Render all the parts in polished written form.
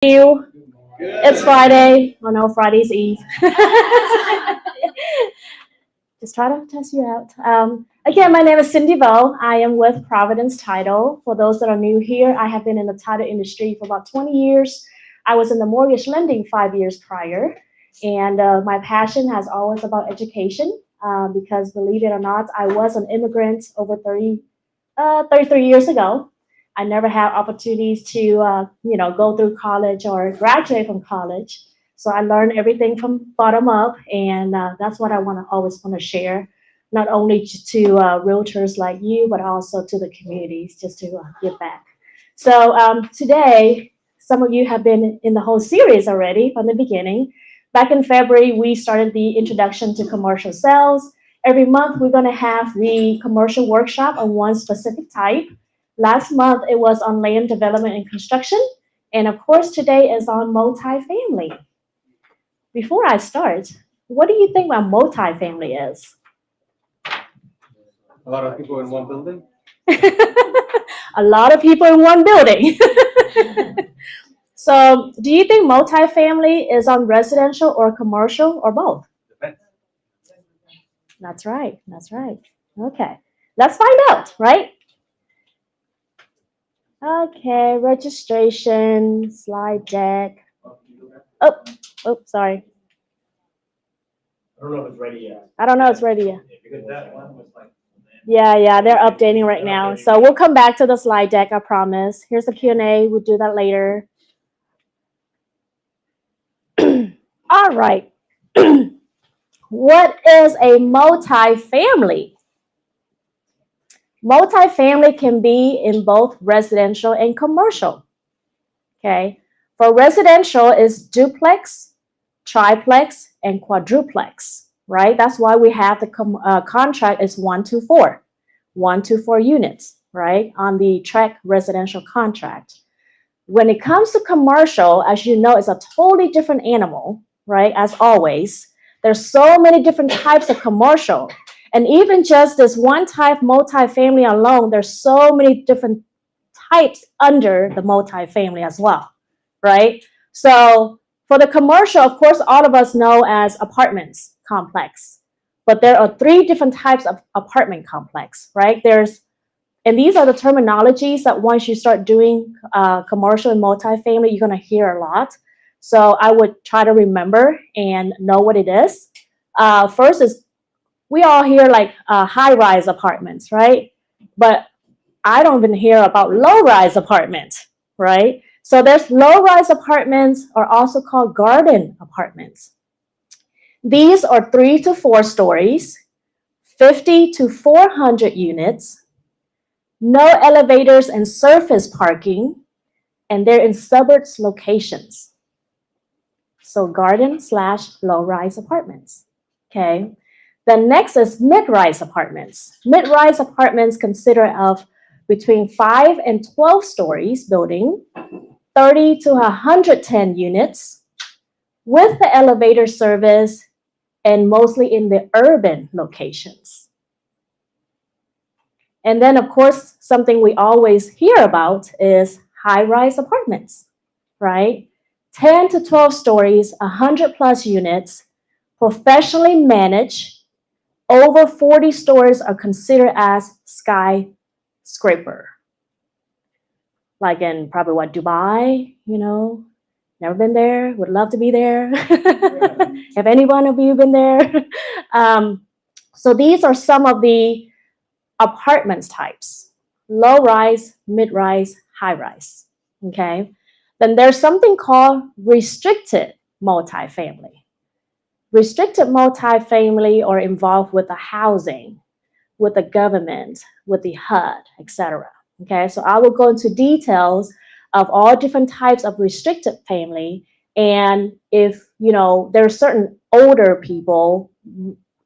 You. It's Friday. Oh no, Friday's Eve. Just try to test you out. Again, my name is Cindy Vo. I am with Providence Title. For those that are new here, I have been in the title industry for about 20 years. I was in the mortgage lending 5 years prior. And my passion has always about education because believe it or not, I was an immigrant over 33 years ago. I never had opportunities to, go through college or graduate from college. So I learned everything from bottom up, and that's what I always want to share, not only to realtors like you, but also to the communities, just to give back. So today, some of you have been in the whole series already from the beginning. Back in February, we started the introduction to commercial sales. Every month, we're going to have the commercial workshop on one specific type. Last month, it was on land development and construction. And of course, today is on multifamily. Before I start, what do you think about multifamily is? A lot of people in one building? A lot of people in one building. So do you think multifamily is on residential or commercial or both? Depends. That's right. That's right. Okay. Let's find out, right? Okay, registration, slide deck. Oh, sorry. I don't know if it's ready yet. I don't know if it's ready yet. Because that one was like. Yeah, they're updating right now. So we'll come back to the slide deck, I promise. Here's the Q&A. We'll do that later. All right. What is a multifamily? Multifamily can be in both residential and commercial. Okay. For residential, it's duplex, triplex, and quadruplex, right? That's why we have the contract is 124, 124 units, right? On the tract residential contract. When it comes to commercial, as you know, it's a totally different animal, right? As always, there's so many different types of commercial. And even just this one type multifamily alone, there's so many different types under the multifamily as well, right? So for the commercial, of course, all of us know as apartments complex, but there are 3 different types of apartment complex, right? And these are the terminologies that once you start doing commercial and multifamily, you're going to hear a lot. So I would try to remember and know what it is. First is we all hear like high-rise apartments, right? But I don't even hear about low-rise apartments, right? So there's low-rise apartments are also called garden apartments. These are 3 to 4 stories, 50 to 400 units, no elevators and surface parking, and they're in suburbs locations. So garden/low-rise apartments, okay? Then next is mid-rise apartments. Mid-rise apartments consist of between 5 and 12 stories building, 30 to 110 units with the elevator service and mostly in the urban locations. And then, of course, something we always hear about is high-rise apartments, right? 10 to 12 stories, 100 plus units, professionally managed. Over 40 stories are considered as skyscraper. Like in probably Dubai, never been there, would love to be there. Have any one of you been there? So these are some of the apartments types: low rise, mid rise, high rise. Okay. Then there's something called restricted multifamily. Restricted multifamily are involved with the housing, with the government, with the HUD, etc. Okay, so I will go into details of all different types of restricted family, and if there are certain older people,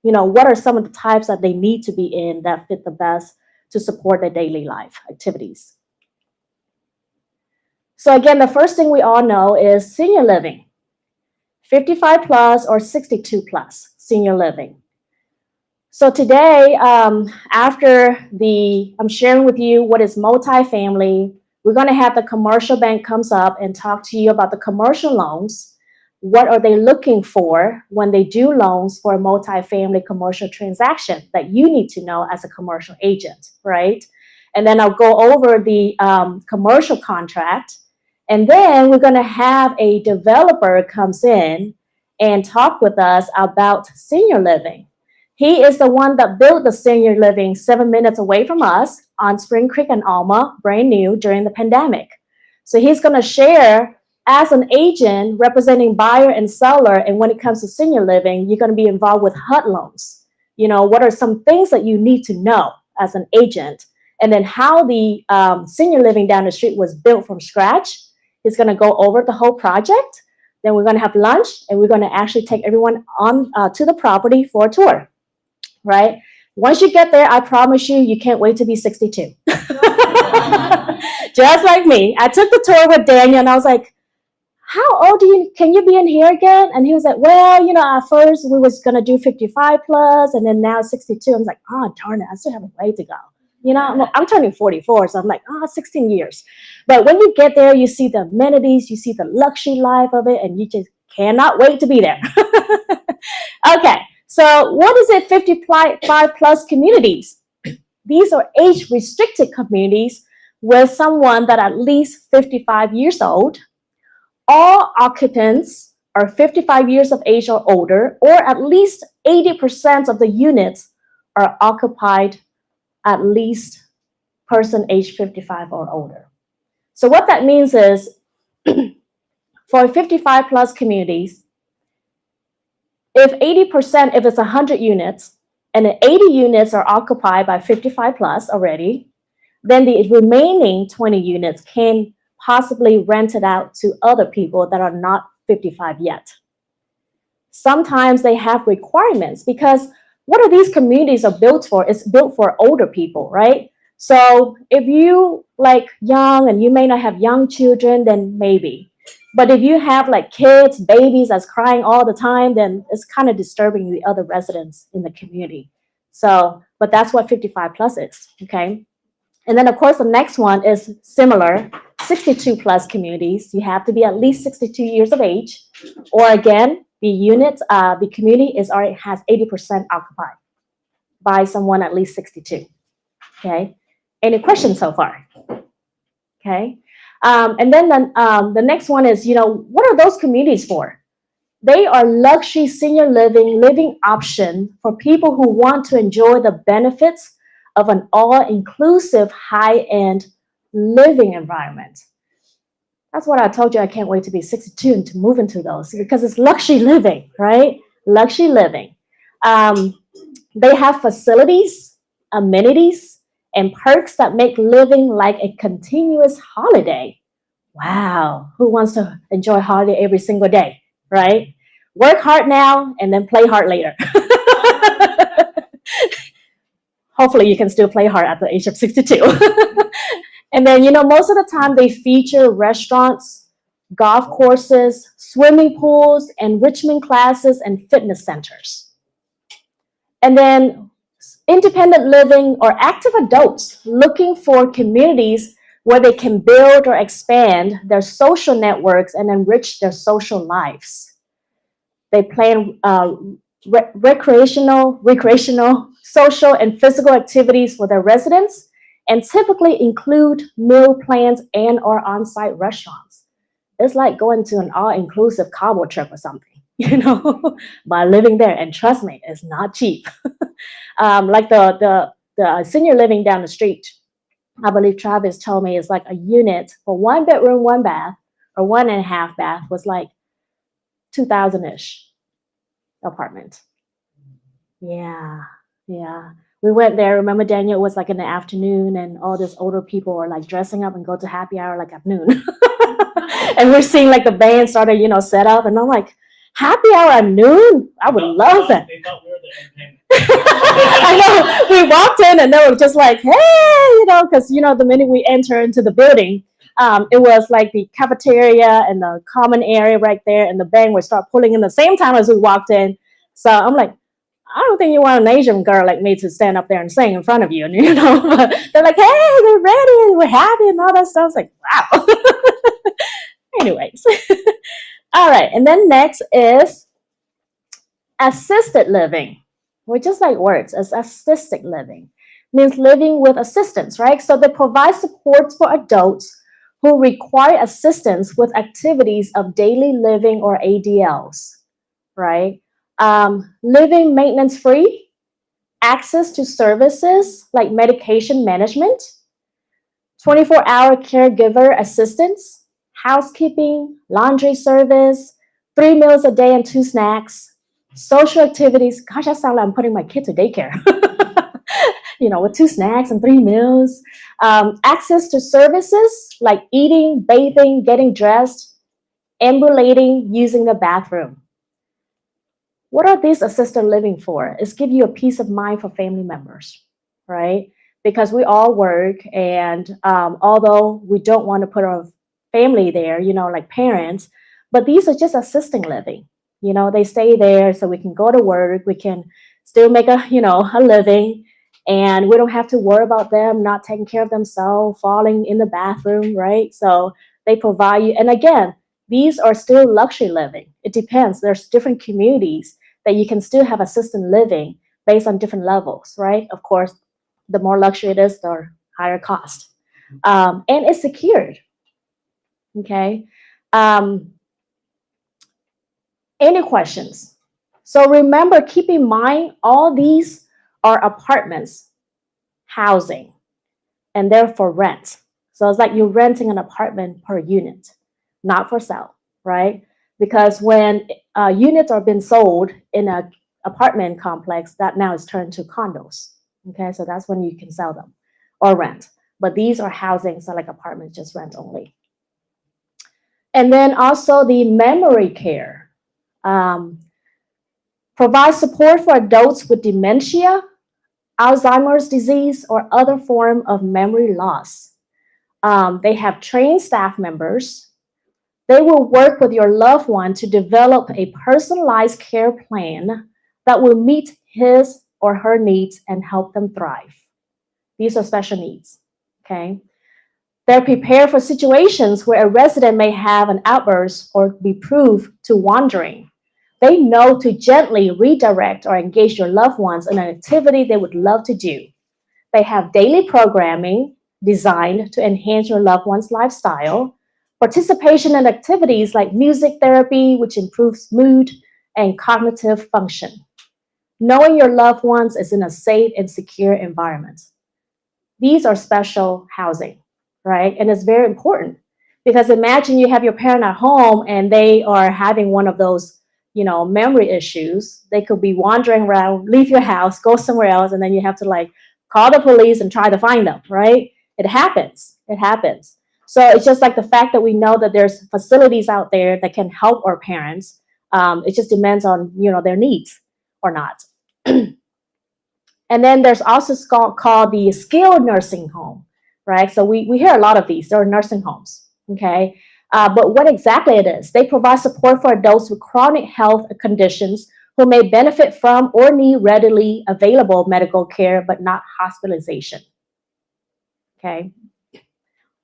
what are some of the types that they need to be in that fit the best to support their daily life activities. So again, the first thing we all know is senior living, 55 plus or 62 plus senior living. So today, I'm sharing with you what is multifamily, We're going to have the commercial bank comes up and talk to you about the commercial loans. What are they looking for when they do loans for a multifamily commercial transaction that you need to know as a commercial agent, right? And then I'll go over the commercial contract. And then we're going to have a developer comes in and talk with us about senior living. He is the one that built the senior living 7 minutes away from us on Spring Creek and Alma, brand new during the pandemic. So he's going to share as an agent representing buyer and seller. And when it comes to senior living, you're going to be involved with HUD loans. You know, what are some things that you need to know as an agent? And then how the senior living down the street was built from scratch. He's going to go over the whole project. Then we're going to have lunch, and we're going to actually take everyone on to the property for a tour, right? Once you get there, I promise you, you can't wait to be 62. Just like me. I took the tour with Daniel, and I was like, how old can you be in here again? And he was like, well, you know, at first we was going to do 55 plus, and then now 62. I was like, oh, darn it, I still have a way to go. You know, I'm turning 44, so I'm like, 16 years. But when you get there, you see the amenities, you see the luxury life of it, and you just cannot wait to be there. Okay, so what is it, 55 plus communities? These are age-restricted communities with someone that at least 55 years old. All occupants are 55 years of age or older, or at least 80% of the units are occupied at least person age 55 or older. So what that means is for 55 plus communities, if 80%, if it's 100 units, and 80 units are occupied by 55 plus already, then the remaining 20 units can possibly rent it out to other people that are not 55 yet. Sometimes they have requirements because what are these communities are built for? It's built for older people, right? So if you like young and you may not have young children, then maybe. But if you have like kids, babies that's crying all the time, then it's kind of disturbing the other residents in the community. So, but that's what 55 plus is, okay? And then of course, the next one is similar, 62 plus communities. You have to be at least 62 years of age, or again, the community is already has 80% occupied by someone at least 62. Okay. Any questions so far? Okay. And then the next one is, you know, what are those communities for? They are luxury senior living option for people who want to enjoy the benefits of an all-inclusive high-end living environment. That's what I told you. I can't wait to be 62 and to move into those because it's luxury living, right? Luxury living. They have facilities, amenities, and perks that make living like a continuous holiday. Wow, who wants to enjoy holiday every single day, right? Work hard now and then play hard later. Hopefully you can still play hard at the age of 62. And then, you know, most of the time they feature restaurants, golf courses, swimming pools, enrichment classes, and fitness centers. And then independent living or active adults looking for communities where they can build or expand their social networks and enrich their social lives. They plan recreational, social, and physical activities for their residents, and typically include meal plans and or on-site restaurants. It's like going to an all-inclusive Cabo trip or something, you know, by living there. And trust me, it's not cheap. Like the senior living down the street, I believe Travis told me it's like a unit for 1 bedroom, 1 bath, or 1.5 bath was like 2,000-ish apartment. Yeah. We went there. Remember, Daniel, it was like in the afternoon and all these older people are like dressing up and go to happy hour like at noon. And we're seeing like the band started, you know, set up. And I'm like, happy hour at noon? I would love that. They thought we were the entertainment. I know. We walked in and they were just like, hey, you know, because, you know, the minute we enter into the building, it was like the cafeteria and the common area right there. And the band would start pulling in the same time as we walked in. So I'm like, I don't think you want an Asian girl like me to stand up there and sing in front of you, and but they're like, hey, we're ready, we're happy, and all that stuff. It's like, wow. Anyways, all right, and then next is assisted living. We're just like words, as assisted living means living with assistance, right? So they provide support for adults who require assistance with activities of daily living or ADLs, right? Living maintenance free, access to services like medication management, 24-hour caregiver assistance, housekeeping, laundry service, 3 meals a day and 2 snacks, social activities. Gosh, that sounds like I'm putting my kid to daycare. With 2 snacks and 3 meals. Access to services like eating, bathing, getting dressed, ambulating, using the bathroom. What are these assisted living for? It's give you a peace of mind for family members, right? Because we all work, and although we don't want to put our family there, like parents, but these are just assisting living. They stay there so we can go to work, we can still make a living, and we don't have to worry about them not taking care of themselves, falling in the bathroom, right? So they provide you, and again, these are still luxury living. It depends. There's different communities that you can still have assisted living based on different levels, right? Of course, the more luxury it is, the higher cost. And it's secured, okay? Any questions? So remember, keep in mind, all these are apartments, housing, and they're for rent. So it's like you're renting an apartment per unit, not for sale, right? Because when units are being sold in an apartment complex, that now is turned to condos. Okay, so that's when you can sell them or rent. But these are housing, so like apartments, just rent only. And then also the memory care. Provide support for adults with dementia, Alzheimer's disease, or other form of memory loss. They have trained staff members. They will work with your loved one to develop a personalized care plan that will meet his or her needs and help them thrive. These are special needs, okay? They're prepared for situations where a resident may have an outburst or be proved to wandering. They know to gently redirect or engage your loved ones in an activity they would love to do. They have daily programming designed to enhance your loved one's lifestyle, participation in activities like music therapy, which improves mood and cognitive function. Knowing your loved ones is in a safe and secure environment. These are special housing, right? And it's very important because imagine you have your parent at home and they are having one of those, memory issues. They could be wandering around, leave your house, go somewhere else, and then you have to call the police and try to find them, right? It happens. It happens. So it's just like the fact that we know that there's facilities out there that can help our parents. It just depends on, their needs or not. And then there's also called the skilled nursing home, right? So we hear a lot of these. There are nursing homes, okay? But what exactly it is, they provide support for adults with chronic health conditions who may benefit from or need readily available medical care, but not hospitalization, okay?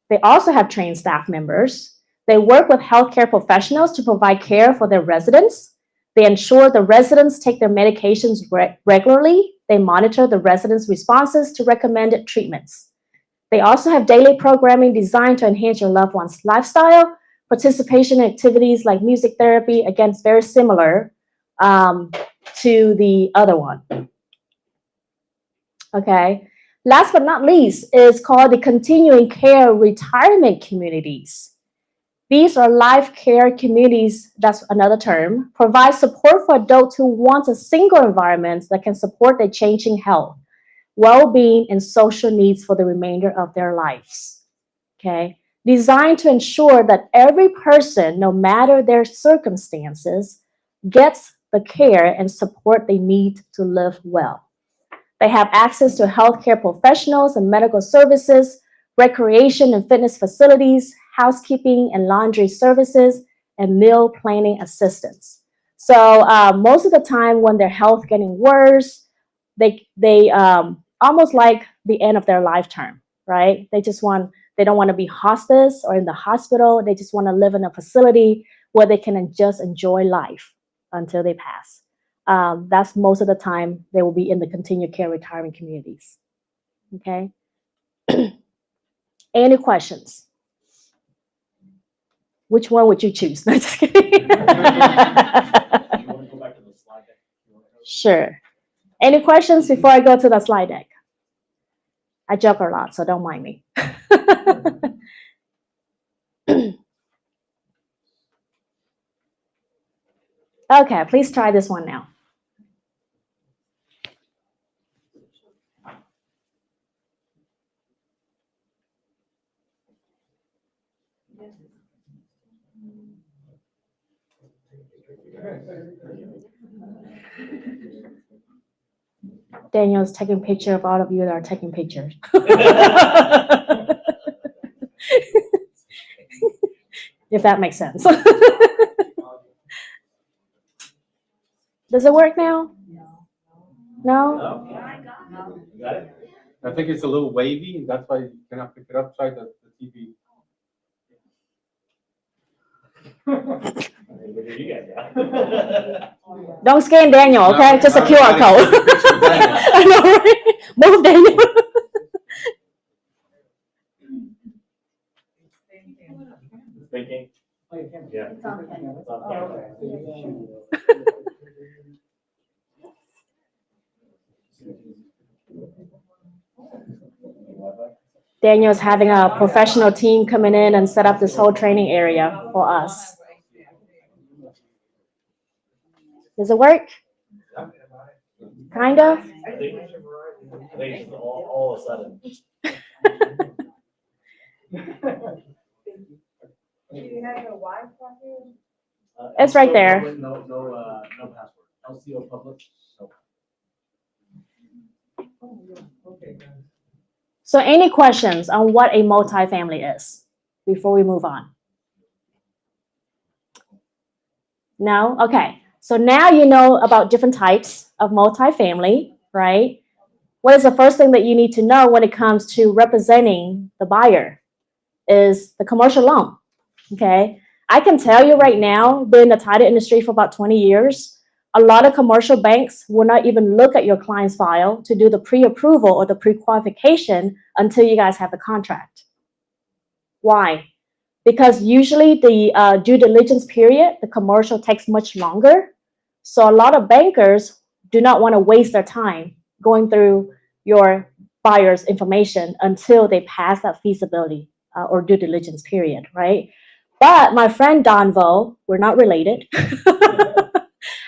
They also have trained staff members. They work with healthcare professionals to provide care for their residents. They ensure the residents take their medications regularly. They monitor the residents' responses to recommended treatments. They also have daily programming designed to enhance your loved one's lifestyle. Participation in activities like music therapy, again, it's very similar to the other one. Okay. Last but not least is called the continuing care retirement communities. These are life care communities, that's another term, provide support for adults who want a single environment that can support their changing health, well-being, and social needs for the remainder of their lives, okay? Designed to ensure that every person, no matter their circumstances, gets the care and support they need to live well. They have access to healthcare professionals and medical services, recreation and fitness facilities, housekeeping and laundry services, and meal planning assistance. So most of the time when their health getting worse, they almost like the end of their life term, right? They don't want to be hospice or in the hospital. They just want to live in a facility where they can just enjoy life until they pass. That's most of the time they will be in the continued care retirement communities. Okay. Any questions? Which one would you choose? No, just kidding. You want to go back to the slide deck? Sure. Any questions before I go to the slide deck? I joke a lot, so don't mind me. Okay, please try this one now. Daniel's taking picture of all of you that are taking pictures. If that makes sense. Does it work now? No? You got it? I think it's a little wavy, and that's why you cannot pick it up. Try the TV. Don't scan Daniel, okay? Just a QR code. I know, right? Move Daniel. Thinking? Yeah. It's on camera. It's on camera. Daniel's having a professional team coming in and set up this whole training area for us. Does it work? Kind of? I think it's all of a sudden. Do you have your Wi-Fi here? It's right there. No password. LCO public. Okay, guys. So any questions on what a multifamily is before we move on? No? Okay. So now you know about different types of multifamily, right? What is the first thing that you need to know when it comes to representing the buyer is the commercial loan, okay? I can tell you right now, been in the title industry for about 20 years, a lot of commercial banks will not even look at your client's file to do the pre-approval or the pre-qualification until you guys have the contract. Why? Because usually the due diligence period, the commercial takes much longer. So a lot of bankers do not want to waste their time going through your buyer's information until they pass that feasibility or due diligence period, right? But my friend Donvo, we're not related.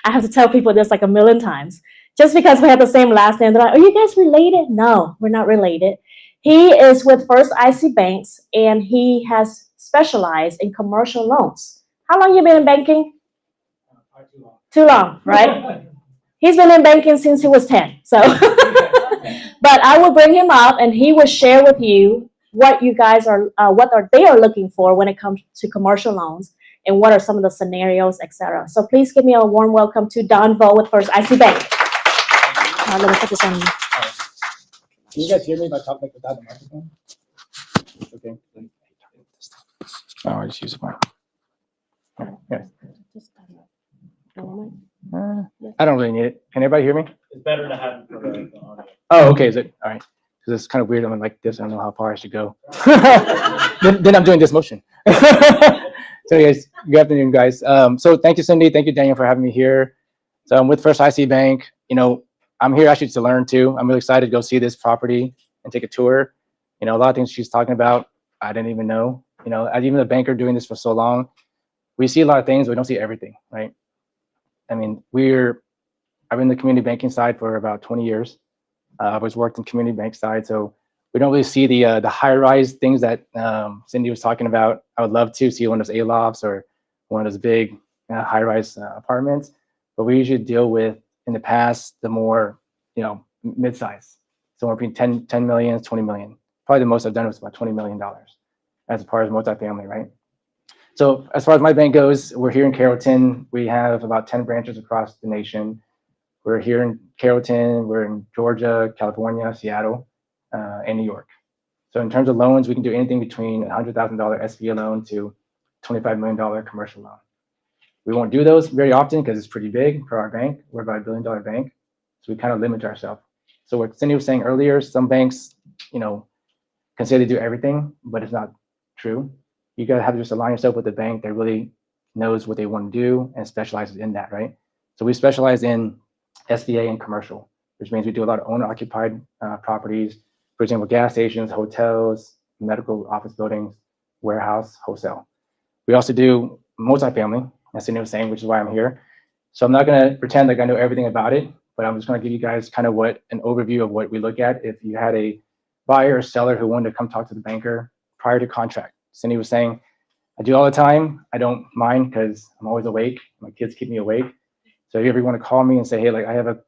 I have to tell people this like a million times. Just because we have the same last name, they're like, are you guys related? No, we're not related. He is with First IC Banks, and he has specialized in commercial loans. How long you been in banking? Too long. Too long, right? He's been in banking since he was 10. So, but I will bring him up, and he will share with you what you guys are, they are looking for when it comes to commercial loans, and what are some of the scenarios, etc. So please give me a warm welcome to Don Vo with First IC Bank. Let me put this on. Can you guys hear me if I talk like without the microphone? Okay. Oh, I just use the phone. Yes. I don't really need it. Can everybody hear me? It's better to have it for the audio. Oh, okay. Is it all right? Because it's kind of weird. I'm like this. I don't know how far I should go. then I'm doing this motion. So, anyways, good afternoon, guys. So, thank you, Cindy. Thank you, Daniel, for having me here. So, I'm with First IC Bank. You know, I'm here actually to learn too. I'm really excited to go see this property and take a tour. You know, a lot of things she's talking about, I didn't even know. You know, as even a banker doing this for so long, we see a lot of things, but we don't see everything, right? I mean, I've been in the community banking side for about 20 years. I've always worked in community bank side, so we don't really see the high-rise things that Cindy was talking about. I would love to see one of those A-lofts or one of those big high-rise apartments, but we usually deal with, in the past, the more, you know, mid-size, somewhere between 10 million, 20 million. Probably the most I've done was about $20 million as far as multifamily, right? So as far as my bank goes, we're here in Carrollton. We have about 10 branches across the nation. We're here in Carrollton, we're in Georgia, California, Seattle, and New York. So in terms of loans, we can do anything between $100,000 SBA loan to $25 million commercial loan. We won't do those very often because it's pretty big for our bank. We're about $1 billion bank, so we kind of limit ourselves. So what Cindy was saying earlier, some banks, can say they do everything, but it's not true. You gotta have to just align yourself with a bank that really knows what they want to do and specializes in that, right? So we specialize in SBA and commercial, which means we do a lot of owner-occupied properties, for example, gas stations, hotels, medical office buildings, warehouse, wholesale. We also do multifamily, as Cindy was saying, which is why I'm here. So I'm not gonna pretend like I know everything about it, but I'm just gonna give you guys kind of an overview of what we look at if you had a buyer or seller who wanted to come talk to the banker prior to contract. Cindy was saying, I do all the time. I don't mind because I'm always awake. My kids keep me awake. So if you ever want to call me and say, hey, like I have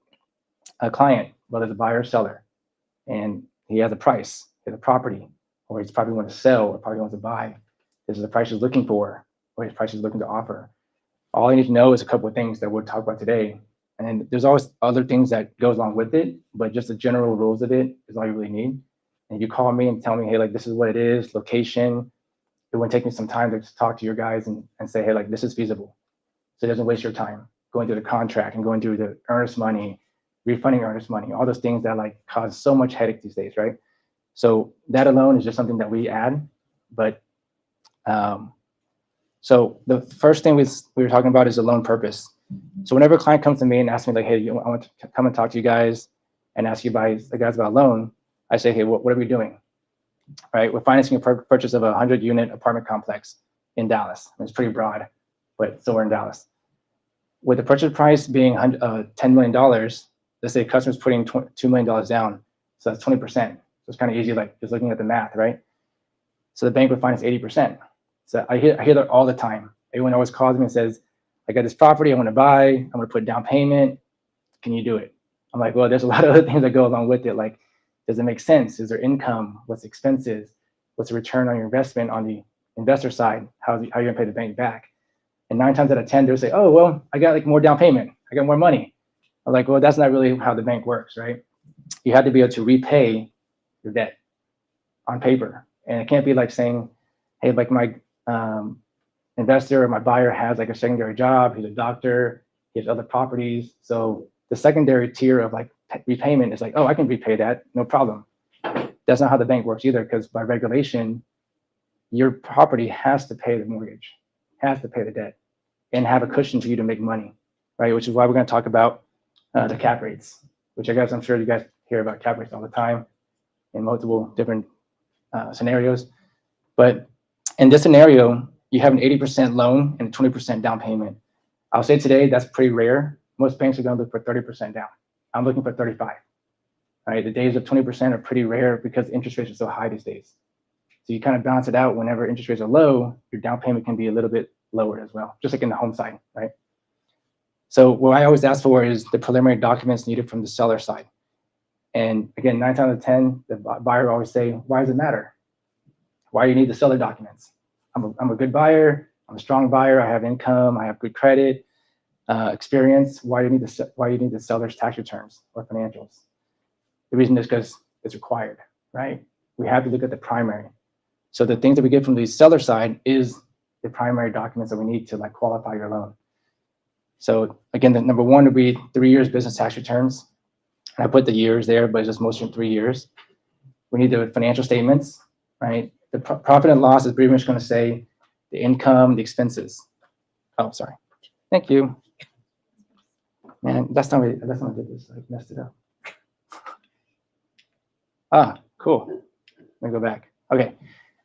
a client, whether it's a buyer or seller, and he has a price, he has a property, or he's probably want to sell or probably wants to buy. This is the price he's looking for, or his price he's looking to offer. All you need to know is a couple of things that we'll talk about today. And then there's always other things that goes along with it, but just the general rules of it is all you really need. And you call me and tell me, hey, like this is what it is, location. It wouldn't take me some time to talk to your guys and say, hey, like this is feasible. So it doesn't waste your time going through the contract and going through the earnest money, refunding earnest money, all those things that like cause so much headache these days, right? So that alone is just something that we add. But so the first thing we were talking about is the loan purpose. So whenever a client comes to me and asks me like, hey, I want to come and talk to you guys and ask you guys about a loan, I say, hey, what are we doing? Right? We're financing a purchase of a 100-unit apartment complex in Dallas. It's pretty broad, but still we're in Dallas. With the purchase price being $10 million, let's say a customer's putting $2 million down. So that's 20%. So it's kind of easy, like just looking at the math, right? So the bank would finance 80%. So I hear that all the time. Everyone always calls me and says, I got this property I want to buy. I'm going to put down payment. Can you do it? I'm like, well, there's a lot of other things that go along with it. Like, does it make sense? Is there income? What's expenses? What's the return on your investment on the investor side? How are you going to pay the bank back? And 9 times out of 10, they'll say, oh, well, I got like more down payment. I got more money. I'm like, well, that's not really how the bank works, right? You have to be able to repay your debt on paper. And it can't be like saying, hey, like my investor or my buyer has like a secondary job. He's a doctor. He has other properties. So the secondary tier of like repayment is like, oh, I can repay that. No problem. That's not how the bank works either, because by regulation, your property has to pay the mortgage, has to pay the debt, and have a cushion for you to make money, right? Which is why we're going to talk about the cap rates, which I guess I'm sure you guys hear about cap rates all the time in multiple different scenarios. But in this scenario, you have an 80% loan and a 20% down payment. I'll say today that's pretty rare. Most banks are going to look for 30% down. I'm looking for 35. Right? The days of 20% are pretty rare because interest rates are so high these days. So you kind of balance it out. Whenever interest rates are low, your down payment can be a little bit lower as well, just like in the home side, right? So what I always ask for is the preliminary documents needed from the seller side. And again, 9 times out of 10, the buyer will always say, why does it matter? Why do you need the seller documents? I'm a good buyer. I'm a strong buyer. I have income. I have good credit, experience. Why do you need the seller's tax returns or financials? The reason is because it's required, right? We have to look at the primary. So the things that we get from the seller side is the primary documents that we need to like qualify your loan. So again, the number one would be 3 years business tax returns. And I put the years there, but it's just mostly 3 years. We need the financial statements, right? The profit and loss is pretty much going to say the income, the expenses. Oh, sorry. Thank you. Man, that's not what I did this. I messed it up. Ah, cool. Let me go back. Okay.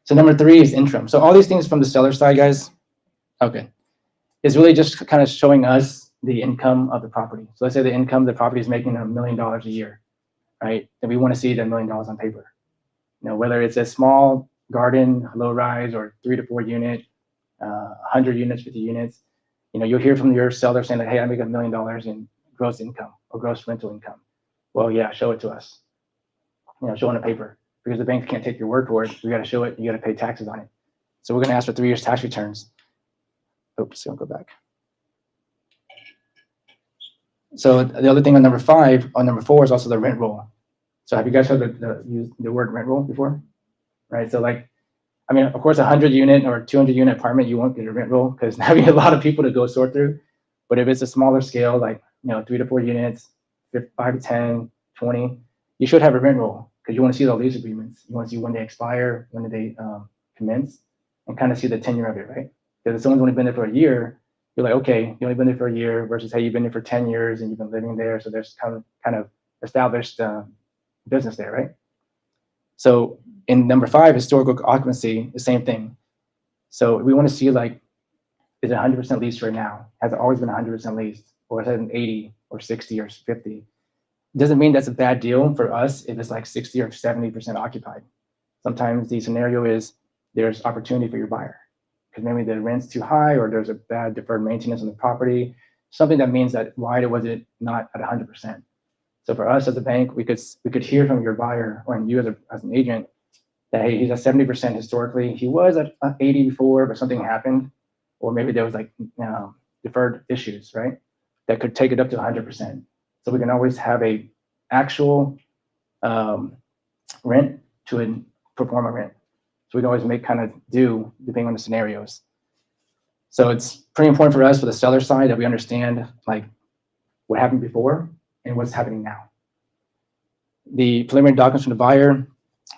So number 3 is interim. So all these things from the seller side, guys, okay, is really just kind of showing us the income of the property. So let's say the income the property is making $1 million a year, right? Then we want to see that $1 million on paper. You know, whether it's a small garden, low rise, or 3 to 4 unit, 100 units, 50 units. You know, you'll hear from your seller saying that, hey, I make $1 million in gross income or gross rental income. Well, yeah, show it to us. You know, show on a paper, because the bank can't take your word for it. We got to show it. You got to pay taxes on it. So we're going to ask for 3 years tax returns. oops, I'll go back. So the other thing on number 5, on number 4 is also the rent roll. So have you guys heard used the word rent roll before? Right. So like, I mean, of course, a 100 unit or 200 unit apartment, you won't get a rent roll because having a lot of people to go sort through. But if it's a smaller scale, like 3 to 4 units, 5 to 10, 20, you should have a rent roll because you want to see the lease agreements. You want to see when they expire, when they commence, and kind of see the tenure of it, right? Because if someone's only been there for a year, you're like, okay, you only been there for a year versus hey, you've been there for 10 years and you've been living there, so there's kind of established business there, right? So in number 5, historical occupancy, the same thing. So we want to see like, is it 100% leased right now? Has it always been 100% leased? Or is it an 80 or 60 or 50? It doesn't mean that's a bad deal for us if it's like 60 or 70% occupied. Sometimes the scenario is there's opportunity for your buyer because maybe the rent's too high or there's a bad deferred maintenance on the property, something that means that why was it not at 100%? So for us as a bank, we could hear from your buyer or you as an agent that hey, he's at 70% historically. He was at 80 before, but something happened, or maybe there was like deferred issues, right? That could take it up to 100%. So we can always have a actual rent to a pro forma rent. So we can always make kind of do depending on the scenarios. So it's pretty important for us for the seller side that we understand like what happened before and what's happening now. The preliminary documents from the buyer,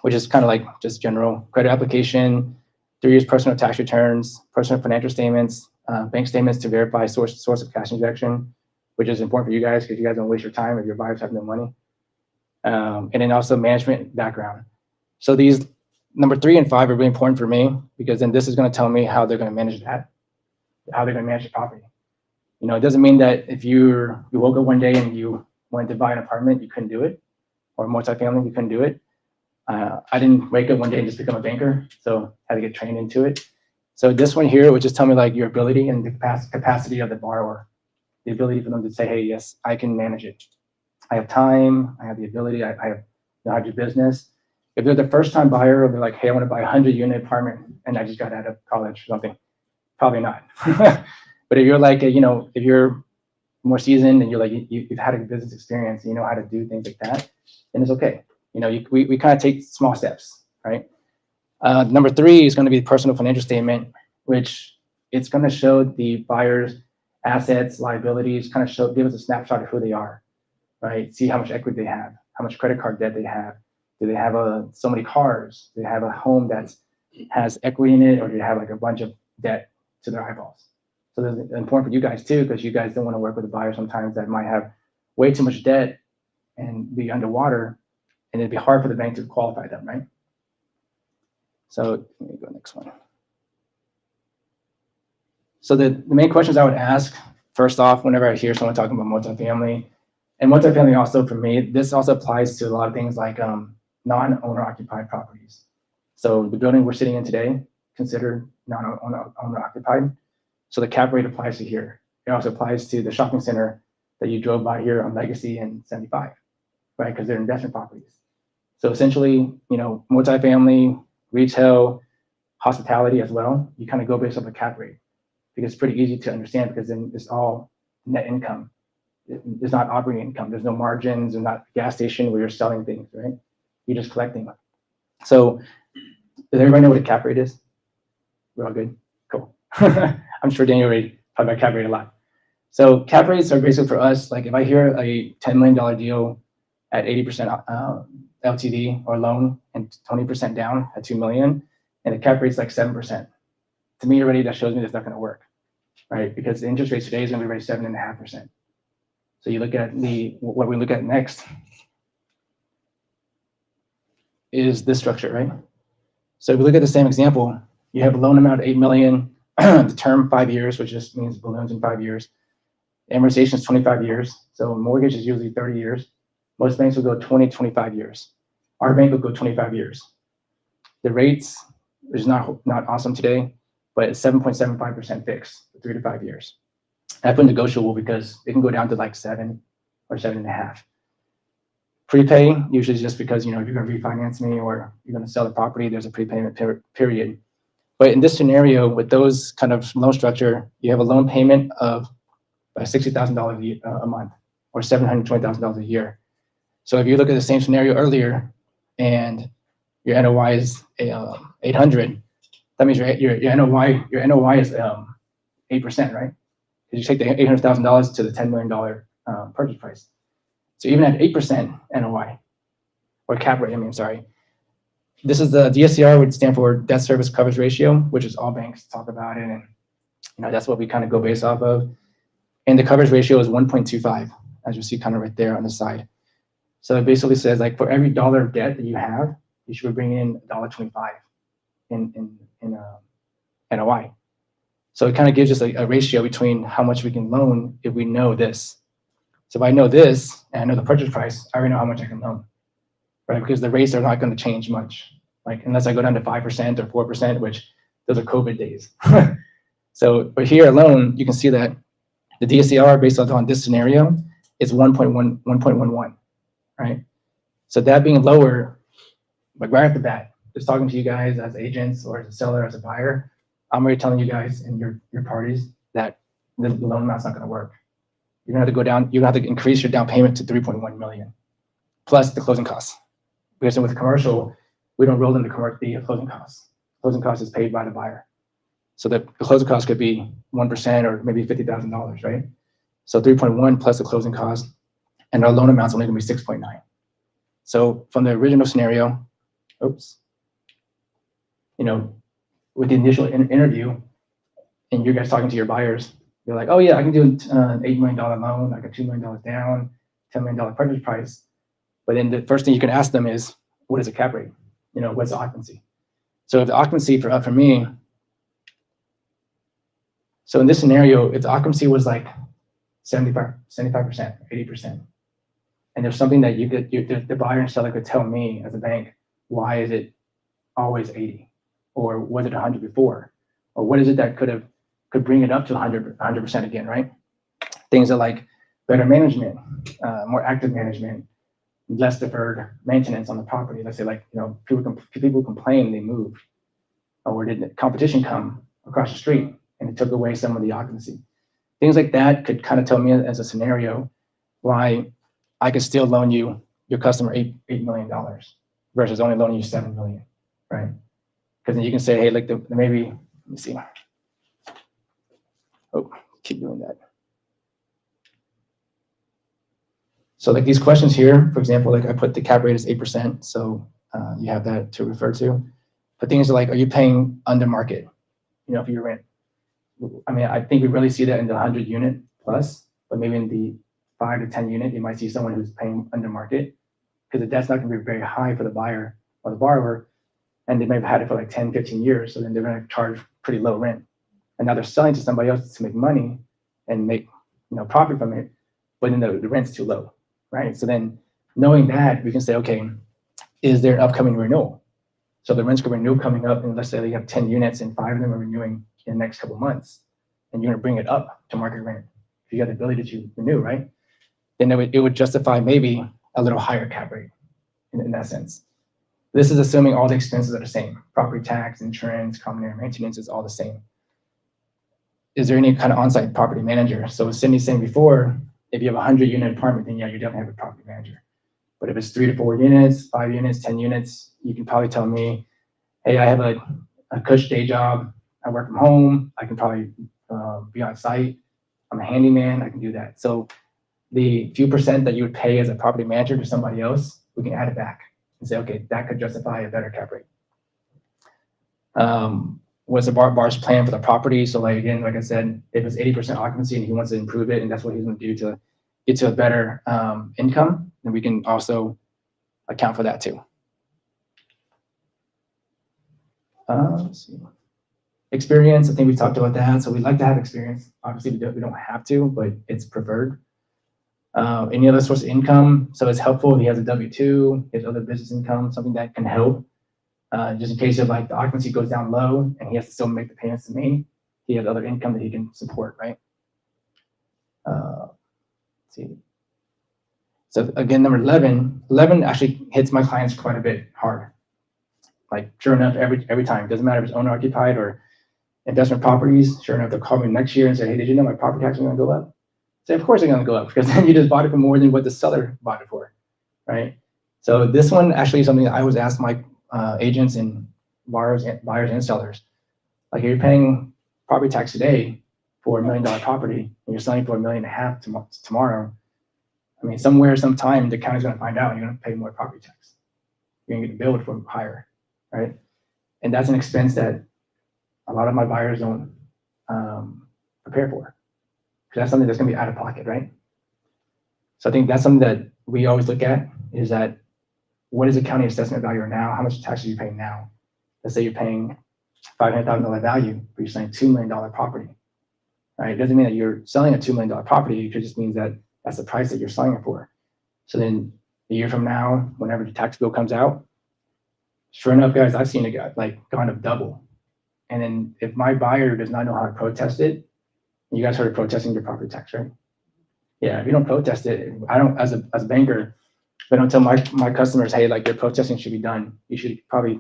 which is kind of like just general credit application, 3 years personal tax returns, personal financial statements, bank statements to verify source of cash injection, which is important for you guys because you guys don't waste your time if your buyers have no money. And then also management background. So these number 3 and 5 are really important for me because then this is going to tell me how they're going to manage that, how they're going to manage the property. It doesn't mean that if you woke up one day and you wanted to buy an apartment, you couldn't do it, or multifamily, you couldn't do it. I didn't wake up one day and just become a banker, so I had to get trained into it. So this one here would just tell me like your ability and the capacity of the borrower, the ability for them to say, hey, yes, I can manage it. I have time, I have the ability, I know how to do business. If they're the first time buyer, or they're like, hey, I want to buy a 100-unit apartment and I just got out of college or something, probably not. But if you're like, if you're more seasoned and you're like, you've had a business experience, you know how to do things like that, then it's okay. We kind of take small steps, right? Number 3 is going to be the personal financial statement, which it's going to show the buyer's assets, liabilities, kind of give us a snapshot of who they are, right? See how much equity they have, how much credit card debt they have. Do they have so many cars? Do they have a home that has equity in it, or do they have like a bunch of debt to their eyeballs? So that's important for you guys too, because you guys don't want to work with a buyer sometimes that might have way too much debt and be underwater, and it'd be hard for the bank to qualify them, right? So let me go next one. So the main questions I would ask, first off, whenever I hear someone talking about multifamily, and multifamily also for me, this also applies to a lot of things like non-owner occupied properties. So the building we're sitting in today, considered non-owner occupied. So the cap rate applies to here. It also applies to the shopping center that you drove by here on Legacy and 75, right? Because they're investment properties. So essentially, multifamily, retail, hospitality as well, you kind of go based off the cap rate because it's pretty easy to understand because then it's all net income. It's not operating income. There's no margins. There's not a gas station where you're selling things, right? You're just collecting. So does everybody know what a cap rate is? We're all good? Cool. I'm sure Daniel already talked about cap rate a lot. So cap rates are basically for us, like if I hear a $10 million deal at 80% LTV or loan and 20% down at 2 million, and the cap rate's like 7%. To me already, that shows me that's not going to work, right? Because the interest rate today is going to be right 7.5%. So you look at what we look at next is this structure, right? So if we look at the same example, you have a loan amount of 8 million, the term 5 years, which just means balloons in 5 years. Amortization is 25 years. So mortgage is usually 30 years. Most banks will go 20, 25 years. Our bank will go 25 years. The rates is not awesome today, but it's 7.75% fixed for 3 to 5 years. I put negotiable because it can go down to like 7 or 7.5. Prepay usually is just because if you're going to refinance me or you're going to sell the property, there's a prepayment period. But in this scenario, with those kind of loan structure, you have a loan payment of $60,000 a month or $720,000 a year. So if you look at the same scenario earlier and your NOI is 800, that means your NOI is 8%, right? Because you take the $800,000 to the $10 million purchase price. So even at 8% NOI, or cap rate, sorry. This is the DSCR, would stand for debt service coverage ratio, which is all banks talk about it. And that's what we kind of go based off of. And the coverage ratio is 1.25, as you see kind of right there on the side. So it basically says like for every dollar of debt that you have, you should be bringing in $1.25 in NOI. So it kind of gives us a ratio between how much we can loan if we know this. So if I know this and I know the purchase price, I already know how much I can loan, right? Because the rates are not going to change much, like unless I go down to 5% or 4%, which those are COVID days. So, but here alone, you can see that the DSCR based on this scenario is 1.11, right? So that being lower, like right off the bat, just talking to you guys as agents or as a seller, as a buyer, I'm already telling you guys and your parties that the loan amount's not going to work. You're going to have to go down. You're going to have to increase your down payment to 3.1 million, plus the closing costs. Because with commercial, we don't roll in the closing costs. Closing cost is paid by the buyer. So the closing cost could be 1% or maybe $50,000, right? So 3.1 plus the closing cost, and our loan amount's only going to be 6.9. So from the original scenario, with the initial interview, and you guys talking to your buyers, they're like, oh yeah, I can do an $8 million loan, I got $2 million down, $10 million purchase price. But then the first thing you can ask them is, what is the cap rate? What's the occupancy? So if the occupancy for me, so in this scenario, if the occupancy was like 75%, 80%, and there's something that the buyer and seller could tell me as a bank, why is it always 80? Or was it 100 before? Or what is it that could bring it up to 100% again, right? Things are like better management, more active management, less deferred maintenance on the property. Let's say people complain, they move. Or did the competition come across the street and it took away some of the occupancy? Things like that could kind of tell me as a scenario why I could still loan your customer $8 million versus only loaning you $7 million, right? Because then you can say, hey, like maybe, let me see. Oh, keep doing that. So like these questions here, for example, like I put the cap rate as 8%, so you have that to refer to. But things like, are you paying under market? For your rent. I think we really see that in the 100 unit plus, but maybe in the 5 to 10 unit, you might see someone who's paying under market because the debt's not going to be very high for the buyer or the borrower, and they may have had it for like 10, 15 years, so then they're going to charge pretty low rent. And now they're selling to somebody else to make money and make profit from it, but then the rent's too low, right? So then knowing that, we can say, okay, is there an upcoming renewal? So the rent's going to renew coming up, and let's say you have 10 units and 5 of them are renewing in the next couple of months, and you're going to bring it up to market rent. If you got the ability to renew, right? Then it would justify maybe a little higher cap rate in that sense. This is assuming all the expenses are the same. Property tax, insurance, common area maintenance is all the same. Is there any kind of on-site property manager? So as Cindy's saying before, if you have a 100-unit apartment, then yeah, you definitely have a property manager. But if it's 3 to 4 units, 5 units, 10 units, you can probably tell me, hey, I have a cush day job. I work from home. I can probably be on site. I'm a handyman. I can do that. So the few percent that you would pay as a property manager to somebody else, we can add it back and say, okay, that could justify a better cap rate. What's the bar's plan for the property? So like I said, if it's 80% occupancy and he wants to improve it, and that's what he's going to do to get to a better income, then we can also account for that too. Let's see. Experience, I think we talked about that. So we like to have experience. Obviously, we don't have to, but it's preferred. Any other source of income. So it's helpful if he has a W-2, he has other business income, something that can help. Just in case of like the occupancy goes down low and he has to still make the payments to me, he has other income that he can support, right? Let's see. So again, number 11 actually hits my clients quite a bit hard. Like sure enough, every time, doesn't matter if it's owner occupied or investment properties, sure enough, they'll call me next year and say, hey, did you know my property tax is gonna go up? Say, of course they're gonna go up because then you just bought it for more than what the seller bought it for, right? So this one actually is something that I always ask my agents and buyers and sellers. Like if you're paying property tax today for $1 million property and you're selling for $1.5 million tomorrow, I mean, somewhere, sometime, the county's gonna find out and you're gonna pay more property tax. You're gonna get billed for higher, right? And that's an expense that a lot of my buyers don't prepare for. Because that's something that's gonna be out of pocket, right? So I think that's something that we always look at is that what is the county assessment value now? How much tax are you paying now? Let's say you're paying $500,000 value, but you're selling $2 million property, right? It doesn't mean that you're selling a $2 million property. It just means that that's the price that you're selling it for. So then a year from now, whenever the tax bill comes out, sure enough, guys, I've seen it like gone up double. And then if my buyer does not know how to protest it, you guys heard of protesting your property tax, right? Yeah, if you don't protest it, I don't, as a banker, if I don't tell my customers, hey, like your protesting should be done, you should probably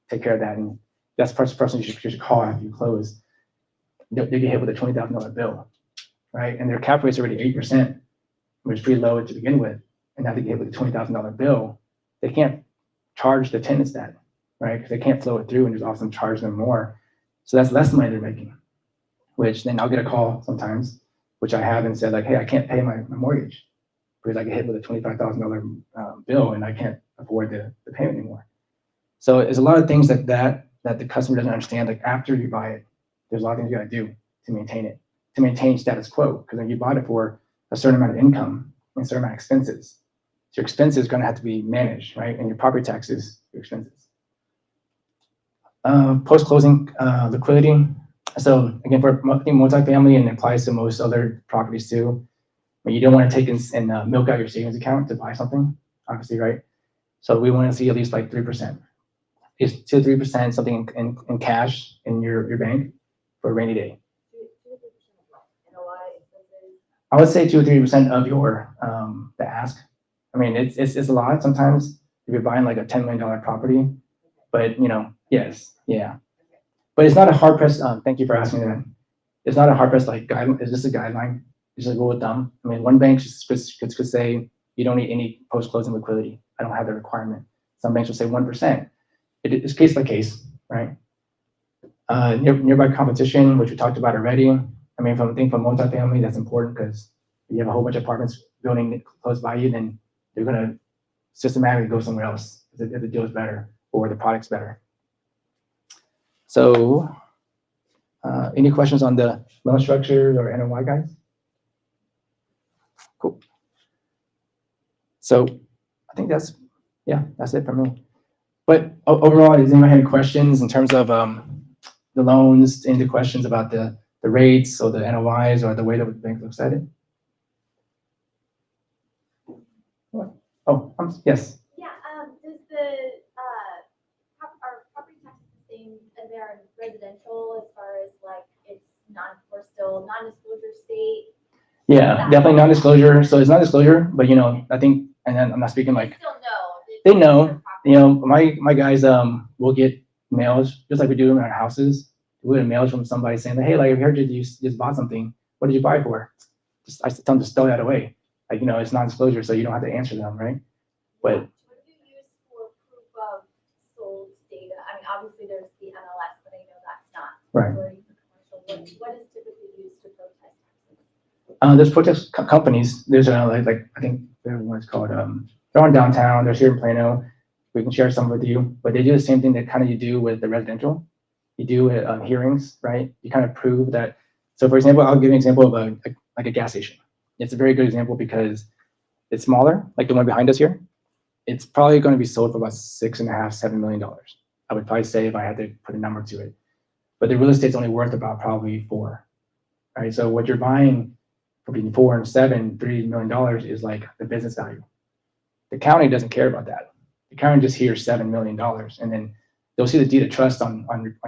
take care of that. And that's the first person you should call after you close. They get hit with a $20,000 bill, right? And their cap rate's already 8%, which is pretty low to begin with. And now they get hit with a $20,000 bill. They can't charge the tenants that, right? Because they can't flow it through and just also charge them more. So that's less money they're making, which then I'll get a call sometimes, which I have and said like, hey, I can't pay my mortgage because I get hit with a $25,000 bill and I can't afford the payment anymore. So there's a lot of things that the customer doesn't understand. Like after you buy it, there's a lot of things you got to do to maintain it, to maintain status quo. Because when you bought it for a certain amount of income and a certain amount of expenses, so your expenses are going to have to be managed, right? And your property taxes, your expenses. Post-closing liquidity. So again, for multifamily, and it applies to most other properties too, but you don't want to take and milk out your savings account to buy something, obviously, right? So we want to see at least like 3%. It's 2 to 3%, something in cash in your bank for a rainy day. I would say 2 or 3% of your the ask. I mean, it's a lot sometimes if you're buying like a $10 million property, but you know, yes, yeah. But it's not a hard press. Thank you for asking that. It's not a hard press like guideline. It's just a guideline. It's just a rule of thumb. I mean, one bank could say you don't need any post closing liquidity. I don't have the requirement. Some banks will say 1%. It's case by case, right? Nearby competition, which we talked about already. I mean, from multifamily, that's important because if you have a whole bunch of apartments building close by you, then they're gonna systematically go somewhere else if the deal is better or the product's better. So, any questions on the loan structure or NOI, guys? Cool. So, I think that's it for me. But overall, does anyone have any questions in terms of the loans, any questions about the rates or the NOIs or the way that the bank looks at it? Oh, yes. Yeah, does the, are property taxes the same as they are in residential as far as like it's still non-disclosure state? Yeah, definitely non-disclosure. So it's not disclosure, but you know, I think, and then I'm not speaking like, Still know. they know, you know, my guys will get mails just like we do in our houses. We get mails from somebody saying, hey, like I heard you just bought something. What did you buy it for? I tell them to stow that away. Like, you know, it's non-disclosure, so you don't have to answer them, right? But What do you use for proof of sold data? I mean, obviously there's the MLS, but I know that's not. Right. Commercial. What is typically used to protest taxes? There's protest companies. There's like I think there's one called they're on downtown. They're here in Plano. We can share some with you, but they do the same thing that kind of you do with the residential. You do hearings, right? You kind of prove that. So, for example, I'll give you an example of like a gas station. It's a very good example because it's smaller, like the one behind us here. It's probably going to be sold for about $6.5, $7 million. I would probably say if I had to put a number to it. But the real estate's only worth about probably $4 million, right? So what you're buying for between $4 and $7, $3 million is like the business value. The county doesn't care about that. The county just hears $7 million, and then they'll see the deed of trust on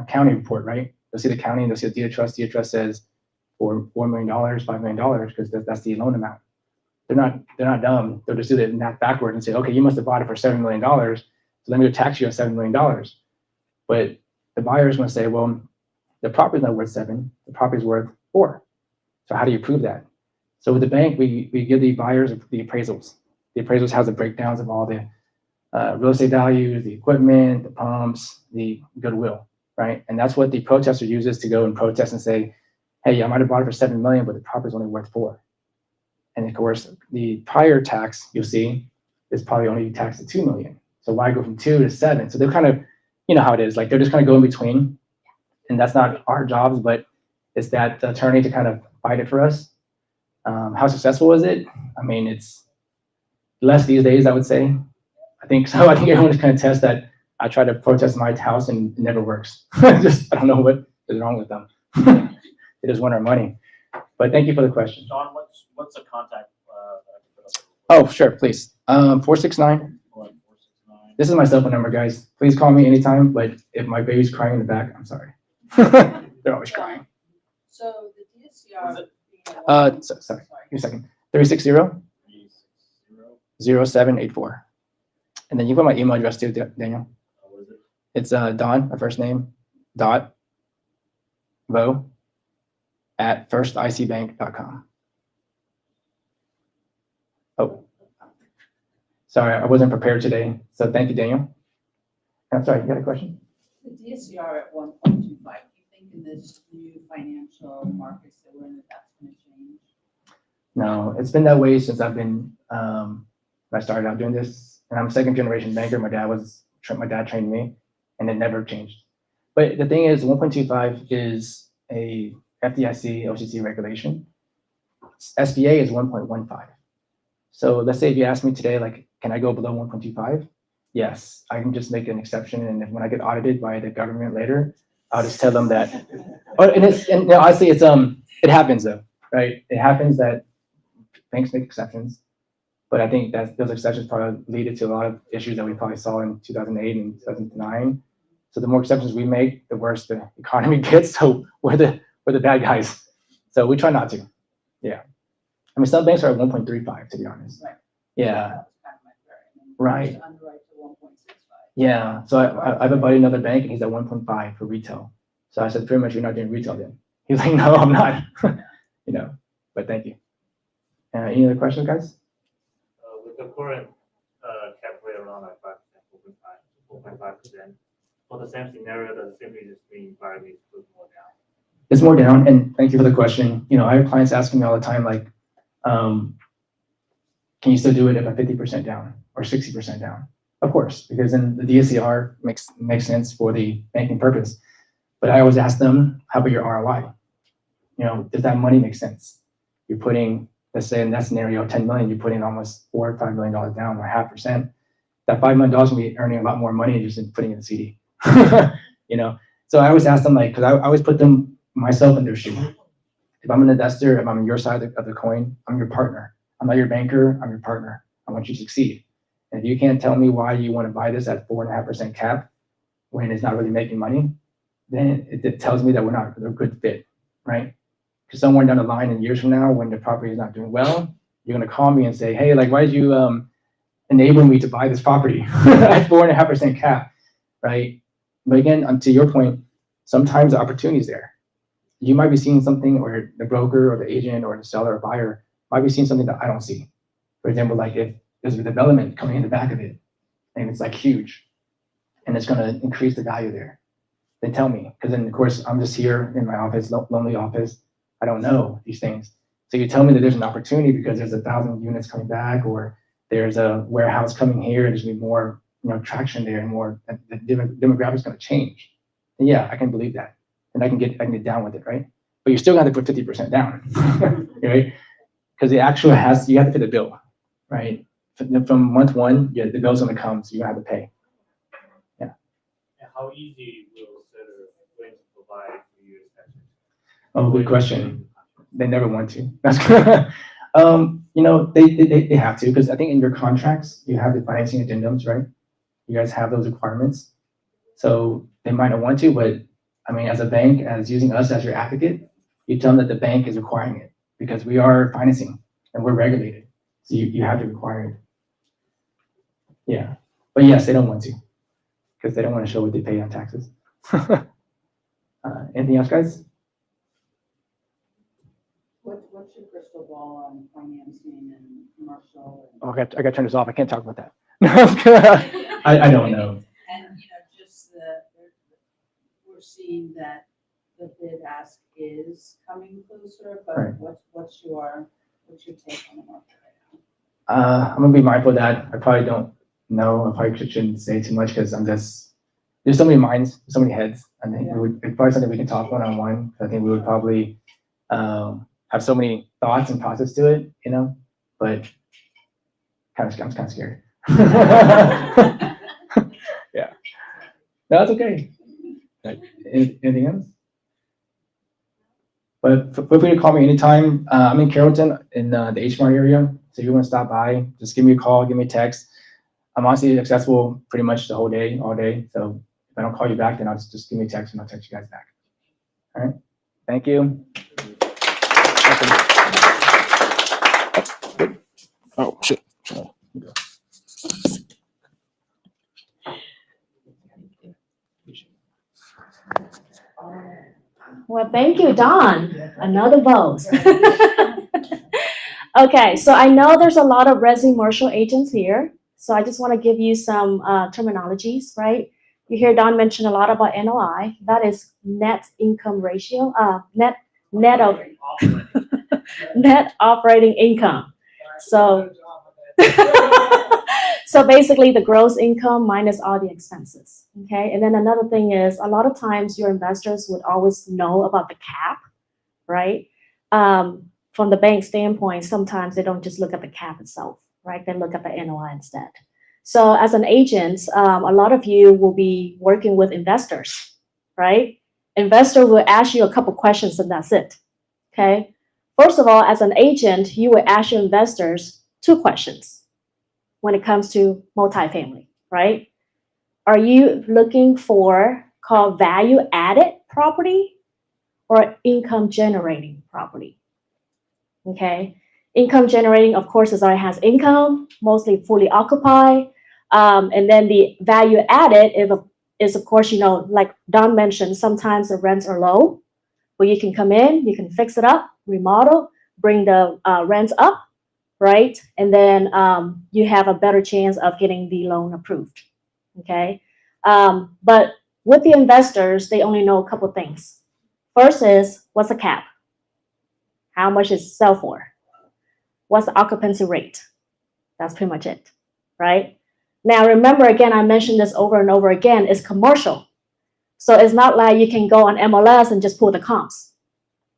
county report, right? They'll see the county and they'll see the deed of trust. Deed of trust says $4 million, $5 million, because that's the loan amount. They're not dumb. They'll just do the math backwards and say, okay, you must have bought it for $7 million. So let me tax you on $7 million. But the buyer is going to say, well, the property's not worth 7, the property's worth 4. So how do you prove that? So with the bank, we give the buyers the appraisals. The appraisals has the breakdowns of all the real estate values, the equipment, the pumps, the goodwill, right? And that's what the protester uses to go and protest and say, hey, I might have bought it for 7 million, but the property's only worth 4. And of course, the prior tax you'll see is probably only taxed at 2 million. So why go from 2 to 7? So they're kind of, you know how it is, like they're just kind of go in between. And that's not our jobs, but it's that attorney to kind of fight it for us. How successful is it? I mean, it's less these days, I would say. I think so. I think everyone can attest that I try to protest my house and it never works. Just, I don't know what is wrong with them. They just want our money. But thank you for the question. John, what's the contact? Oh, sure, please. 469. 469. This is my cell phone number, guys. Please call me anytime. But if my baby's crying in the back, I'm sorry. They're always crying. So the DSCR. Sorry, give me a second. 360 0784. And then you put my email address too, Daniel. What is it? It's Don, my first name, dot Vo at firsticbank.com. Oh, sorry, I wasn't prepared today. So thank you, Daniel. I'm sorry, you got a question? The DSCR at 1.25, do you think in this new financial markets that we're in, that's going to change? No, it's been that way since I've been, when I started out doing this. And I'm a second generation banker. My dad trained me, and it never changed. But the thing is, 1.25 is a FDIC OCC regulation. SBA is 1.15. So let's say if you ask me today, like, can I go below 1.25? Yes, I can just make an exception. And if, when I get audited by the government later, I'll just tell them that. Oh, and no, honestly, it happens though, right? It happens that banks make exceptions. But I think that those exceptions probably lead to a lot of issues that we probably saw in 2008 and 2009. So the more exceptions we make, the worse the economy gets. So we're the bad guys. So we try not to. Yeah. I mean, some banks are at 1.35, to be honest. Right. Yeah. That was kind of my query. Right. Just underwrite to 1.65. Yeah. So I have a buddy in another bank, and he's at 1.5 for retail. So I said, pretty much, you're not doing retail then. He's like, no, I'm not. You know. But thank you. Any other questions, guys? With the current cap rate around like 5%, 4.5%, for the same scenario, does it simply just mean buyer needs to put more down? It's more down, and thank you for the question. You know, I have clients asking me all the time, like, can you still do it if I'm 50% down or 60% down? Of course, because then the DSCR makes sense for the banking purpose. But I always ask them, how about your ROI? You know, does that money make sense? You're putting, let's say in that scenario, 10 million, you're putting almost $4 or $5 million down, or 0.5%. That $5 million will be earning a lot more money just in putting in a CD. You know, so I always ask them, like, because I always put them myself in their shoe. If I'm an investor, if I'm on your side of the coin, I'm your partner. I'm not your banker, I'm your partner. I want you to succeed. And if you can't tell me why you want to buy this at 4.5% cap when it's not really making money, then it tells me that we're not a good fit, right? Because somewhere down the line in years from now, when the property is not doing well, you're going to call me and say, hey, like, why did you enable me to buy this property at 4.5% cap, right? But again, to your point, sometimes the opportunity is there. You might be seeing something, or the broker or the agent or the seller or buyer might be seeing something that I don't see. For example, like if there's a development coming in the back of it and it's like huge and it's going to increase the value there, then tell me. Because then, of course, I'm just here in my office, lonely office. I don't know these things. So you tell me that there's an opportunity because there's 1,000 units coming back, or there's a warehouse coming here, there's going to be more, you know, traction there, and more, the demographic is going to change. And yeah, I can believe that. And I can get down with it, right? But you're still going to put 50% down, right? Because the actual you have to pay the bill, right? From month one, yeah, the bill's going to come, so you have to pay. Yeah. And how easy will seller going to provide for you exceptions? Oh, good question. They never want to. That's you know, they have to, because I think in your contracts you have the financing addendums, right? You guys have those requirements, so they might not want to, but I mean, as a bank, as using us as your advocate, you tell them that the bank is requiring it because we are financing and we're regulated, so you have to require it. Yeah, but yes, they don't want to because they don't want to show what they pay on taxes. Anything else, guys? What's your crystal ball on financing and commercial? Oh, I got to turn this off. I can't talk about that. I don't know. And, just we're seeing that the bid ask is coming closer, but Right. what's your take on the market right I'm gonna be mindful of that. I probably don't know. I probably shouldn't say too much because there's so many minds, so many heads. I think it's probably something we can talk one-on-one. I think we would probably have so many thoughts and process to it, but I'm kind of scared. Yeah. No, that's okay. Anything else? But feel free to call me anytime. I'm in Carrollton in the H Mart area. So if you want to stop by, just give me a call, give me a text. I'm honestly accessible pretty much the whole day, all day. So if I don't call you back, then I'll just give me a text and I'll text you guys back. All right. Thank you. Oh, shit. Sorry. Well, thank you, Don. Another vote. Okay, so I know there's a lot of residential agents here, so I just want to give you some terminologies, right? You hear Don mention a lot about NOI. That is net income ratio, net of net operating income. So, so basically the gross income minus all the expenses, okay? And then another thing is a lot of times your investors would always know about the cap, right? From the bank standpoint, sometimes they don't just look at the cap itself, right? They look at the NOI instead. So as an agent, a lot of you will be working with investors, right? Investor will ask you a couple questions and that's it, okay? First of all, as an agent, you will ask your investors 2 questions when it comes to multifamily, right? Are you looking for called value added property or income generating property? Okay, income generating, of course, is already has income, mostly fully occupied. And then the value added is of course, like Don mentioned, sometimes the rents are low, where you can come in, you can fix it up, remodel, bring the rents up, right? And then you have a better chance of getting the loan approved, okay? But with the investors, they only know a couple things. First is, what's the cap? How much is it sell for? What's the occupancy rate? That's pretty much it, right? Now, remember, again, I mentioned this over and over again, it's commercial. So it's not like you can go on MLS and just pull the comps,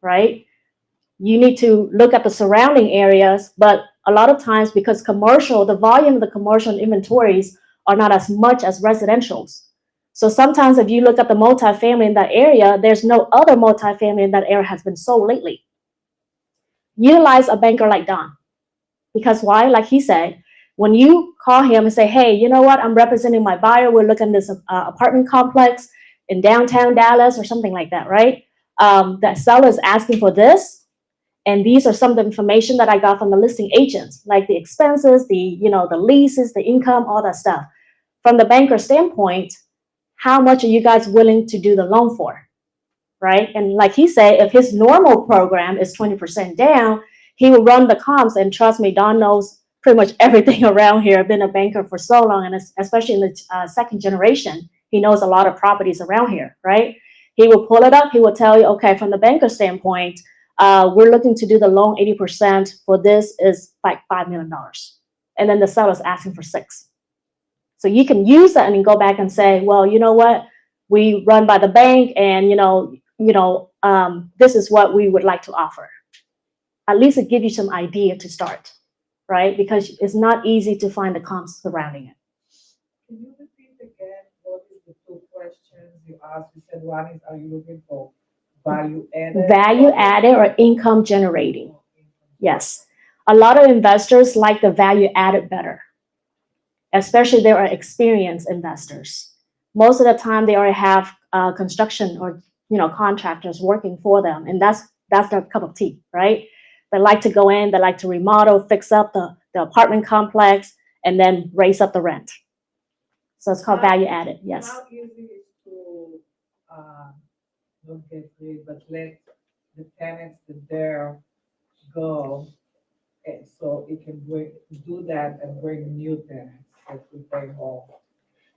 right? You need to look at the surrounding areas, but a lot of times because commercial, the volume of the commercial inventories are not as much as residentials. So sometimes if you look at the multifamily in that area, there's no other multifamily in that area has been sold lately. Utilize a banker like Don. Because why? Like he said, when you call him and say, hey, you know what? I'm representing my buyer. We're looking at this apartment complex in downtown Dallas or something like that, right? The seller is asking for this. And these are some of the information that I got from the listing agents, like the expenses, the leases, the income, all that stuff. From the banker standpoint, how much are you guys willing to do the loan for? Right? And like he said, if his normal program is 20% down, he will run the comps. And trust me, Don knows pretty much everything around here. I've been a banker for so long, and especially in the second generation, he knows a lot of properties around here, right? He will pull it up. He will tell you, okay, from the banker standpoint, we're looking to do the loan 80% for this is like $5 million. And then the seller's asking for $6 million. So you can use that and then go back and say, well, you know what? We run by the bank and, this is what we would like to offer. At least it gives you some idea to start, right? Because it's not easy to find the comps surrounding it. Can you repeat again what is the 2 questions you asked? You said one is, are you looking for value added? Value added or income generating. Yes. A lot of investors like the value added better, especially they are experienced investors. Most of the time they already have construction or contractors working for them, and that's their cup of tea, right? They like to go in, they like to remodel, fix up the apartment complex, and then raise up the rent. So it's called value added. Yes. How easy is to not get rid, but let the tenants that there go. And so it can do that and bring new tenants that we pay more.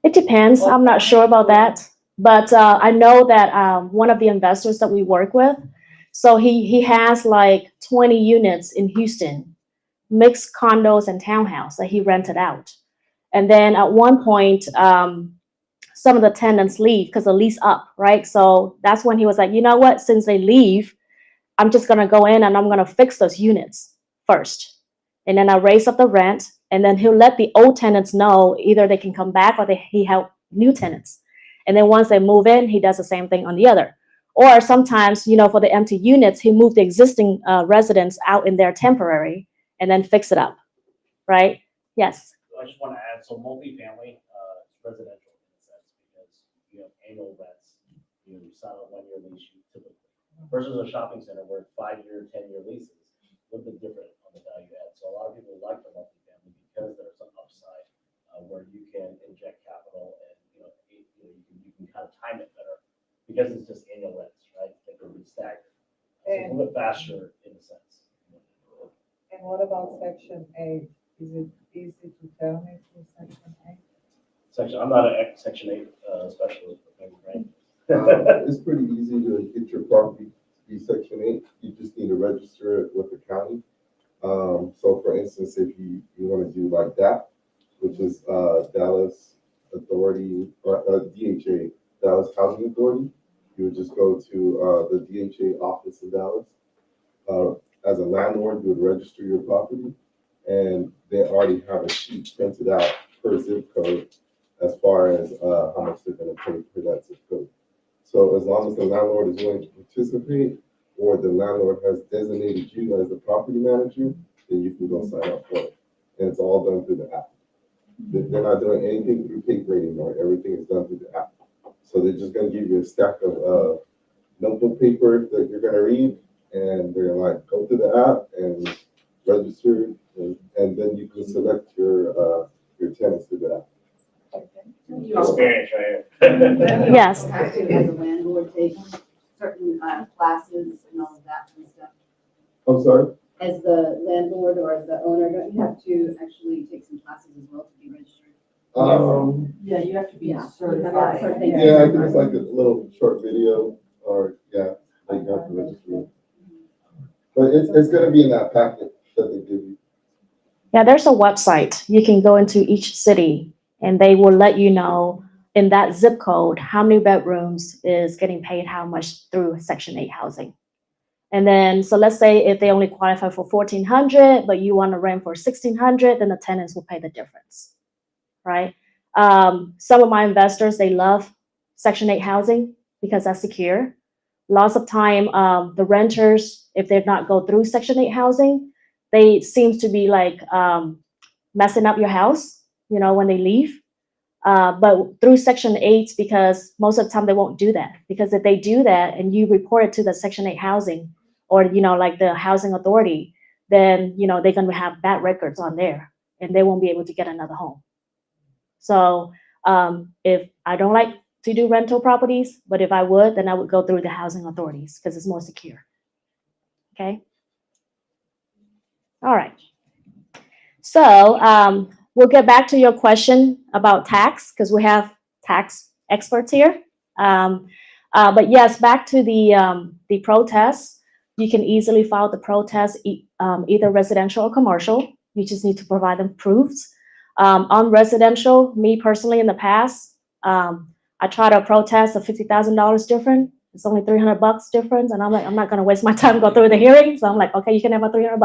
It depends. I'm not sure about that. But I know that one of the investors that we work with, so he has like 20 units in Houston, mixed condos and townhouse that he rented out. And then at one point, some of the tenants leave because the lease up, right? So that's when he was like, you know what, since they leave, I'm just gonna go in and I'm gonna fix those units first. And then I raise up the rent, and then he'll let the old tenants know either they can come back or he help new tenants. And then once they move in, he does the same thing on the other. Or sometimes, for the empty units, he moved the existing residents out in there temporary and then fix it up, right? Yes. I just want to add, so multifamily, it's residential in a sense because you have annual rents, you sign a 1-year lease typically. Versus a shopping center where 5-year, 10-year leases, a little bit different on the value add. So a lot of people like the multifamily because there's an upside where you can inject capital and you can kind of time it better because it's just annual rents, right? It can be staggered. So it's a little bit faster in a sense. And what about Section 8? Is it easy to terminate with Section 8? I'm not an Section 8 specialist, right? It's pretty easy to get your property to be Section 8. You just need to register it with the county. So for instance, if you want to do like that, which is Dallas Authority, DHA, Dallas Housing Authority, you would just go to the DHA office in Dallas. As a landlord, you would register your property, and they already have a sheet printed out per zip code as far as how much they're going to pay for that zip code. So as long as the landlord is willing to participate, or the landlord has designated you as the property manager, then you can go sign up for it. And it's all done through the app. They're not doing anything through paper anymore. Everything is done through the app. So they're just going to give you a stack of notebook paper that you're going to read, and they're like, go to the app and register, and then you can select your tenants through the app. Experience right here. Yes. Have to, as a landlord, take certain classes and all of that kind of stuff. I'm sorry? As the landlord or as the owner, don't you have to actually take some classes as well to be registered? Yeah, you have to be Yeah. certified. Yeah, I think it's like a little short video, or like you have to register. But it's going to be in that packet that they give you. Yeah, there's a website. You can go into each city and they will let you know in that zip code how many bedrooms is getting paid how much through Section 8 housing. And then, so let's say if they only qualify for 1,400, but you want to rent for 1,600, then the tenants will pay the difference, right? Some of my investors, they love Section 8 housing because that's secure. Lots of time, the renters, if they're not go through Section 8 housing, they seems to be like messing up your house, when they leave. But through Section 8, because most of the time they won't do that. Because if they do that and you report it to the Section 8 housing or, like the housing authority, then, they're going to have bad records on there and they won't be able to get another home. So if I don't like to do rental properties, but if I would, then I would go through the housing authorities because it's more secure. Okay. All right. So we'll get back to your question about tax because we have tax experts here. But yes, back to the protests. You can easily file the protest either residential or commercial. You just need to provide them proofs. On residential, me personally in the past, I tried a protest of $50,000 different. It's only $300 difference, and I'm like, I'm not going to waste my time go through the hearing. So I'm like, okay, you can have my $300,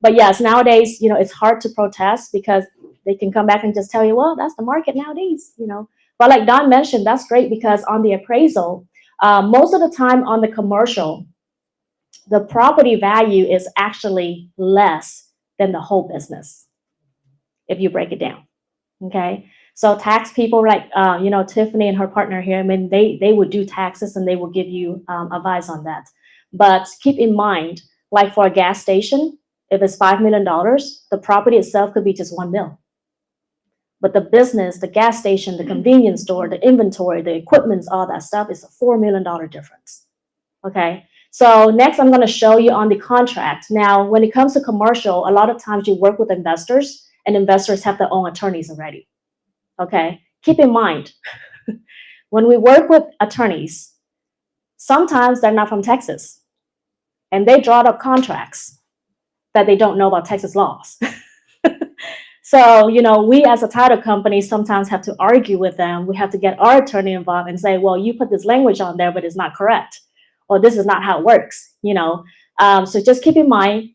But yes, nowadays, it's hard to protest because they can come back and just tell you, well, that's the market nowadays, But like Don mentioned, that's great because on the appraisal, most of the time on the commercial, the property value is actually less than the whole business, if you break it down, okay? So tax people like, Tiffany and her partner here, I mean, they would do taxes and they will give you advice on that. But keep in mind, like for a gas station, if it's $5 million, the property itself could be just $1 million. But the business, the gas station, the convenience store, the inventory, the equipment, all that stuff is a $4 million difference. Okay. So next I'm going to show you on the contract. Now, when it comes to commercial, a lot of times you work with investors and investors have their own attorneys already. Okay. Keep in mind, when we work with attorneys, sometimes they're not from Texas and they draw up contracts that they don't know about Texas laws. So, we as a title company sometimes have to argue with them. We have to get our attorney involved and say, well, you put this language on there, but it's not correct. Or this is not how it works, So just keep in mind,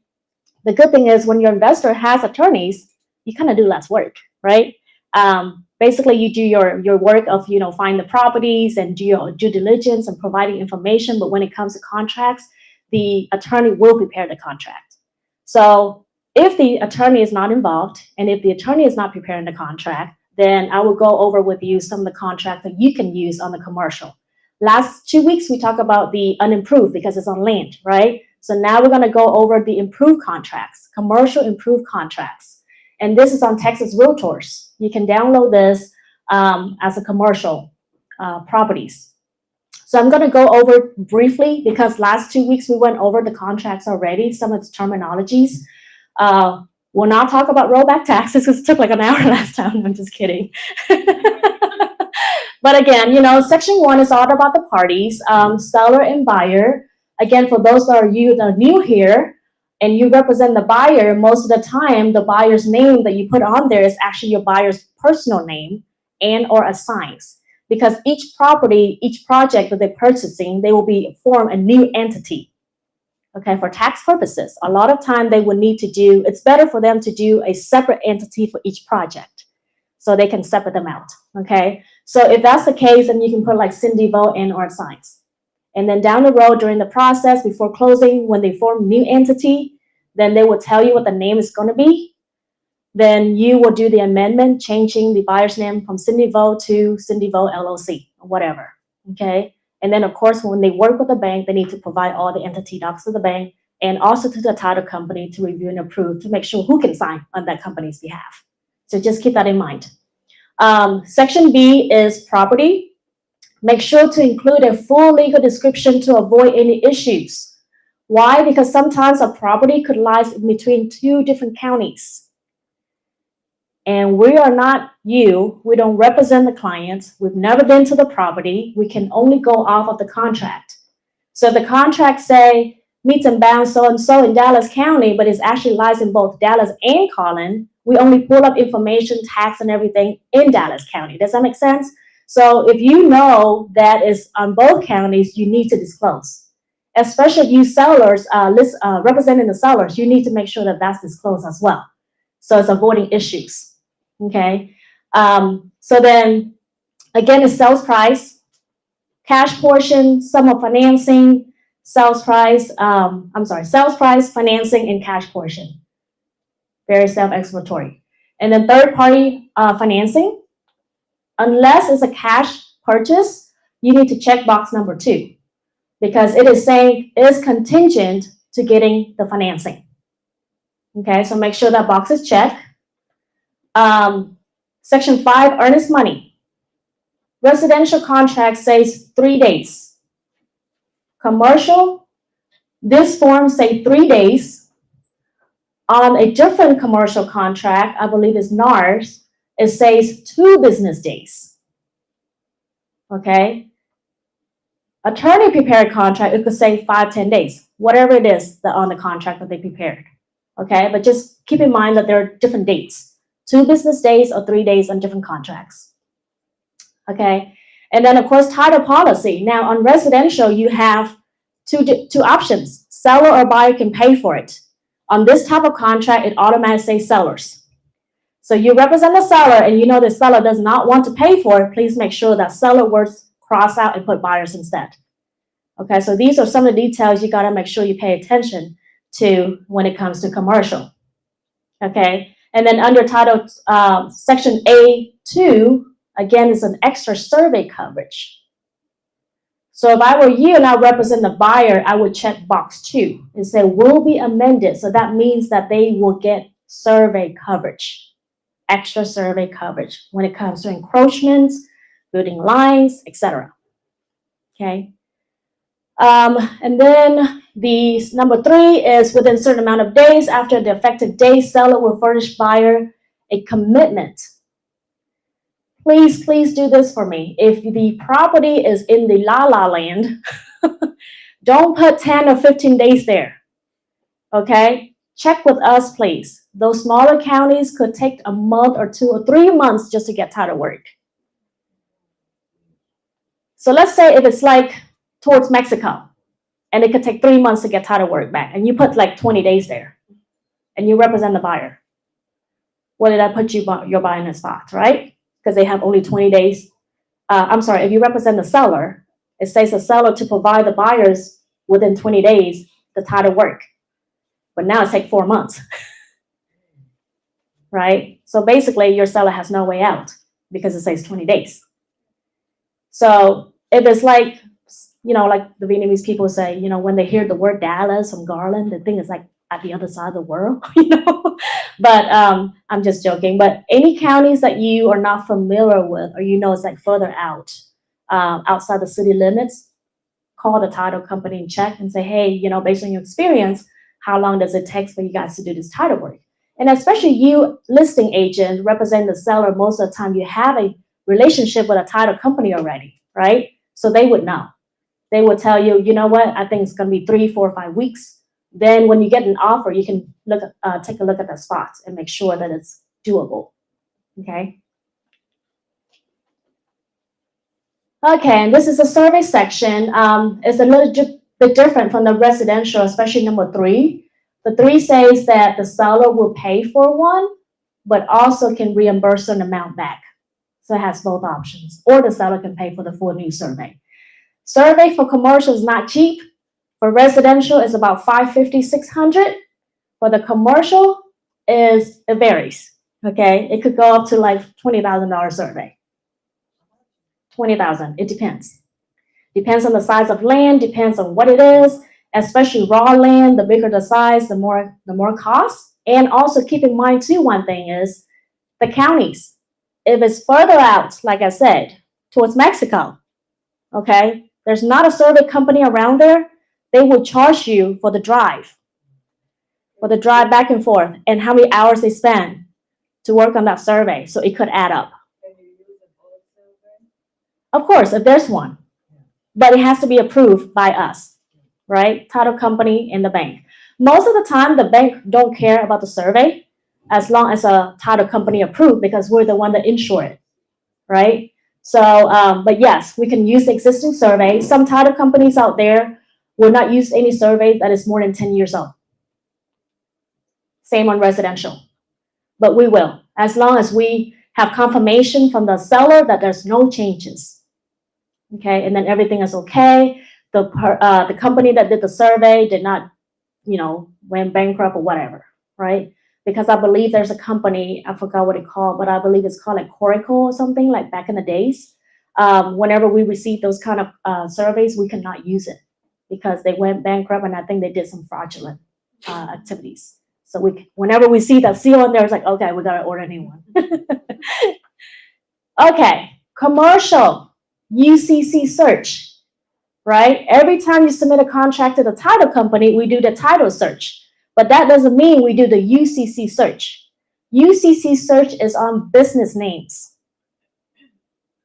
the good thing is when your investor has attorneys, you kind of do less work, right? Basically, you do your work of, find the properties and do your due diligence and providing information. But when it comes to contracts, the attorney will prepare the contract. So if the attorney is not involved and if the attorney is not preparing the contract, then I will go over with you some of the contracts that you can use on the commercial. Last 2 weeks, we talked about the unimproved because it's on land, right? So now we're going to go over the improved contracts, commercial improved contracts. And this is on Texas Realtors. You can download this as a commercial properties. So I'm going to go over briefly because last 2 weeks we went over the contracts already, some of the terminologies. We'll not talk about rollback taxes. It took like an hour last time. I'm just kidding. But again, section 1 is all about the parties, seller and buyer. Again, for those that are new here and you represent the buyer, most of the time, the buyer's name that you put on there is actually your buyer's personal name and or assigns. Because each property, each project that they're purchasing, they will form a new entity. Okay, for tax purposes, a lot of time they will need to it's better for them to do a separate entity for each project so they can separate them out, okay? So if that's the case, then you can put like Cindy Vote and or signs. And then down the road during the process, before closing, when they form a new entity, then they will tell you what the name is going to be. Then you will do the amendment, changing the buyer's name from Cindy Vote to Cindy Vote LLC, or whatever, okay? And then, of course, when they work with the bank, they need to provide all the entity docs to the bank and also to the title company to review and approve to make sure who can sign on that company's behalf. So just keep that in mind. Section B is property. Make sure to include a full legal description to avoid any issues. Why? Because sometimes a property could lie in between 2 different counties. And we are not you. We don't represent the clients. We've never been to the property. We can only go off of the contract. So if the contract say meets and bounds so-and-so in Dallas County, but it actually lies in both Dallas and Collin, we only pull up information, tax and everything in Dallas County. Does that make sense? So if you know that is on both counties, you need to disclose. Especially if you sellers, representing the sellers, you need to make sure that that's disclosed as well. So it's avoiding issues. Okay, so then again, it's sales price, cash portion, sum of financing, sales price, sales price, financing, and cash portion. Very self-explanatory. And then third-party financing, unless it's a cash purchase, you need to check box number 2 because it is saying it is contingent to getting the financing. Okay, so make sure that box is checked. Section 5, earnest money. Residential contract says 3 days. Commercial, this form say 3 days. On a different commercial contract, I believe it's NARS, it says 2 business days. Okay. Attorney prepared contract, it could say 5-10 days, whatever it is that on the contract that they prepared. Okay, but just keep in mind that there are different dates. 2 business days or 3 days on different contracts. Okay, and then of course title policy. Now on residential, you have two options. Seller or buyer can pay for it. On this type of contract, it automatically says sellers. So you represent the seller and you know the seller does not want to pay for it, please make sure that seller words cross out and put buyers instead. Okay, so these are some of the details you gotta make sure you pay attention to when it comes to commercial. Okay. And then under title section A2, again, is an extra survey coverage. So if I were you and I represent the buyer, I would check box 2 and say will be amended. So that means that they will get survey coverage. extra survey coverage when it comes to encroachments, building lines, etc. Okay. And then the number 3 is within a certain amount of days after the effective date, seller will furnish buyer a commitment. Please do this for me. If the property is in the la land, don't put 10 or 15 days there. Okay? Check with us, please. Those smaller counties could take a month or 2 or 3 months just to get title work. So let's say if it's like towards Mexico, and it could take 3 months to get title work back, and you put like 20 days there, and you represent the buyer. What did I put your buyer in a spot, right? Because they have only 20 days. I'm sorry, if you represent the seller, it says the seller to provide the buyers within 20 days the title work. But now it's like 4 months, right? So basically your seller has no way out because it says 20 days. So if it's like, like the Vietnamese people say, when they hear the word Dallas from Garland, they think it's like at the other side of the world, But I'm just joking. But any counties that you are not familiar with, or it's like further out, outside the city limits, call the title company and check and say, hey, based on your experience, how long does it take for you guys to do this title work? And especially you listing agent representing the seller, most of the time you have a relationship with a title company already, right? So they would know. They would tell you, you know what, I think it's going to be 3, 4, 5 weeks. Then when you get an offer, you can take a look at the spots and make sure that it's doable, okay? Okay, and this is the survey section. It's a little bit different from the residential, especially number 3. The 3 says that the seller will pay for one, but also can reimburse an amount back. So it has both options, or the seller can pay for the full new survey. Survey for commercial is not cheap. For residential, it's about $550, $600. For the commercial, it varies. Okay, it could go up to like $20,000 survey. $20,000. It depends. Depends on the size of land. Depends on what it is. Especially raw land. The bigger the size, the more cost. And also keep in mind too. One thing is the counties. If it's further out, like I said, towards Mexico, okay, there's not a survey company around there. They will charge you for the drive back and forth, and how many hours they spend to work on that survey. So it could add up. Of course, if there's one, but it has to be approved by us, right? Title company and the bank. Most of the time, the bank don't care about the survey as long as a title company approved, because we're the one that insure it, right? So, but yes, we can use the existing survey. Some title companies out there will not use any survey that is more than 10 years old. Same on residential, but we will, as long as we have confirmation from the seller that there's no changes. Okay, and then everything is okay. The company that did the survey did not, went bankrupt or whatever, right? Because I believe there's a company, I forgot what it's called, but I believe it's called like Coracle or something, like back in the days. Whenever we receive those kind of surveys, we cannot use it because they went bankrupt, and I think they did some fraudulent activities. So whenever we see that seal in there, it's like, okay, we gotta order a new one. Okay, commercial UCC search, right? Every time you submit a contract to the title company, we do the title search, but that doesn't mean we do the UCC search. UCC search is on business names.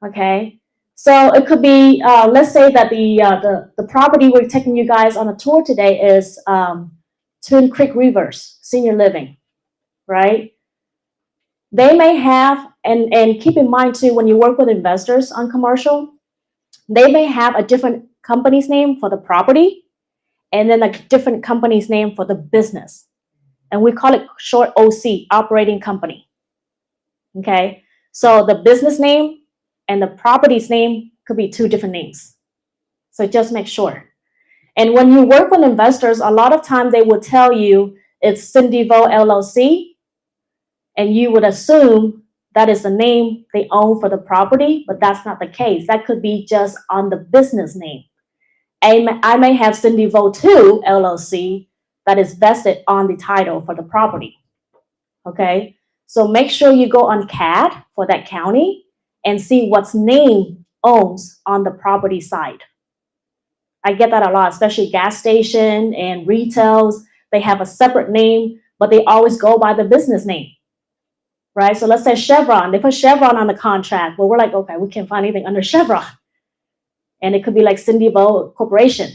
Okay, so it could be, let's say that the property we're taking you guys on a tour today is Twin Creek Rivers Senior Living, right? They may have, and keep in mind too, when you work with investors on commercial, they may have a different company's name for the property, and then a different company's name for the business. And we call it short OC, operating company. Okay, so the business name and the property's name could be 2 different names. So just make sure. And when you work with investors, a lot of time they will tell you it's Cindyvo LLC, and you would assume that is the name they own for the property, but that's not the case. That could be just on the business name. I may have Cindyvo 2 LLC that is vested on the title for the property. Okay, So make sure you go on CAD for that county and see what's name owns on the property side. I get that a lot, especially gas station and retails. They have a separate name, but they always go by the business name, right? So let's say Chevron, they put Chevron on the contract. Well, we're like, okay, we can't find anything under Chevron. And it could be like Cindy Vo Corporation.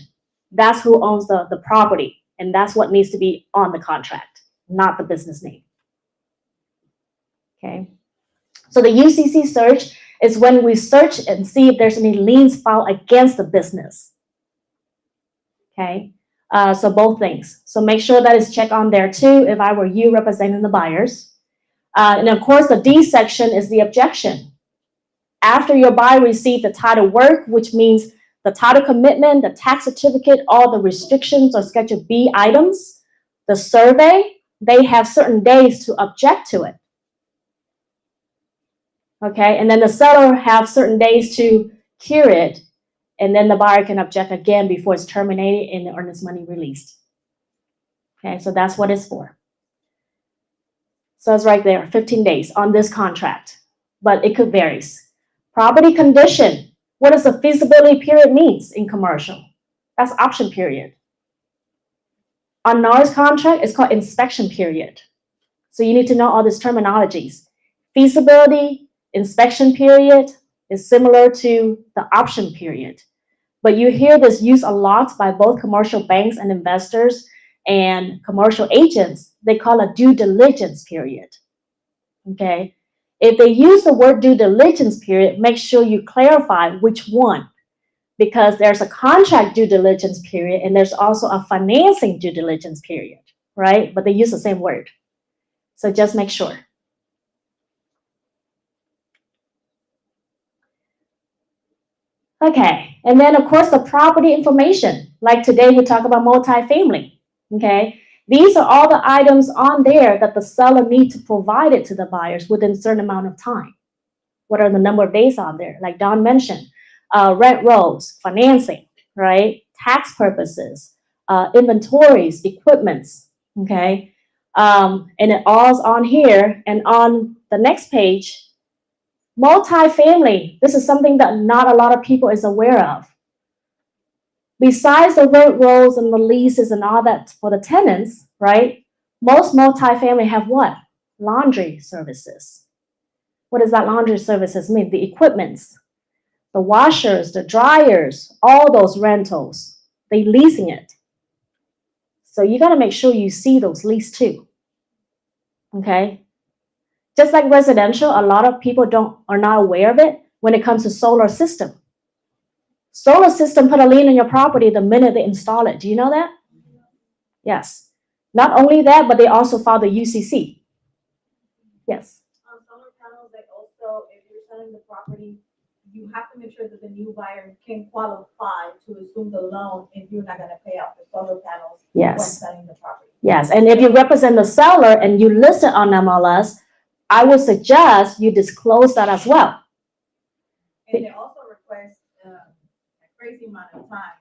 That's who owns the property. And that's what needs to be on the contract, not the business name. Okay. So the UCC search is when we search and see if there's any liens filed against the business. Okay. So both things. So make sure that is checked on there too if I were you representing the buyers. And of course, the D section is the objection. After your buyer received the title work, which means the title commitment, the tax certificate, all the restrictions or Schedule B items, the survey, they have certain days to object to it. Okay, and then the seller have certain days to cure it, and then the buyer can object again before it's terminated and the earnest money released. Okay, so that's what it's for. So it's right there, 15 days on this contract, but it could vary. Property condition. What does the feasibility period means in commercial? That's option period. On NAR's contract, it's called inspection period. So you need to know all these terminologies. Feasibility, inspection period is similar to the option period. But you hear this used a lot by both commercial banks and investors and commercial agents. They call it due diligence period. Okay. If they use the word due diligence period, make sure you clarify which one, because there's a contract due diligence period and there's also a financing due diligence period, right? But they use the same word. So just make sure. Okay, and then of course the property information. Like today we talk about multifamily, okay? These are all the items on there that the seller needs to provide it to the buyers within a certain amount of time. What are the number of days on there? Like Don mentioned, rent rolls, financing, right? Tax purposes, inventories, equipments, okay? And it all's on here. And on the next page, multifamily. This is something that not a lot of people is aware of. Besides the rent rolls and the leases and all that for the tenants, right? Most multifamily have what? Laundry services. What does that laundry services mean? The equipments, the washers, the dryers, all those rentals, they leasing it. So you got to make sure you see those lease too. Okay. Just like residential, a lot of people are not aware of it when it comes to solar system. Solar system put a lien on your property the minute they install it. Do you know that? Yes. Not only that, but they also file the UCC. Yes. On solar panels, they also, if you're selling the property, you have to make sure that the new buyer can qualify to assume the loan if you're not gonna pay off the solar panels when Yes. selling the property. Yes. And if you represent the seller and you list it on MLS, I would suggest you disclose that as well. And they also request a crazy amount of time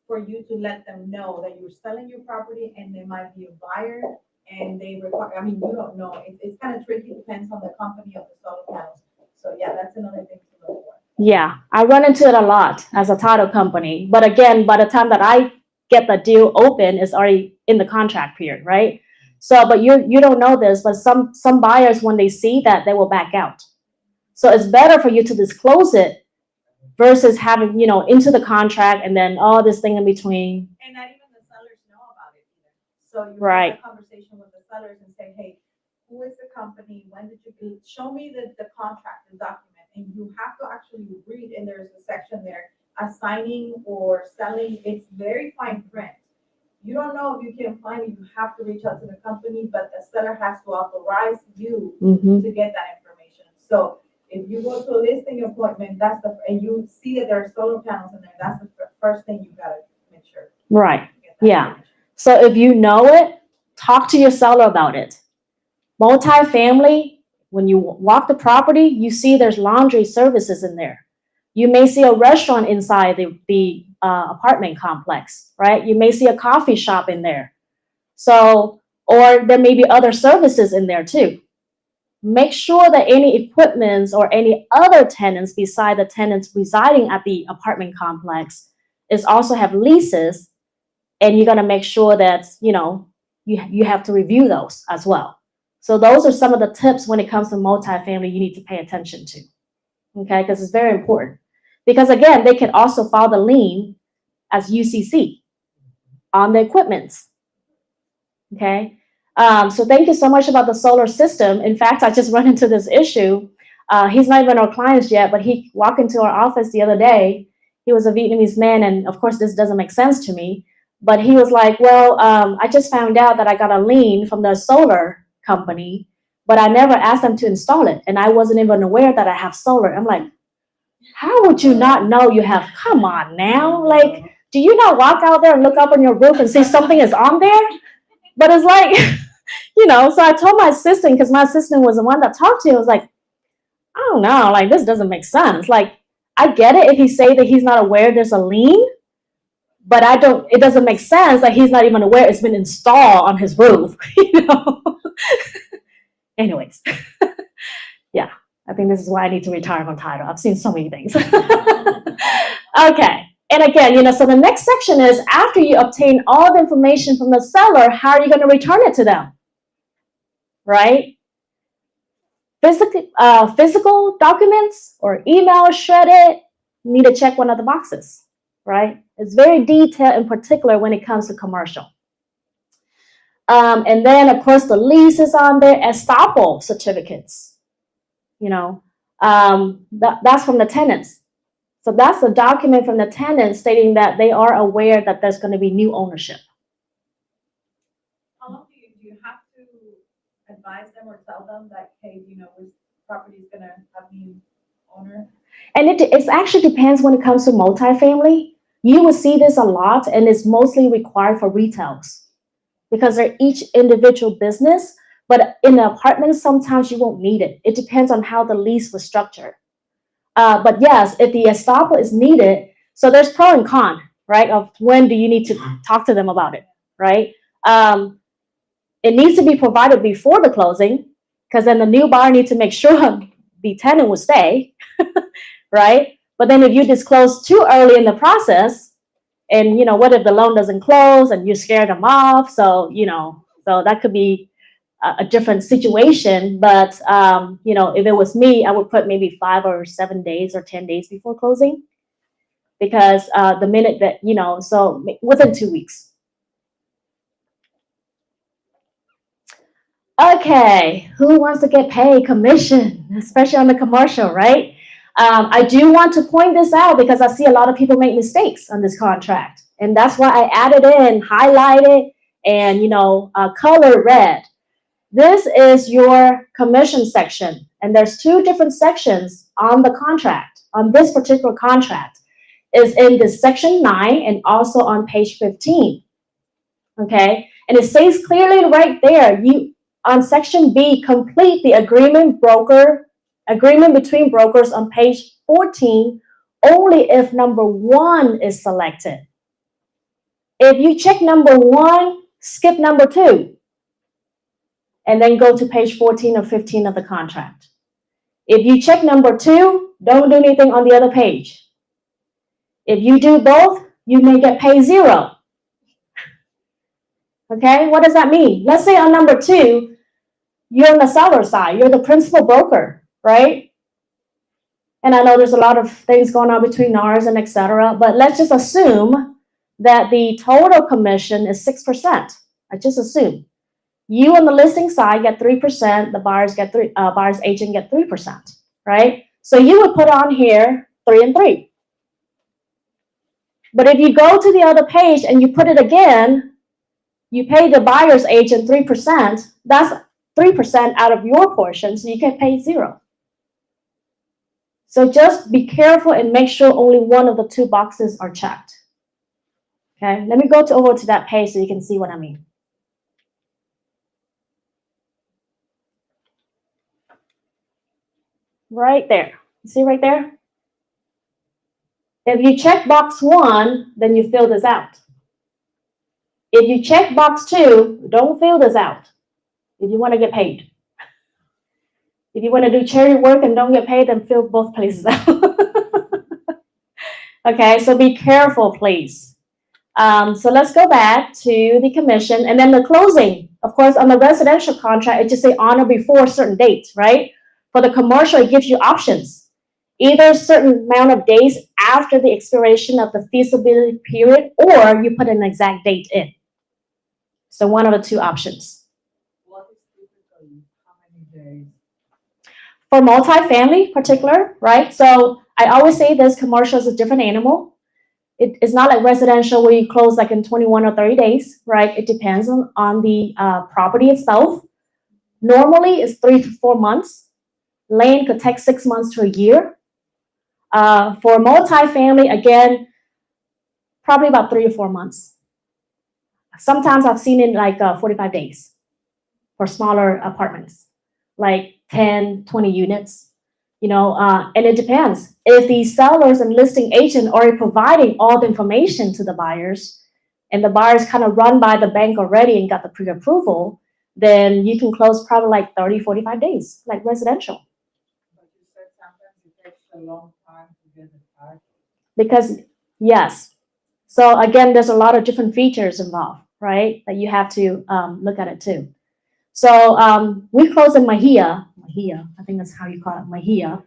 for you to let them know that you're selling your property and there might be a buyer and they require, I mean, you don't know. It's kind of tricky, depends on the company of the solar panels. So yeah, that's another thing to look for. Yeah, I run into it a lot as a title company. But again, by the time that I get the deal open, it's already in the contract period, right? So, but you don't know this, but some buyers, when they see that, they will back out. So it's better for you to disclose it versus having, into the contract and then all this thing in between. And not even the sellers know about it either. So you Right. have a conversation with the sellers and say, hey, who is the company? When did you show me the contract, the document? And you have to actually read, and there's a section there, assigning or selling. It's very fine print. You don't know if you can find it, you have to reach out to the company, but the seller has to authorize you to get that information. So if you go to a listing appointment, and you see that there are solar panels in there, that's the first thing you gotta make sure. Right. Get that Yeah. information. So if you know it, talk to your seller about it. Multifamily, when you walk the property, you see there's laundry services in there. You may see a restaurant inside the apartment complex, right? You may see a coffee shop in there. So, or there may be other services in there too. Make sure that any equipments or any other tenants beside the tenants residing at the apartment complex is also have leases, and you're gonna make sure that, you have to review those as well. So those are some of the tips when it comes to multifamily you need to pay attention to, okay? Because it's very important. Because again, they can also file the lien as UCC on the equipments, okay? So thank you so much about the solar system. In fact, I just run into this issue. He's not even our clients yet, but he walked into our office the other day. He was a Vietnamese man, and of course this doesn't make sense to me, but he was like, well, I just found out that I got a lien from the solar company, but I never asked them to install it, and I wasn't even aware that I have solar. I'm like, how would you not know you have? Come on now, like, do you not walk out there and look up on your roof and see something is on there? But it's like, so I told my assistant, because my assistant was the one that talked to you. I was like, I don't know, like, this doesn't make sense. Like, I get it if he say that he's not aware there's a lien, but it doesn't make sense that he's not even aware it's been installed on his roof, Anyways, yeah, I think this is why I need to retire from title. I've seen so many things. Okay. And again, so the next section is after you obtain all the information from the seller, how are you going to return it to them? Right? Physical documents or email shredded, you need to check one of the boxes, right? It's very detailed and particular when it comes to commercial. And then, of course, the lease is on there, estoppel certificates, that's from the tenants. So that's a document from the tenant stating that they are aware that there's going to be new ownership. How long do you have to advise them or tell them that, hey, this property is gonna have new owner? And it actually depends when it comes to multifamily. You will see this a lot, and it's mostly required for retails because they're each individual business. But in the apartments, sometimes you won't need it. It depends on how the lease was structured. But yes, if the estoppel is needed, so there's pro and con, right? Of when do you need to talk to them about it, right? It needs to be provided before the closing, because then the new buyer needs to make sure the tenant will stay, right? But then if you disclose too early in the process, and what if the loan doesn't close and you scare them off? So so that could be a different situation. But if it was me, I would put maybe 5 or 7 days or 10 days before closing, because the minute that so within 2 weeks. Okay, who wants to get paid commission, especially on the commercial, right? I do want to point this out because I see a lot of people make mistakes on this contract, and that's why I added in, highlighted, and color red. This is your commission section, and there's 2 different sections on the contract. On this particular contract is in the section 9 and also on page 15. Okay, and it says clearly right there, on section B, complete the agreement between brokers on page 14 only if number 1 is selected. If you check number 1, skip number 2, and then go to page 14 or 15 of the contract. If you check number 2, don't do anything on the other page. If you do both, you may get paid 0. Okay, what does that mean? Let's say on number 2, you're on the seller side, you're the principal broker, right? And I know there's a lot of things going on between NARS and etc., but let's just assume that the total commission is 6%. I just assume. You on the listing side get 3%, the buyer's agent get 3%, right? So you would put on here 3 and 3. But if you go to the other page and you put it again, you pay the buyer's agent 3%, that's 3% out of your portion, so you get paid 0. So just be careful and make sure only one of the 2 boxes are checked. Okay, let me go over to that page so you can see what I mean. Right there. You see right there? If you check box 1, then you fill this out. If you check box 2, don't fill this out if you want to get paid. If you want to do charity work and don't get paid, then fill both places out. Okay, so be careful, please. So let's go back to the commission and then the closing. Of course, on the residential contract, it just say on or before a certain date, right? For the commercial, it gives you options. Either a certain amount of days after the expiration of the feasibility period, or you put an exact date in. So one of the two options. What is typically, how many days? For multifamily particular, right? So I always say this, commercial is a different animal. It's not like residential where you close like in 21 or 30 days, right? It depends on the property itself. Normally it's 3 to 4 months. Land could take 6 months to a year. For multifamily, again, probably about 3 or 4 months. Sometimes I've seen it like 45 days for smaller apartments, like 10, 20 units. And it depends. If the sellers and listing agent are providing all the information to the buyers, and the buyers kind of run by the bank already and got the pre-approval, then you can close probably like 30, 45 days, like residential. But you said sometimes it takes a long time to get the title. Because, yes. So again, there's a lot of different features involved, right? That you have to look at it too. So we close in Mahia, I think that's how you call it, Mahia.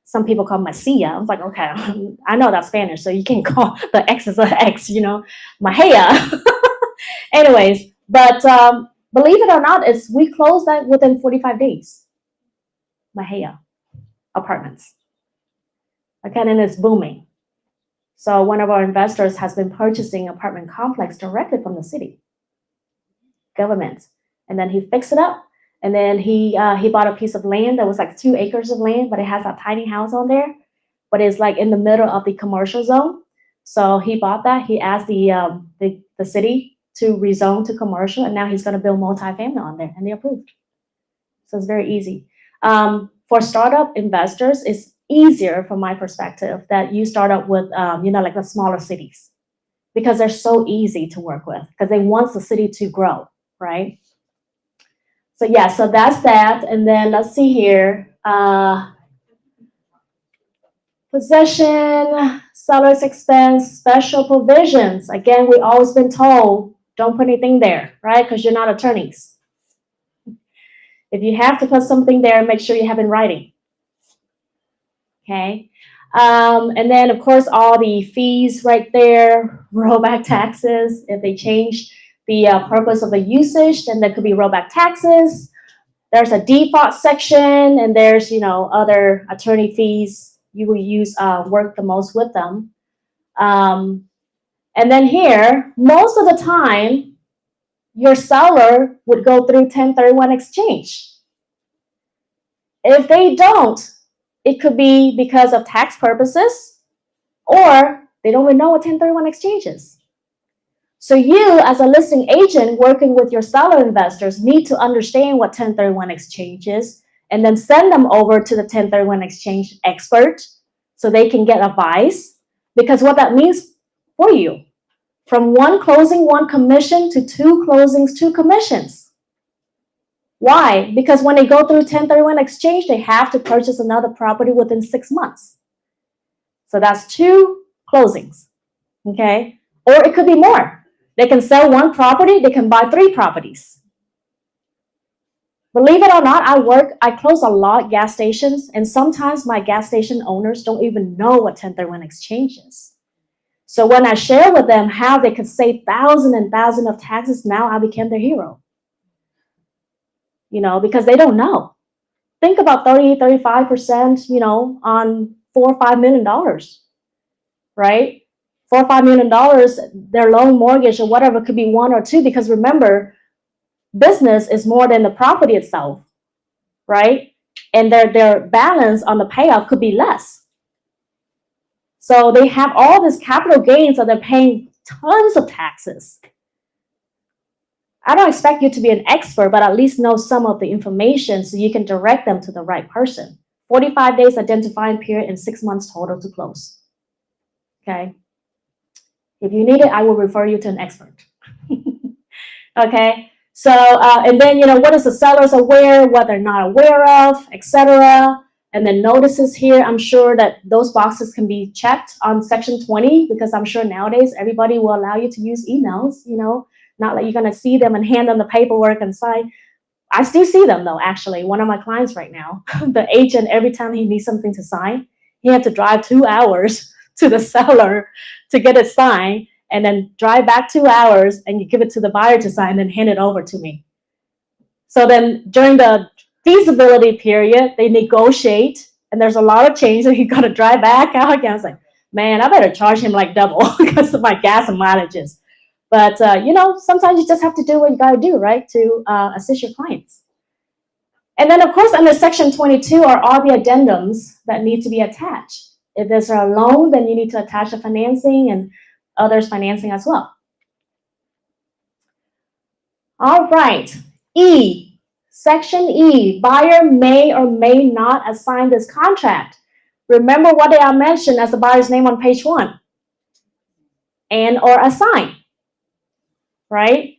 Some people call Masia. I was like, okay, I know that's Spanish, so you can call the X is an X, Mahia. Anyways, but believe it or not, we close that within 45 days. Mahia apartments. Okay, and it's booming. So one of our investors has been purchasing apartment complex directly from the city government, and then he fixed it up. And then he bought a piece of land that was like 2 acres of land, but it has a tiny house on there, but it's like in the middle of the commercial zone. So he bought that. He asked the city to rezone to commercial, and now he's going to build multifamily on there, and they approved. So it's very easy. For startup investors, it's easier from my perspective that you start up with, like the smaller cities, because they're so easy to work with because they want the city to grow, right? So yeah, so that's that. And then let's see here. Possession, seller's expense, special provisions. Again, we always been told, don't put anything there, right? Because you're not attorneys. If you have to put something there, make sure you have in writing. Okay. And then of course, all the fees right there, rollback taxes, if they change the purpose of the usage, then there could be rollback taxes. There's a default section, and there's, other attorney fees you will use, work the most with them. And then here, most of the time, your seller would go through 1031 exchange. If they don't, it could be because of tax purposes, or they don't even know what 1031 exchange is. So you, as a listing agent working with your seller investors, need to understand what 1031 exchange is, and then send them over to the 1031 exchange expert so they can get advice. Because what that means for you, from 1 closing, 1 commission, to 2 closings, 2 commissions. Why? Because when they go through 1031 exchange, they have to purchase another property within 6 months. So that's 2 closings, okay? Or it could be more. They can sell 1 property, they can buy 3 properties. Believe it or not, I close a lot of gas stations, and sometimes my gas station owners don't even know what 1031 exchange is. So when I share with them how they could save thousands and thousands of taxes, now I became their hero. Because they don't know. Think about 30, 35%, on $4 or $5 million, right? $4 or $5 million, their loan, mortgage, or whatever could be 1 or 2, because remember, business is more than the property itself, right? And their balance on the payoff could be less. So they have all this capital gains, so they're paying tons of taxes. I don't expect you to be an expert, but at least know some of the information so you can direct them to the right person. 45 days identifying period and 6 months total to close. Okay. If you need it, I will refer you to an expert. Okay. So, and then, what is the seller's aware, what they're not aware of, etc. And then notices here, I'm sure that those boxes can be checked on section 20, because I'm sure nowadays everybody will allow you to use emails, not like you're going to see them and hand them the paperwork and sign. I still see them though, actually. One of my clients right now, the agent, every time he needs something to sign, he had to drive 2 hours to the seller to get it signed, and then drive back 2 hours and you give it to the buyer to sign, and then hand it over to me. So then during the feasibility period, they negotiate, and there's a lot of change, and you got to drive back out again. I was like, man, I better charge him like double because of my gas and mileages. But, sometimes you just have to do what you got to do, right, to assist your clients. And then, of course, under section 22 are all the addendums that need to be attached. If there's a loan, then you need to attach the financing and others financing as well. All right. E, section E, buyer may or may not assign this contract. Remember what I mentioned as the buyer's name on page 1. And or assign, right?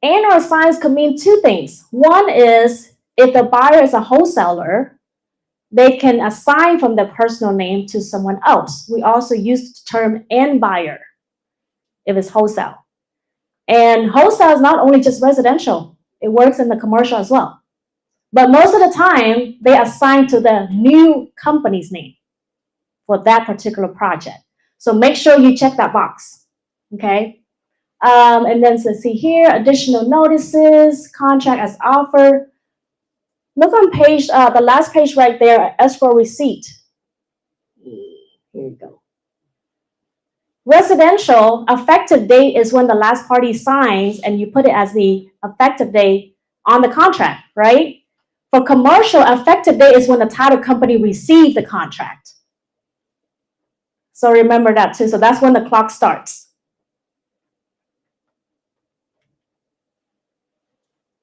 And or assigns could mean 2 things. One is if the buyer is a wholesaler, they can assign from their personal name to someone else. We also use the term and buyer if it's wholesale. And wholesale is not only just residential, it works in the commercial as well. But most of the time, they assign to the new company's name for that particular project. So make sure you check that box, okay? And then so see here, additional notices, contract as offered. Look on page, the last page right there, escrow receipt. Here you go. Residential effective date is when the last party signs and you put it as the effective date on the contract, right? For commercial, effective date is when the title company received the contract. So remember that too. So that's when the clock starts.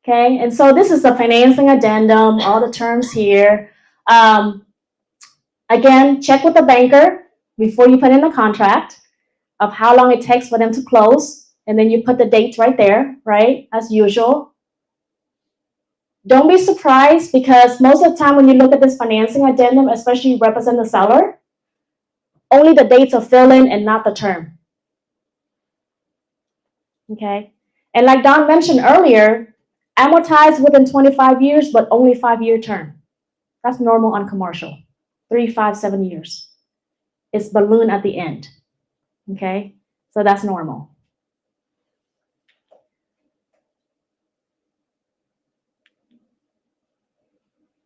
Okay, and so this is the financing addendum, all the terms here. Again, check with the banker before you put in the contract of how long it takes for them to close. And then you put the date right there, right, as usual. Don't be surprised, because most of the time when you look at this financing addendum, especially you represent the seller, only the dates are filled in and not the term. Okay, and like Don mentioned earlier, amortize within 25 years, but only 5-year term. That's normal on commercial, 3, 5, 7 years. It's balloon at the end, okay? So that's normal.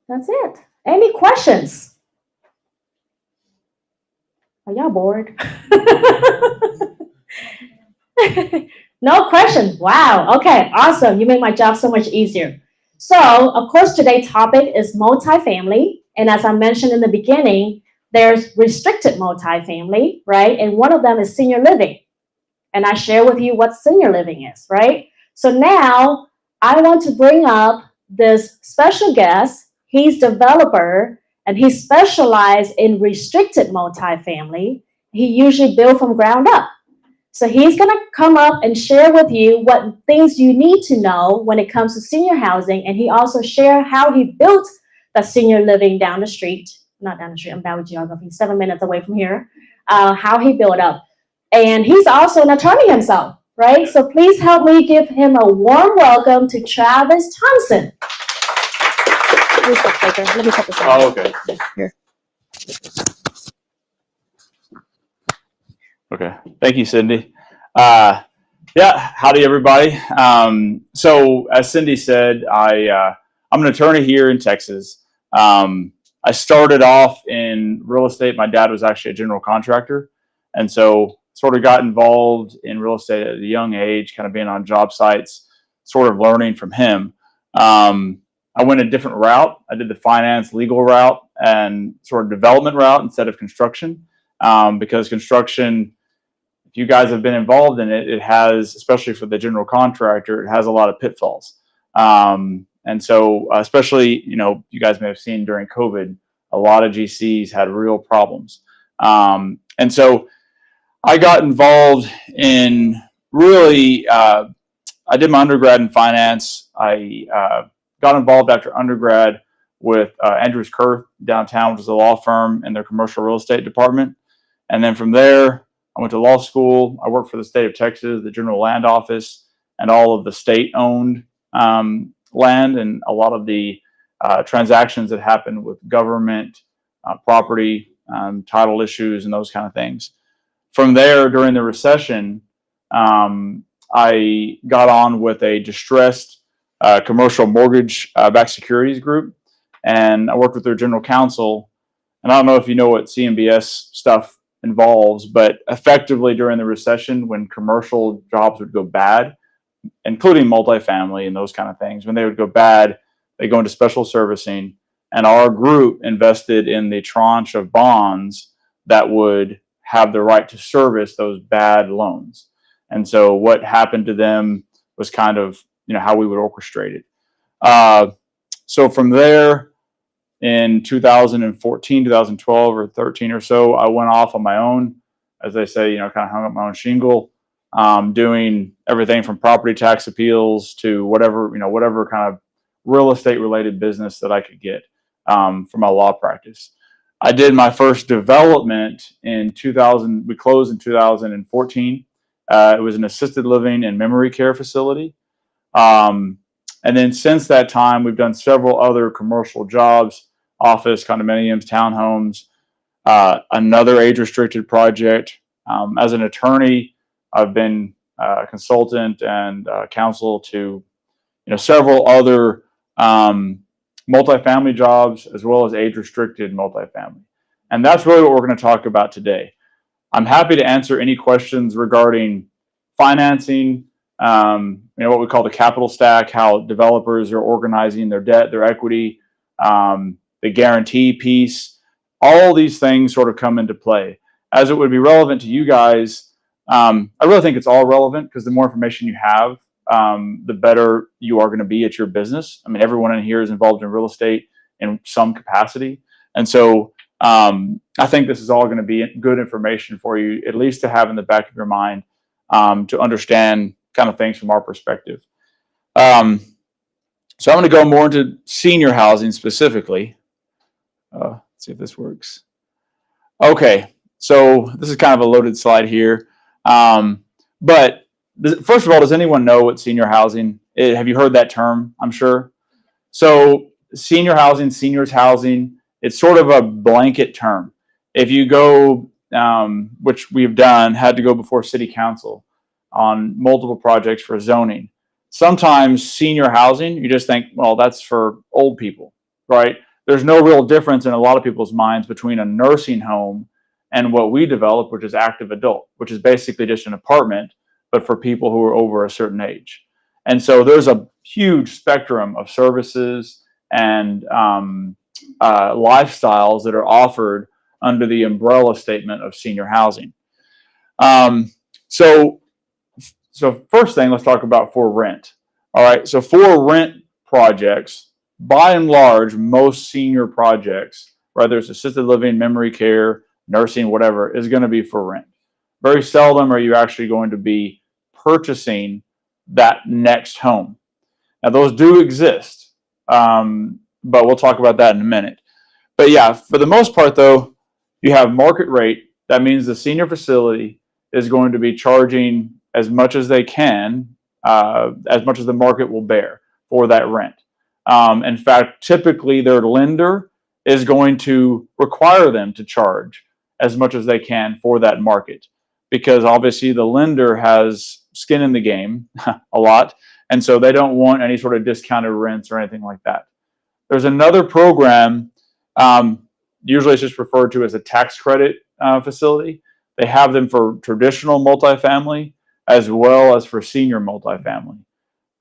That's it. Any questions? Are y'all bored? No questions. Wow. Okay, awesome. You make my job so much easier. So, of course, today's topic is multifamily. And as I mentioned in the beginning, there's restricted multifamily, right? And one of them is senior living. And I share with you what senior living is, right? So now I want to bring up this special guest. He's developer and he specializes in restricted multifamily. He usually builds from ground up. So he's going to come up and share with you what things you need to know when it comes to senior housing. And he also share how he built the senior living down the street. Not down the street, I'm bad with geography, 7 minutes away from here. How he built up. And he's also an attorney himself, right? So please help me give him a warm welcome to Travis Thompson. Let me put this on. Oh, okay. Here. Okay. Thank you, Cindy. Yeah, howdy, everybody. So as Cindy said, I'm an attorney here in Texas. I started off in real estate. My dad was actually a general contractor. And so sort of got involved in real estate at a young age, kind of being on job sites, sort of learning from him. I went a different route. I did the finance legal route and sort of development route instead of construction, because construction, if you guys have been involved in it, it has, especially for the general contractor, it has a lot of pitfalls. And so especially, you guys may have seen during COVID, a lot of GCs had real problems. And so I got involved in really, I did my undergrad in finance. I got involved after undergrad with Andrews Kurth downtown, which is a law firm in their commercial real estate department. And then from there, I went to law school. I worked for the state of Texas, the General Land Office, and all of the state-owned land and a lot of the transactions that happen with government, property, title issues, and those kind of things. From there, during the recession, I got on with a distressed commercial mortgage-backed securities group, and I worked with their general counsel. And I don't know if you know what CMBS stuff involves, but effectively during the recession, when commercial jobs would go bad, including multifamily and those kind of things, when they would go bad, they go into special servicing. And our group invested in the tranche of bonds that would have the right to service those bad loans. And so what happened to them was kind of, how we would orchestrate it. So from there, in 2014, 2012, or 13 or so, I went off on my own, as they say, kind of hung up my own shingle, doing everything from property tax appeals to whatever kind of real estate related business that I could get for my law practice. I did my first development in 2000. We closed in 2014. It was an assisted living and memory care facility. And then since that time, we've done several other commercial jobs, office, condominiums, townhomes, another age-restricted project. As an attorney, I've been a consultant and counsel to several other multifamily jobs, as well as age-restricted multifamily. And that's really what we're going to talk about today. I'm happy to answer any questions regarding financing, what we call the capital stack, how developers are organizing their debt, their equity, the guarantee piece. All these things sort of come into play. As it would be relevant to you guys, I really think it's all relevant because the more information you have, the better you are going to be at your business. I mean, everyone in here is involved in real estate in some capacity. And so I think this is all going to be good information for you, at least to have in the back of your mind to understand kind of things from our perspective. So I'm going to go more into senior housing specifically. Let's see if this works. Okay, so this is kind of a loaded slide here. But first of all, does anyone know what senior housing is? Have you heard that term? I'm sure. So senior housing, seniors housing, it's sort of a blanket term. If you go, which we've done, had to go before city council on multiple projects for zoning. Sometimes senior housing, you just think, well, that's for old people, right? There's no real difference in a lot of people's minds between a nursing home and what we develop, which is active adult, which is basically just an apartment, but for people who are over a certain age. And so there's a huge spectrum of services and lifestyles that are offered under the umbrella statement of senior housing. So first thing, let's talk about for rent. All right, so for rent projects, by and large, most senior projects, whether it's assisted living, memory care, nursing, whatever, is going to be for rent. Very seldom are you actually going to be purchasing that next home. Now, those do exist, but we'll talk about that in a minute. But yeah, for the most part, though, you have market rate. That means the senior facility is going to be charging as much as they can, as much as the market will bear for that rent. In fact, typically their lender is going to require them to charge as much as they can for that market, because obviously the lender has skin in the game a lot, and so they don't want any sort of discounted rents or anything like that. There's another program, usually it's just referred to as a tax credit facility. They have them for traditional multifamily as well as for senior multifamily.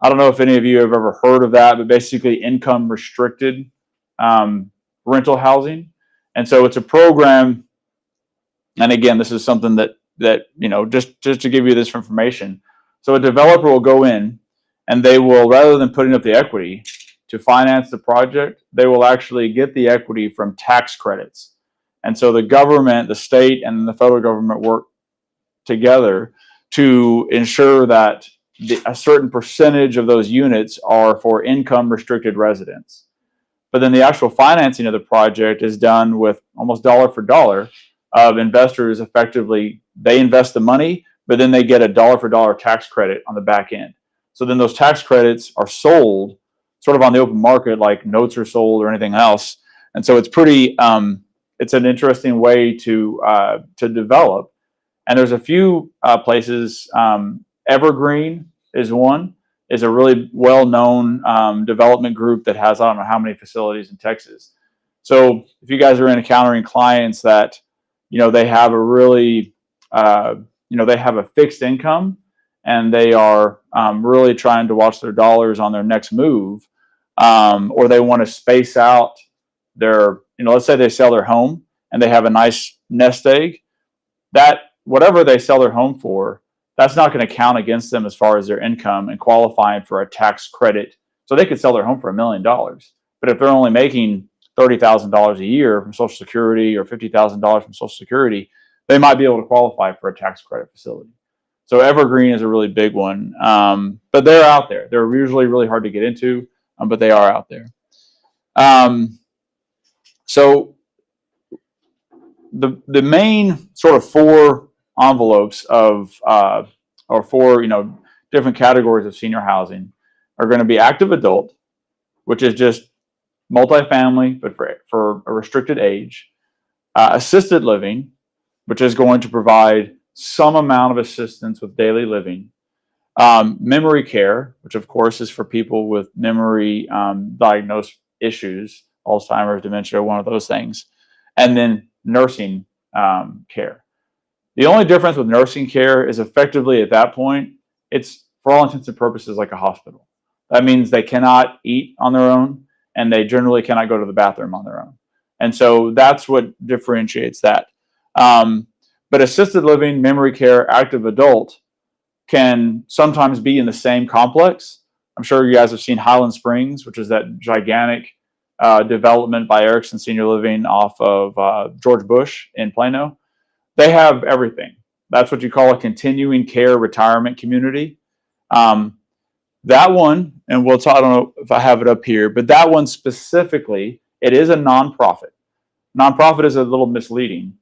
I don't know if any of you have ever heard of that, but basically income restricted rental housing. And so it's a program, and again, this is something that just to give you this information. So a developer will go in and they will, rather than putting up the equity to finance the project, they will actually get the equity from tax credits. And so the government, the state and the federal government work together to ensure that a certain percentage of those units are for income restricted residents. But then the actual financing of the project is done with almost dollar for dollar of investors. Effectively, they invest the money, but then they get a dollar for dollar tax credit on the back end. So then those tax credits are sold sort of on the open market, like notes are sold or anything else. And so it's pretty, it's an interesting way to develop. And there's a few places. Evergreen is one. Is a really well-known development group that has I don't know how many facilities in Texas. So if you guys are encountering clients that they have a really they have a fixed income and they are really trying to watch their dollars on their next move, or they want to space out their let's say they sell their home and they have a nice nest egg, that whatever they sell their home for, that's not going to count against them as far as their income and qualifying for a tax credit. So they could sell their home for $1 million, but if they're only making $30,000 a year from Social Security or $50,000 from Social Security, they might be able to qualify for a tax credit facility. So Evergreen is a really big one, but they're out there. They're usually really hard to get into, but they are out there. So the main sort of four envelopes of or four different categories of senior housing are going to be active adult, which is just multifamily but for a restricted age, assisted living, which is going to provide some amount of assistance with daily living, memory care, which of course is for people with memory diagnosed issues, Alzheimer's, dementia, one of those things, and then nursing care. The only difference with nursing care is effectively at that point, it's for all intents and purposes like a hospital. That means they cannot eat on their own and they generally cannot go to the bathroom on their own. And so that's what differentiates that. But assisted living, memory care, active adult can sometimes be in the same complex. I'm sure you guys have seen Highland Springs, which is that gigantic development by Erickson Senior Living off of George Bush in Plano. They have everything. That's what you call a continuing care retirement community. That one, and we'll talk, I don't know if I have it up here, but that one specifically, it is a nonprofit. Nonprofit is a little misleading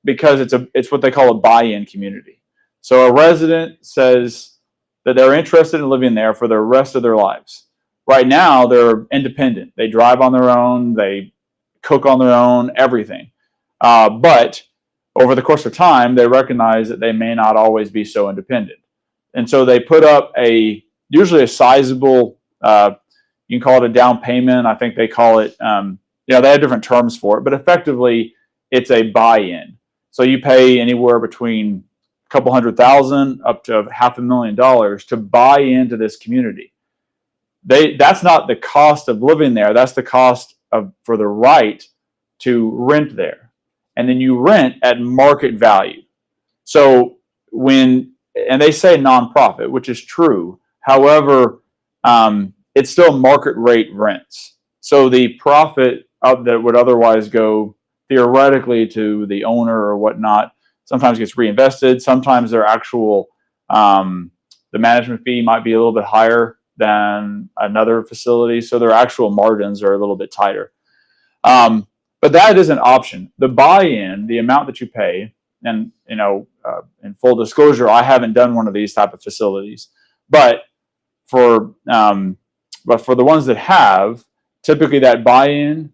because it's what they call a buy-in community. So a resident says that they're interested in living there for the rest of their lives. Right now, they're independent. They drive on their own. They cook on their own, everything. But over the course of time, they recognize that they may not always be so independent. And so they put up usually a sizable, you can call it a down payment. I think they call it, they have different terms for it, but effectively it's a buy-in. So you pay anywhere between a couple $100,000 up to $500,000 to buy into this community. That's not the cost of living there. That's the cost for the right to rent there. And then you rent at market value. So and they say nonprofit, which is true. However, it's still market rate rents. So the profit that would otherwise go theoretically to the owner or whatnot sometimes gets reinvested. Sometimes their actual, the management fee might be a little bit higher than another facility. So their actual margins are a little bit tighter. But that is an option. The buy-in, the amount that you pay, and in full disclosure, I haven't done one of these type of facilities, but for the ones that have, typically that buy-in,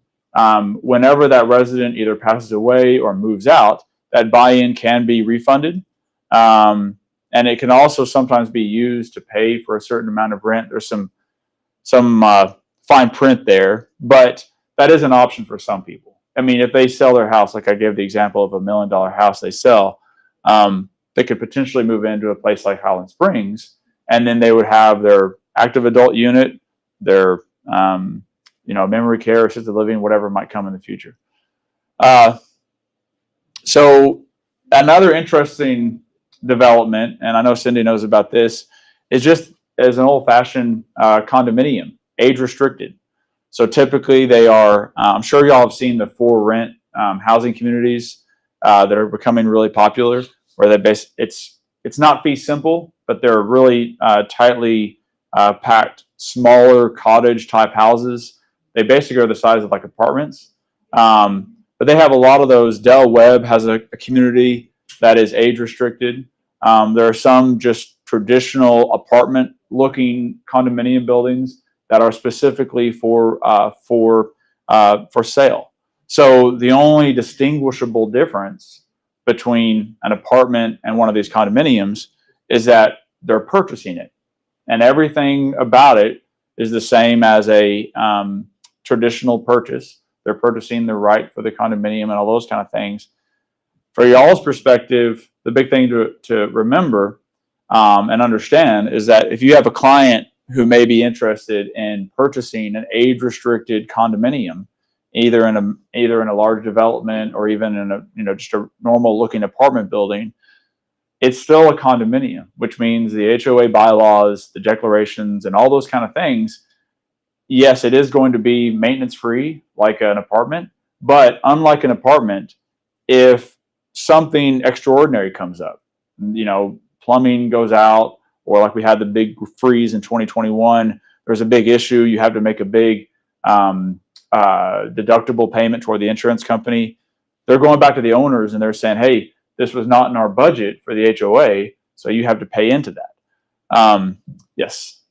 whenever that resident either passes away or moves out, that buy-in can be refunded, and it can also sometimes be used to pay for a certain amount of rent. There's some fine print there, but that is an option for some people. I mean, if they sell their house, like I gave the example of $1 million house they sell, they could potentially move into a place like Highland Springs, and then they would have their active adult unit, their memory care, assisted living, whatever might come in the future. So another interesting development, and I know Cindy knows about this, is just as an old-fashioned condominium, age restricted. So typically they are, I'm sure y'all have seen the for rent housing communities that are becoming really popular. where it's not fee simple, but they're really tightly packed, smaller cottage type houses. They basically are the size of like apartments. But they have a lot of those. Del Webb has a community that is age restricted. There are some just traditional apartment looking condominium buildings that are specifically for sale. So the only distinguishable difference between an apartment and one of these condominiums is that they're purchasing it, and everything about it is the same as a traditional purchase. They're purchasing the right for the condominium and all those kind of things. For y'all's perspective, the big thing to remember and understand is that if you have a client who may be interested in purchasing an age-restricted condominium, either in a large development or even in a just a normal-looking apartment building, it's still a condominium, which means the HOA bylaws, the declarations, and all those kind of things. Yes, it is going to be maintenance-free like an apartment, but unlike an apartment, if something extraordinary comes up, plumbing goes out, or like we had the big freeze in 2021, there's a big issue, you have to make a big deductible payment toward the insurance company. They're going back to the owners and they're saying, hey, this was not in our budget for the HOA, so you have to pay into that. Yes.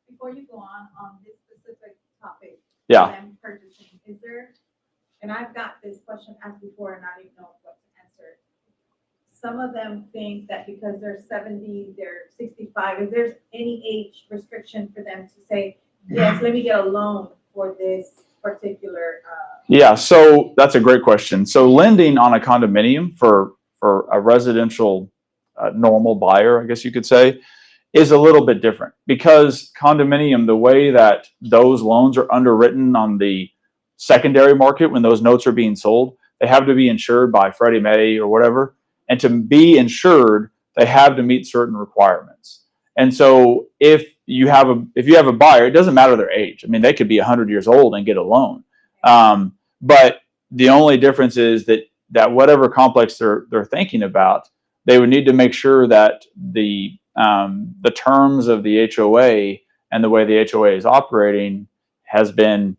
Before you go on this specific topic. Yeah. Land purchasing, is there, and I've got this question asked before and I didn't know what to answer. Some of them think that because they're 70, they're 65, is there any age restriction for them to say, yes, let me get a loan for this particular? Yeah, so that's a great question. So lending on a condominium for a residential normal buyer, I guess you could say, is a little bit different, because condominium, the way that those loans are underwritten on the secondary market when those notes are being sold, they have to be insured by Freddie Mae or whatever. And to be insured, they have to meet certain requirements. And so if you have a buyer, it doesn't matter their age. I mean, they could be 100 years old and get a loan. But the only difference is that whatever complex they're thinking about, they would need to make sure that the terms of the HOA and the way the HOA is operating has been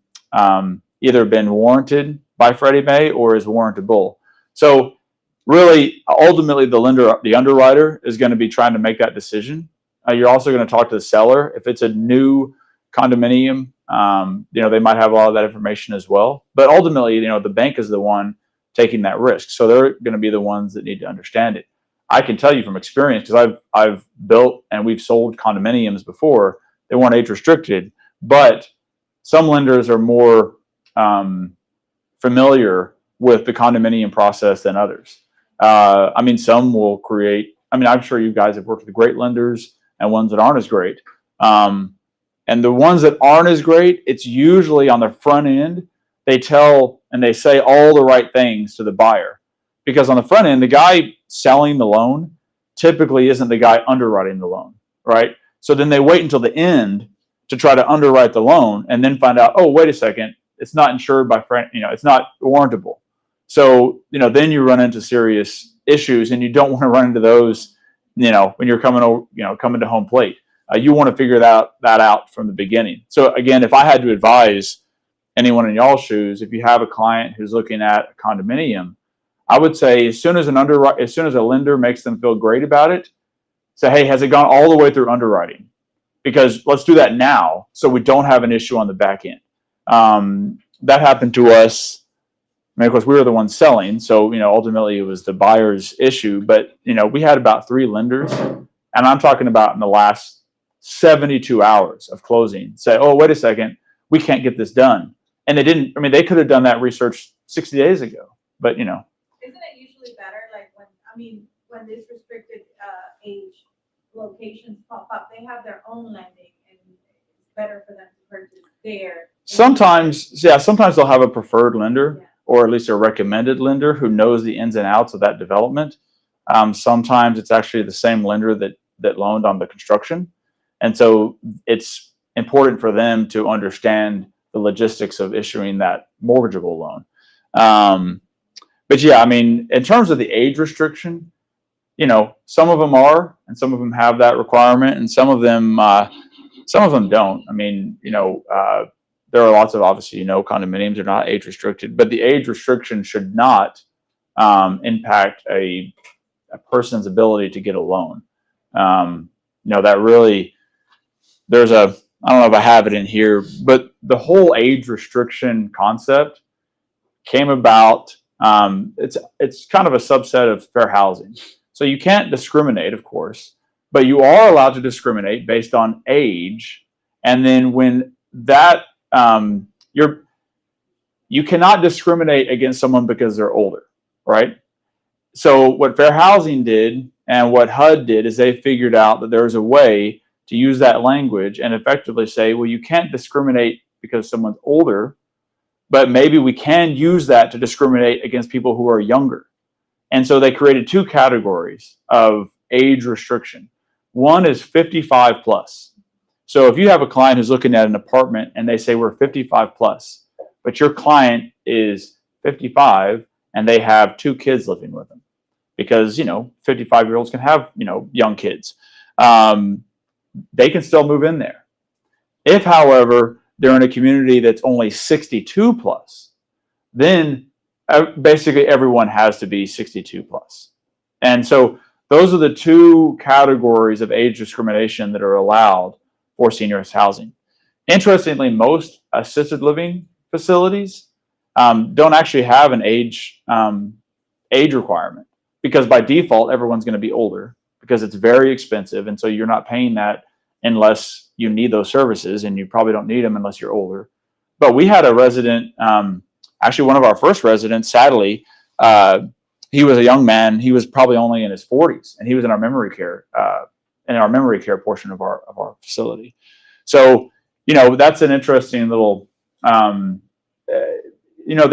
either been warranted by Freddie Mae or is warrantable. So really, ultimately, the underwriter is going to be trying to make that decision. You're also going to talk to the seller. If it's a new condominium, they might have all of that information as well. But ultimately, the bank is the one taking that risk. So they're going to be the ones that need to understand it. I can tell you from experience, because I've built and we've sold condominiums before. They weren't age restricted, but some lenders are more familiar with the condominium process than others. Some will create. I'm sure you guys have worked with great lenders and ones that aren't as great. And the ones that aren't as great, it's usually on the front end. They tell and they say all the right things to the buyer, because on the front end, the guy selling the loan typically isn't the guy underwriting the loan, right? So then they wait until the end to try to underwrite the loan, and then find out, oh, wait a second, it's not insured by it's not warrantable. So then you run into serious issues, and you don't want to run into those, when you're coming to home plate. You want to figure that out from the beginning. So again, if I had to advise anyone in y'all's shoes, if you have a client who's looking at a condominium, I would say as soon as a lender makes them feel great about it, say, hey, has it gone all the way through underwriting? Because let's do that now, so we don't have an issue on the back end. That happened to us. Of course, we were the ones selling, so ultimately it was the buyer's issue. But we had about 3 lenders, and I'm talking about in the last 72 hours of closing, say, oh, wait a second, we can't get this done. And they didn't. They could have done that research 60 days ago, but Isn't it usually better, like when this restricted age locations pop up, they have their own lending, and it's better for them to purchase there. sometimes they'll have a preferred lender, or at least a recommended lender who knows the ins and outs of that development. Sometimes it's actually the same lender that loaned on the construction. And so it's important for them to understand the logistics of issuing that mortgageable loan. But yeah, in terms of the age restriction, some of them are, and some of them have that requirement, and some of them don't. I mean, there are lots of, obviously, condominiums are not age restricted, but the age restriction should not impact a person's ability to get a loan. That really, I don't know if I have it in here, but the whole age restriction concept came about. It's kind of a subset of fair housing. So you can't discriminate, of course, but you are allowed to discriminate based on age. And then when that, you cannot discriminate against someone because they're older, right? So what fair housing did and what HUD did is they figured out that there's a way to use that language and effectively say, well, you can't discriminate because someone's older, but maybe we can use that to discriminate against people who are younger. And so they created two categories of age restriction. One is 55 plus. So if you have a client who's looking at an apartment and they say we're 55 plus, but your client is 55 and they have 2 kids living with them, because 55-year-olds can have young kids, they can still move in there. If, however, they're in a community that's only 62 plus, then basically everyone has to be 62 plus. And so those are the two categories of age discrimination that are allowed for seniors housing. Interestingly, most assisted living facilities don't actually have an age requirement, because by default, everyone's going to be older because it's very expensive. And so you're not paying that unless you need those services, and you probably don't need them unless you're older. But we had a resident, actually one of our first residents, sadly, he was a young man. He was probably only in his 40s, and he was in our memory care portion of our facility. So, that's an interesting little, the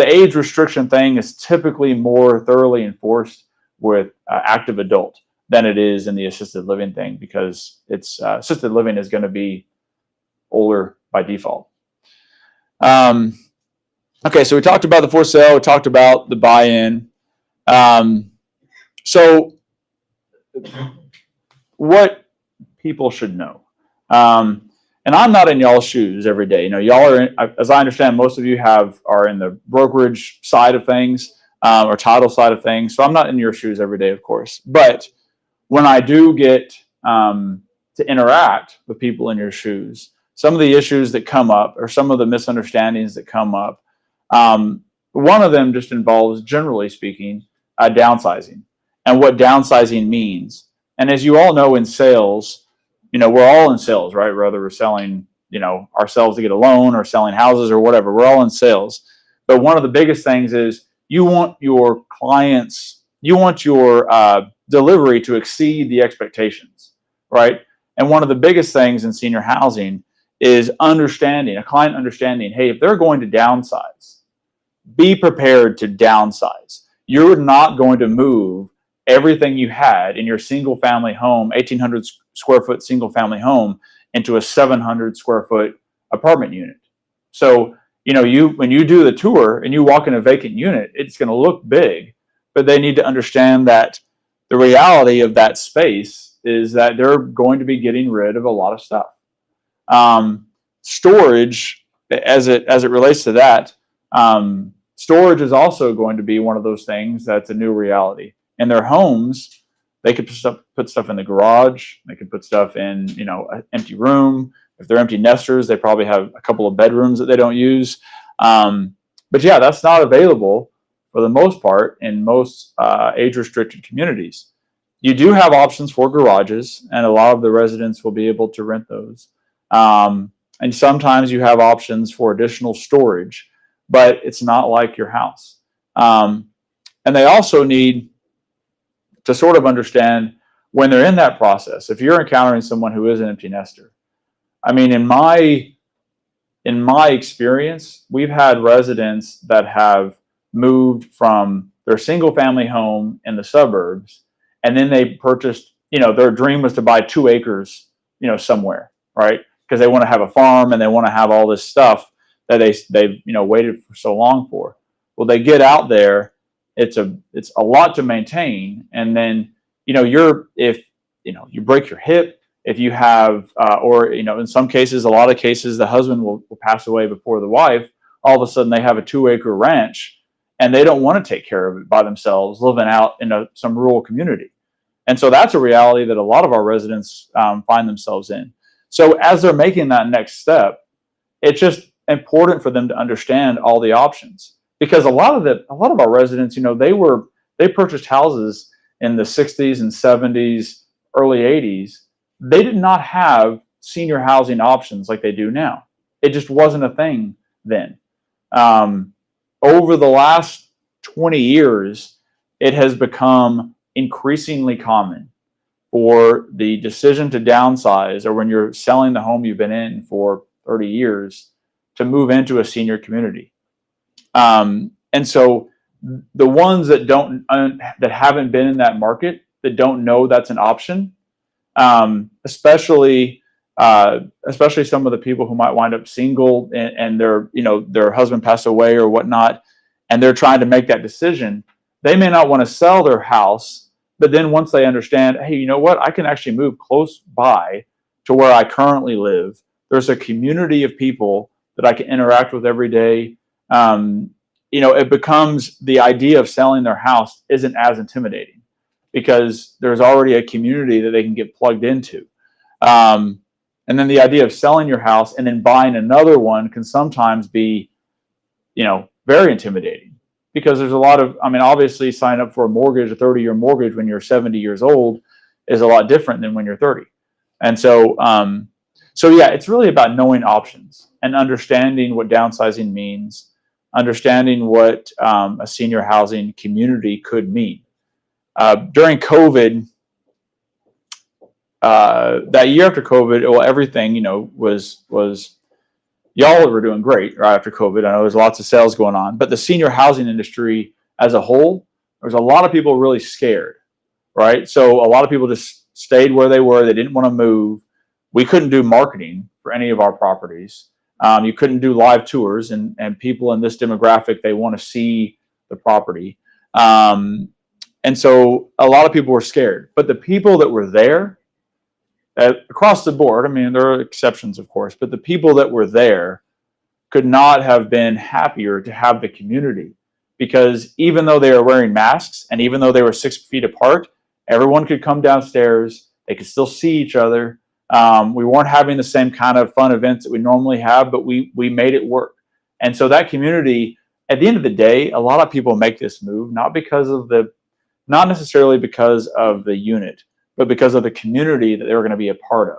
age restriction thing is typically more thoroughly enforced with active adult than it is in the assisted living thing, because it's assisted living is going to be older by default. Okay, so we talked about the for sale. We talked about the buy-in. So what people should know. And I'm not in y'all's shoes every day. Y'all are, as I understand, most of you are in the brokerage side of things, or title side of things. So I'm not in your shoes every day, of course. But when I do get to interact with people in your shoes, some of the issues that come up, or some of the misunderstandings that come up, one of them just involves, generally speaking, downsizing and what downsizing means. And as you all know, in sales, we're all in sales, right? Whether we're selling, ourselves to get a loan, or selling houses, or whatever, we're all in sales. But one of the biggest things is you want your delivery to exceed the expectations, right? And one of the biggest things in senior housing is a client understanding, hey, if they're going to downsize, be prepared to downsize. You're not going to move everything you had in your single family home, 1,800 square foot single family home, into a 700 square foot apartment unit. So, when you do the tour and you walk in a vacant unit, it's going to look big, but they need to understand that the reality of that space is that they're going to be getting rid of a lot of stuff. Storage, as it relates to that, storage is also going to be one of those things that's a new reality. In their homes, they could put stuff in the garage. They could put stuff in, an empty room. If they're empty nesters, they probably have a couple of bedrooms that they don't use. But yeah, that's not available for the most part in most age-restricted communities. You do have options for garages, and a lot of the residents will be able to rent those. And sometimes you have options for additional storage, but it's not like your house. And they also need to sort of understand when they're in that process, if you're encountering someone who is an empty nester. I mean, in my experience, we've had residents that have moved from their single family home in the suburbs, and then they purchased, their dream was to buy 2 acres, somewhere, right? Because they want to have a farm and they want to have all this stuff that they've waited for so long for. Well, they get out there, it's a lot to maintain, and then if you break your hip, if you have, or in some cases, a lot of cases, the husband will pass away before the wife. All of a sudden, they have a 2-acre ranch, and they don't want to take care of it by themselves, living out in some rural community. And so that's a reality that a lot of our residents find themselves in. So as they're making that next step, it's just important for them to understand all the options, because a lot of our residents, they purchased houses in the 60s and 70s, early 80s. They did not have senior housing options like they do now. It just wasn't a thing then. Over the last 20 years, it has become increasingly common for the decision to downsize, or when you're selling the home you've been in for 30 years, to move into a senior community. And so the ones that haven't been in that market, that don't know that's an option, especially some of the people who might wind up single and their husband passed away or whatnot, and they're trying to make that decision. They may not want to sell their house, but then once they understand, hey, you know what, I can actually move close by to where I currently live. There's a community of people that I can interact with every day. It becomes, the idea of selling their house isn't as intimidating, because there's already a community that they can get plugged into. And then the idea of selling your house and then buying another one can sometimes be, very intimidating, because there's a lot of, obviously signing up for a mortgage, a 30-year mortgage when you're 70 years old is a lot different than when you're 30. And so, it's really about knowing options and understanding what downsizing means, understanding what a senior housing community could mean. During COVID, that year after COVID, well, everything, was y'all were doing great right after COVID. I know there's lots of sales going on, but the senior housing industry as a whole, there was a lot of people really scared, right? So a lot of people just stayed where they were. They didn't want to move. We couldn't do marketing for any of our properties. You couldn't do live tours, and people in this demographic, they want to see the property. And so a lot of people were scared, but the people that were there, across the board, there are exceptions, of course, but the people that were there could not have been happier to have the community, because even though they were wearing masks and even though they were 6 feet apart, everyone could come downstairs. They could still see each other. We weren't having the same kind of fun events that we normally have, but we made it work. And so that community, at the end of the day, a lot of people make this move, not necessarily because of the unit, but because of the community that they're going to be a part of,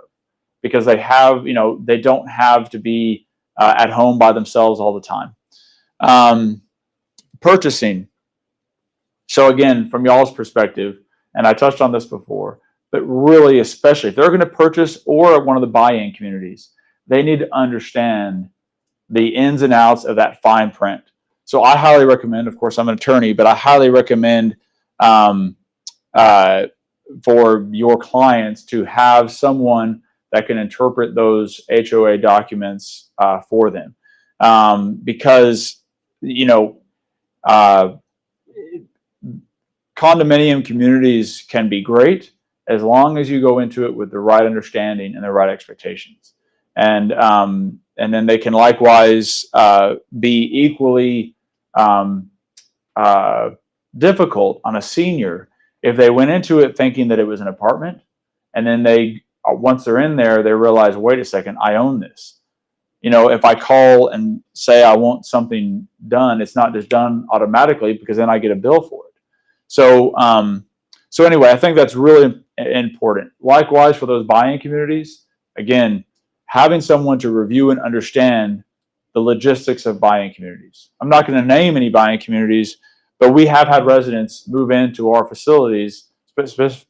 because they have, they don't have to be at home by themselves all the time. Purchasing. So again, from y'all's perspective, and I touched on this before, but really, especially if they're going to purchase or at one of the buy-in communities, they need to understand the ins and outs of that fine print. So I highly recommend, of course, I'm an attorney, but I highly recommend for your clients to have someone that can interpret those HOA documents for them, because condominium communities can be great as long as you go into it with the right understanding and the right expectations, and then they can likewise be equally difficult on a senior if they went into it thinking that it was an apartment, and then once they're in there, they realize, wait a second, I own this. If I call and say I want something done, it's not just done automatically, because then I get a bill for it. So anyway, I think that's really important. Likewise, for those buy-in communities, again, having someone to review and understand the logistics of buy-in communities. I'm not going to name any buy-in communities, but we have had residents move into our facilities,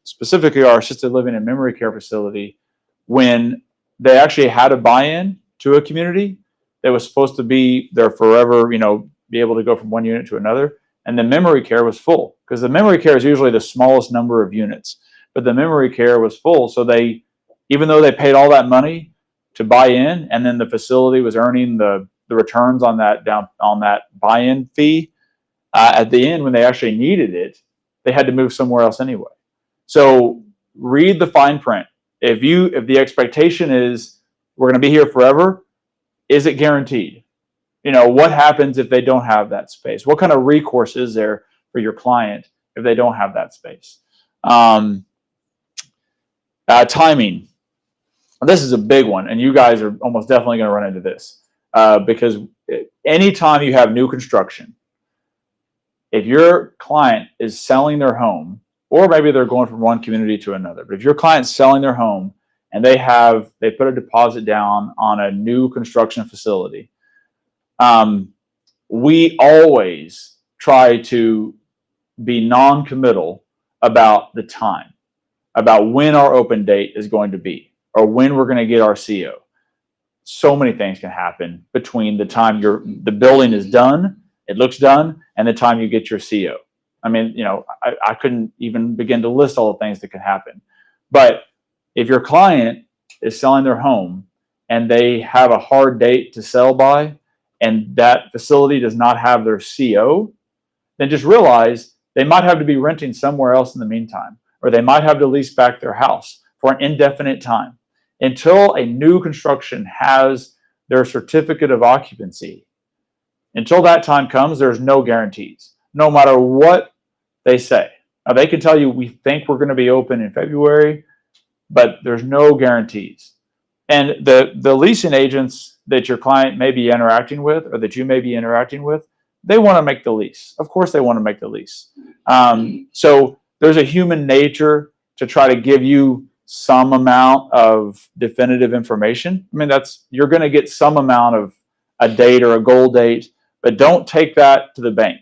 specifically our assisted living and memory care facility, when they actually had a buy-in to a community that was supposed to be there forever, be able to go from one unit to another. And the memory care was full, because the memory care is usually the smallest number of units, but the memory care was full. So even though they paid all that money to buy in, and then the facility was earning the returns on that buy-in fee, at the end, when they actually needed it, they had to move somewhere else anyway. So read the fine print. If the expectation is we're going to be here forever, is it guaranteed? What happens if they don't have that space? What kind of recourse is there for your client if they don't have that space? Timing. This is a big one, and you guys are almost definitely going to run into this because anytime you have new construction, if your client is selling their home, or maybe they're going from one community to another, but if your client's selling their home and they put a deposit down on a new construction facility, we always try to be non-committal about the time, about when our open date is going to be, or when we're going to get our CO. So many things can happen between the time the building is done, it looks done, and the time you get your CO. I mean, I couldn't even begin to list all the things that can happen. But if your client is selling their home and they have a hard date to sell by, and that facility does not have their CO, then just realize they might have to be renting somewhere else in the meantime, or they might have to lease back their house for an indefinite time. Until a new construction has their certificate of occupancy, until that time comes, there's no guarantees, no matter what they say. Now, they can tell you, we think we're going to be open in February, but there's no guarantees. And the leasing agents that your client may be interacting with, or that you may be interacting with, they want to make the lease. Of course, they want to make the lease. So there's a human nature to try to give you some amount of definitive information. I mean, you're going to get some amount of a date or a goal date, but don't take that to the bank,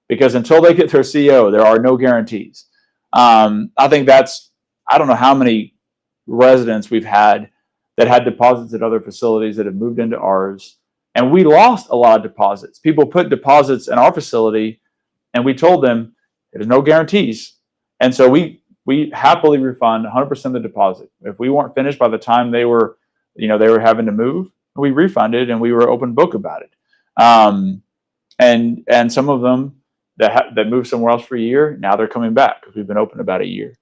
because until they get their CO, there are no guarantees. I think I don't know how many residents we've had that had deposits at other facilities that have moved into ours, and we lost a lot of deposits. People put deposits in our facility, and we told them there's no guarantees, and so we happily refund 100% of the deposit. If we weren't finished by the time they were having to move, we refunded, and we were open book about it. And some of them that moved somewhere else for a year, now they're coming back because we've been open about a year.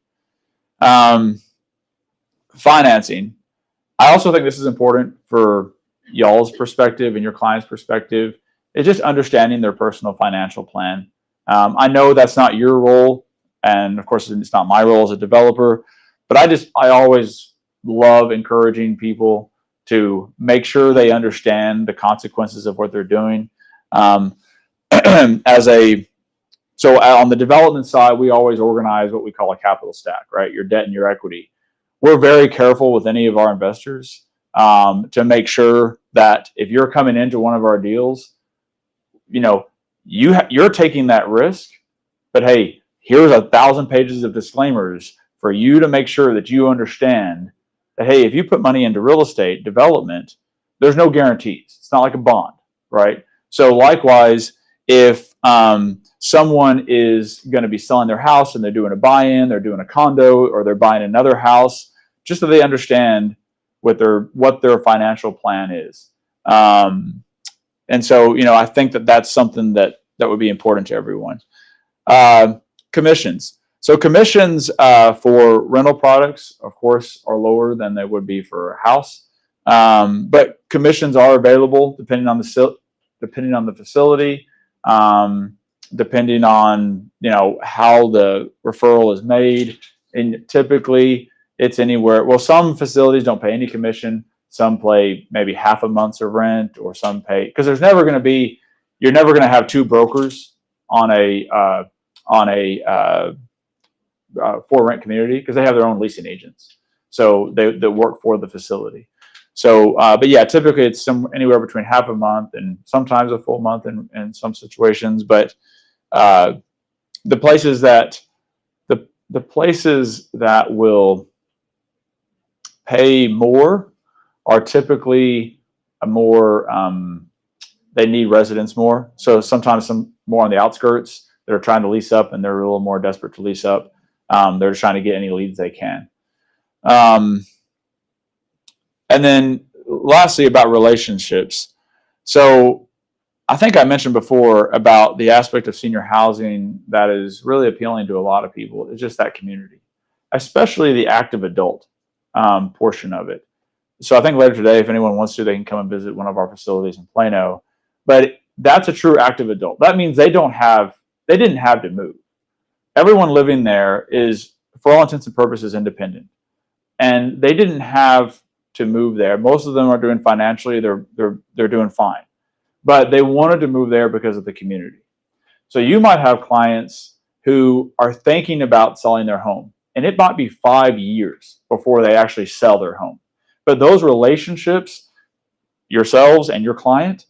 Financing. I also think this is important for y'all's perspective and your client's perspective. It's just understanding their personal financial plan. I know that's not your role, and of course it's not my role as a developer, but I always love encouraging people to make sure they understand the consequences of what they're doing. So on the development side, we always organize what we call a capital stack, right? Your debt and your equity. We're very careful with any of our investors to make sure that if you're coming into one of our deals, you're taking that risk, but hey, here's 1,000 pages of disclaimers for you to make sure that you understand that, hey, if you put money into real estate development, there's no guarantees. It's not like a bond, right? So likewise, if someone is going to be selling their house and they're doing a buy-in, they're doing a condo, or they're buying another house, just so they understand what their financial plan is. And so, I think that's something that would be important to everyone. Commissions. So commissions for rental products, of course, are lower than they would be for a house. But commissions are available depending on the facility, depending on how the referral is made. And typically it's anywhere. Well, some facilities don't pay any commission. Some pay maybe half a month's of rent, or some pay, because you're never going to have two brokers on a for rent community, because they have their own leasing agents. So they work for the facility. So, but yeah, typically it's anywhere between half a month and sometimes a full month in some situations. But the places that will pay more are typically they need residents more. So sometimes some more on the outskirts that are trying to lease up, and they're a little more desperate to lease up. They're just trying to get any leads they can. And then lastly, about relationships. So I think I mentioned before about the aspect of senior housing that is really appealing to a lot of people. It's just that community. especially the active adult portion of it. So I think later today, if anyone wants to, they can come and visit one of our facilities in Plano. But that's a true active adult. That means they didn't have to move. Everyone living there is, for all intents and purposes, independent, and they didn't have to move there. Most of them are doing financially; they're doing fine, but they wanted to move there because of the community. So you might have clients who are thinking about selling their home, and it might be 5 years before they actually sell their home. But those relationships, yourselves and your client,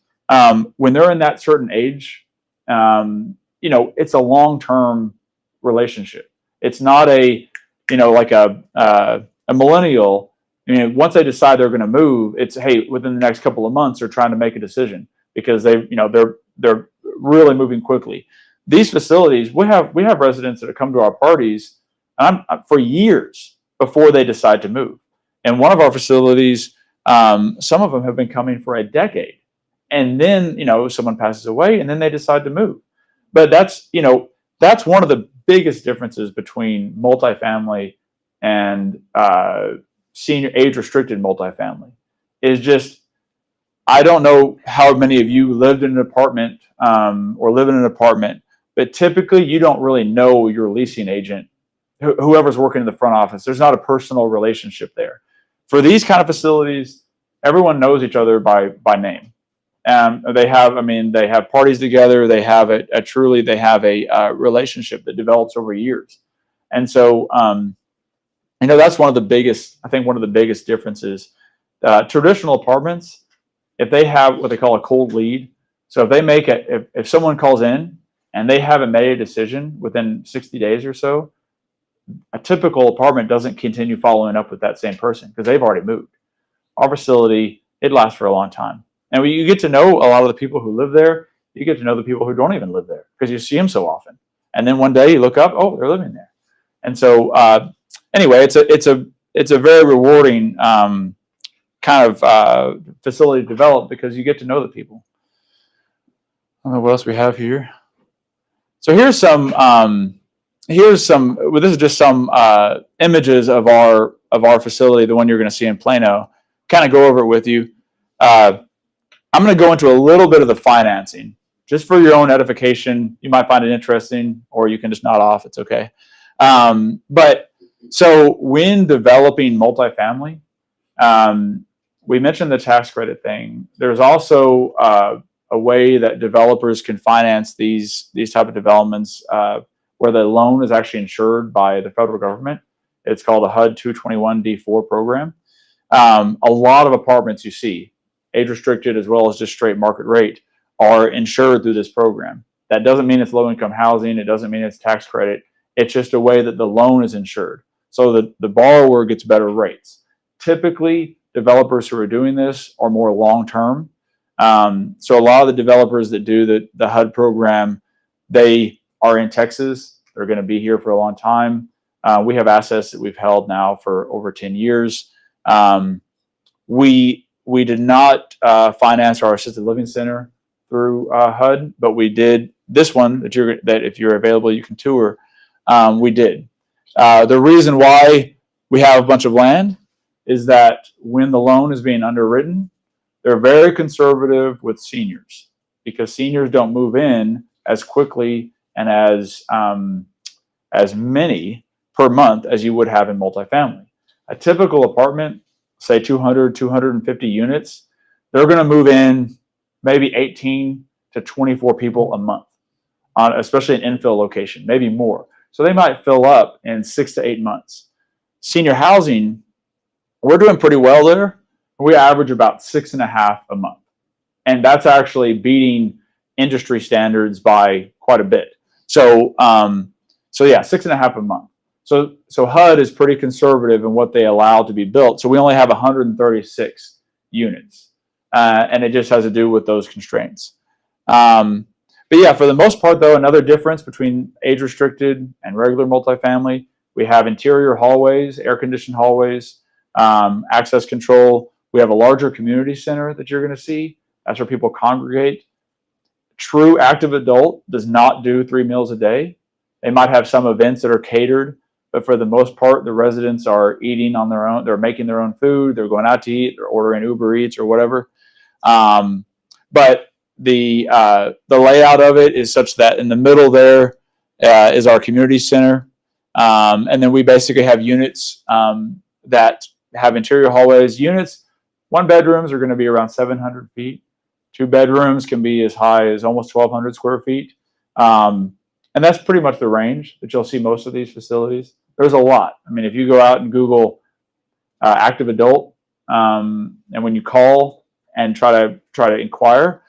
when they're in that certain age, it's a long-term relationship. It's not like a millennial. Once they decide they're going to move, it's, hey, within the next couple of months, they're trying to make a decision because they're really moving quickly. These facilities, we have residents that have come to our parties for years before they decide to move. And one of our facilities, some of them have been coming for a decade, and then someone passes away, and then they decide to move. But that's one of the biggest differences between multifamily and senior age restricted multifamily is just, I don't know how many of you lived in an apartment or live in an apartment, but typically you don't really know your leasing agent, whoever's working in the front office. There's not a personal relationship there. For these kind of facilities, everyone knows each other by name. They have parties together. They have a relationship that develops over years. And so, that's one of the biggest differences. Traditional apartments, if they have what they call a cold lead, so if someone calls in and they haven't made a decision within 60 days or so, a typical apartment doesn't continue following up with that same person because they've already moved. Our facility, it lasts for a long time. And when you get to know a lot of the people who live there, you get to know the people who don't even live there because you see them so often. And then one day you look up, oh, they're living there. And so anyway, it's a very rewarding kind of facility to develop because you get to know the people. I don't know what else we have here. So here's this is just some images of our facility, the one you're going to see in Plano. Kind of go over it with you. I'm going to go into a little bit of the financing, just for your own edification. You might find it interesting, or you can just nod off. It's okay. But so when developing multifamily, we mentioned the tax credit thing. There's also a way that developers can finance these type of developments where the loan is actually insured by the federal government. It's called a HUD 221D4 program. A lot of apartments you see, age restricted as well as just straight market rate, are insured through this program. That doesn't mean it's low income housing. It doesn't mean it's tax credit. It's just a way that the loan is insured so that the borrower gets better rates. Typically, developers who are doing this are more long term. So a lot of the developers that do the HUD program, they are in Texas. They're going to be here for a long time. We have assets that we've held now for over 10 years. We did not finance our assisted living center through HUD, but we did this one that if you're available, you can tour. We did. The reason why we have a bunch of land is that when the loan is being underwritten, they're very conservative with seniors because seniors don't move in as quickly and as many per month as you would have in multifamily. A typical apartment, say 200, 250 units, they're going to move in maybe 18 to 24 people a month, especially an infill location, maybe more. So they might fill up in 6 to 8 months. Senior housing, we're doing pretty well there. We average about 6.5 a month. And that's actually beating industry standards by quite a bit. So yeah, 6.5 a month. So HUD is pretty conservative in what they allow to be built. So we only have 136 units, and it just has to do with those constraints. But yeah, for the most part, though, another difference between age-restricted and regular multifamily, we have interior hallways, air-conditioned hallways, access control. We have a larger community center that you're going to see. That's where people congregate. True active adult does not do 3 meals a day. They might have some events that are catered, but for the most part, the residents are eating on their own. They're making their own food. They're going out to eat. They're ordering Uber Eats or whatever. But the layout of it is such that in the middle there is our community center. And then we basically have units that have interior hallways. Units, 1 bedrooms are going to be around 700 feet. 2 bedrooms can be as high as almost 1,200 square feet. And that's pretty much the range that you'll see most of these facilities. There's a lot. I mean, if you go out and Google active adult, and when you call and try to inquire,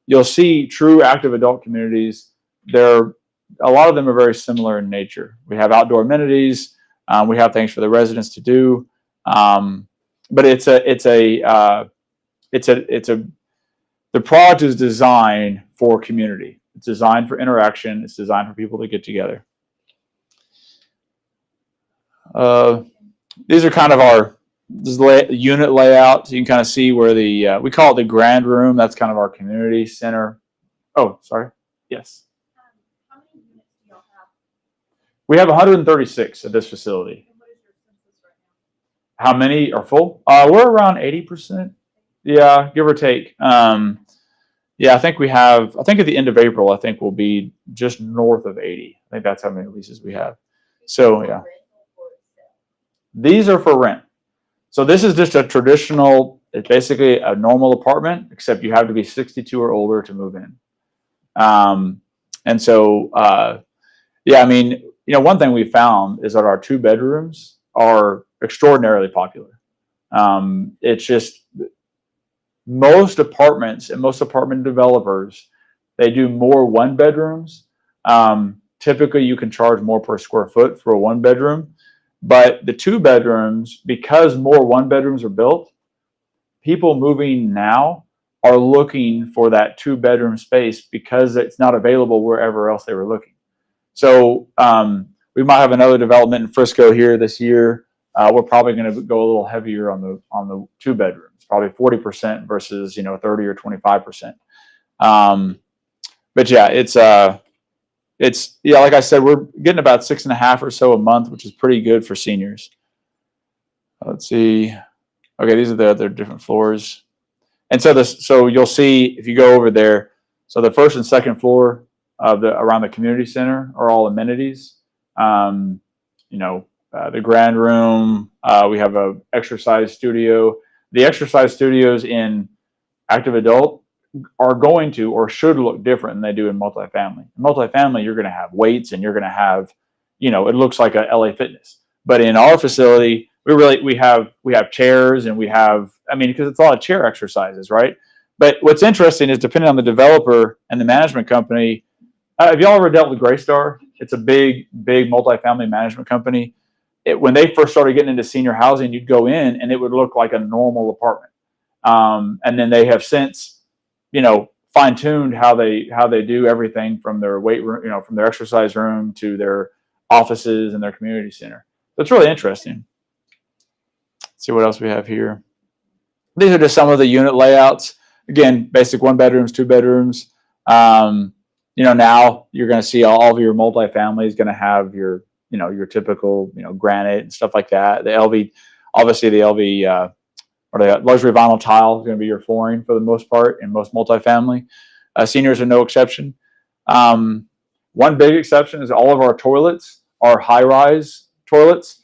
you'll see true active adult communities. A lot of them are very similar in nature. We have outdoor amenities. We have things for the residents to do. But the product is designed for community. It's designed for interaction. It's designed for people to get together. These are kind of our unit layout. So you can kind of see where we call it the grand room. That's kind of our community center. Oh, sorry. Yes. How many units do y'all have? We have 136 at this facility. And what is your census right now? How many are full? We're around 80%. Yeah, give or take. Yeah, I think at the end of April, I think we'll be just north of 80. I think that's how many leases we have. So, yeah. These are for rent. So this is just a traditional, it's basically a normal apartment, except you have to be 62 or older to move in. And so, yeah, I mean, one thing we found is that our 2 bedrooms are extraordinarily popular. It's just most apartments and most apartment developers, they do more 1 bedrooms. Typically, you can charge more per square foot for a 1 bedroom. But the 2 bedrooms, because more 1 bedrooms are built, people moving now are looking for that 2 bedroom space because it's not available wherever else they were looking. So we might have another development in Frisco here this year. We're probably going to go a little heavier on the 2 bedrooms, probably 40% versus 30 or 25%. But yeah, it's like I said, we're getting about 6.5 or so a month, which is pretty good for seniors. Let's see. Okay, these are the other different floors. And so you'll see if you go over there. So the first and second floor of around the community center are all amenities. The grand room. We have a exercise studio. The exercise studios in active adult are going to or should look different than they do in multifamily. In multifamily, you're going to have weights and you're going to have, it looks like a LA Fitness. But in our facility, we have chairs and we have, because it's a lot of chair exercises, right? But what's interesting is depending on the developer and the management company. Have y'all ever dealt with Greystar? It's a big multifamily management company. When they first started getting into senior housing, you'd go in and it would look like a normal apartment. And then they have since, fine-tuned how they do everything from their weight room, from their exercise room to their offices and their community center. So it's really interesting. Let's see what else we have here. These are just some of the unit layouts. Again, basic 1 bedrooms, 2 bedrooms. Now you're going to see all of your multifamily is going to have your typical, granite and stuff like that. The LV, obviously the LV, or the luxury vinyl tile is going to be your flooring for the most part in most multifamily. Seniors are no exception. One big exception is all of our toilets are high-rise toilets.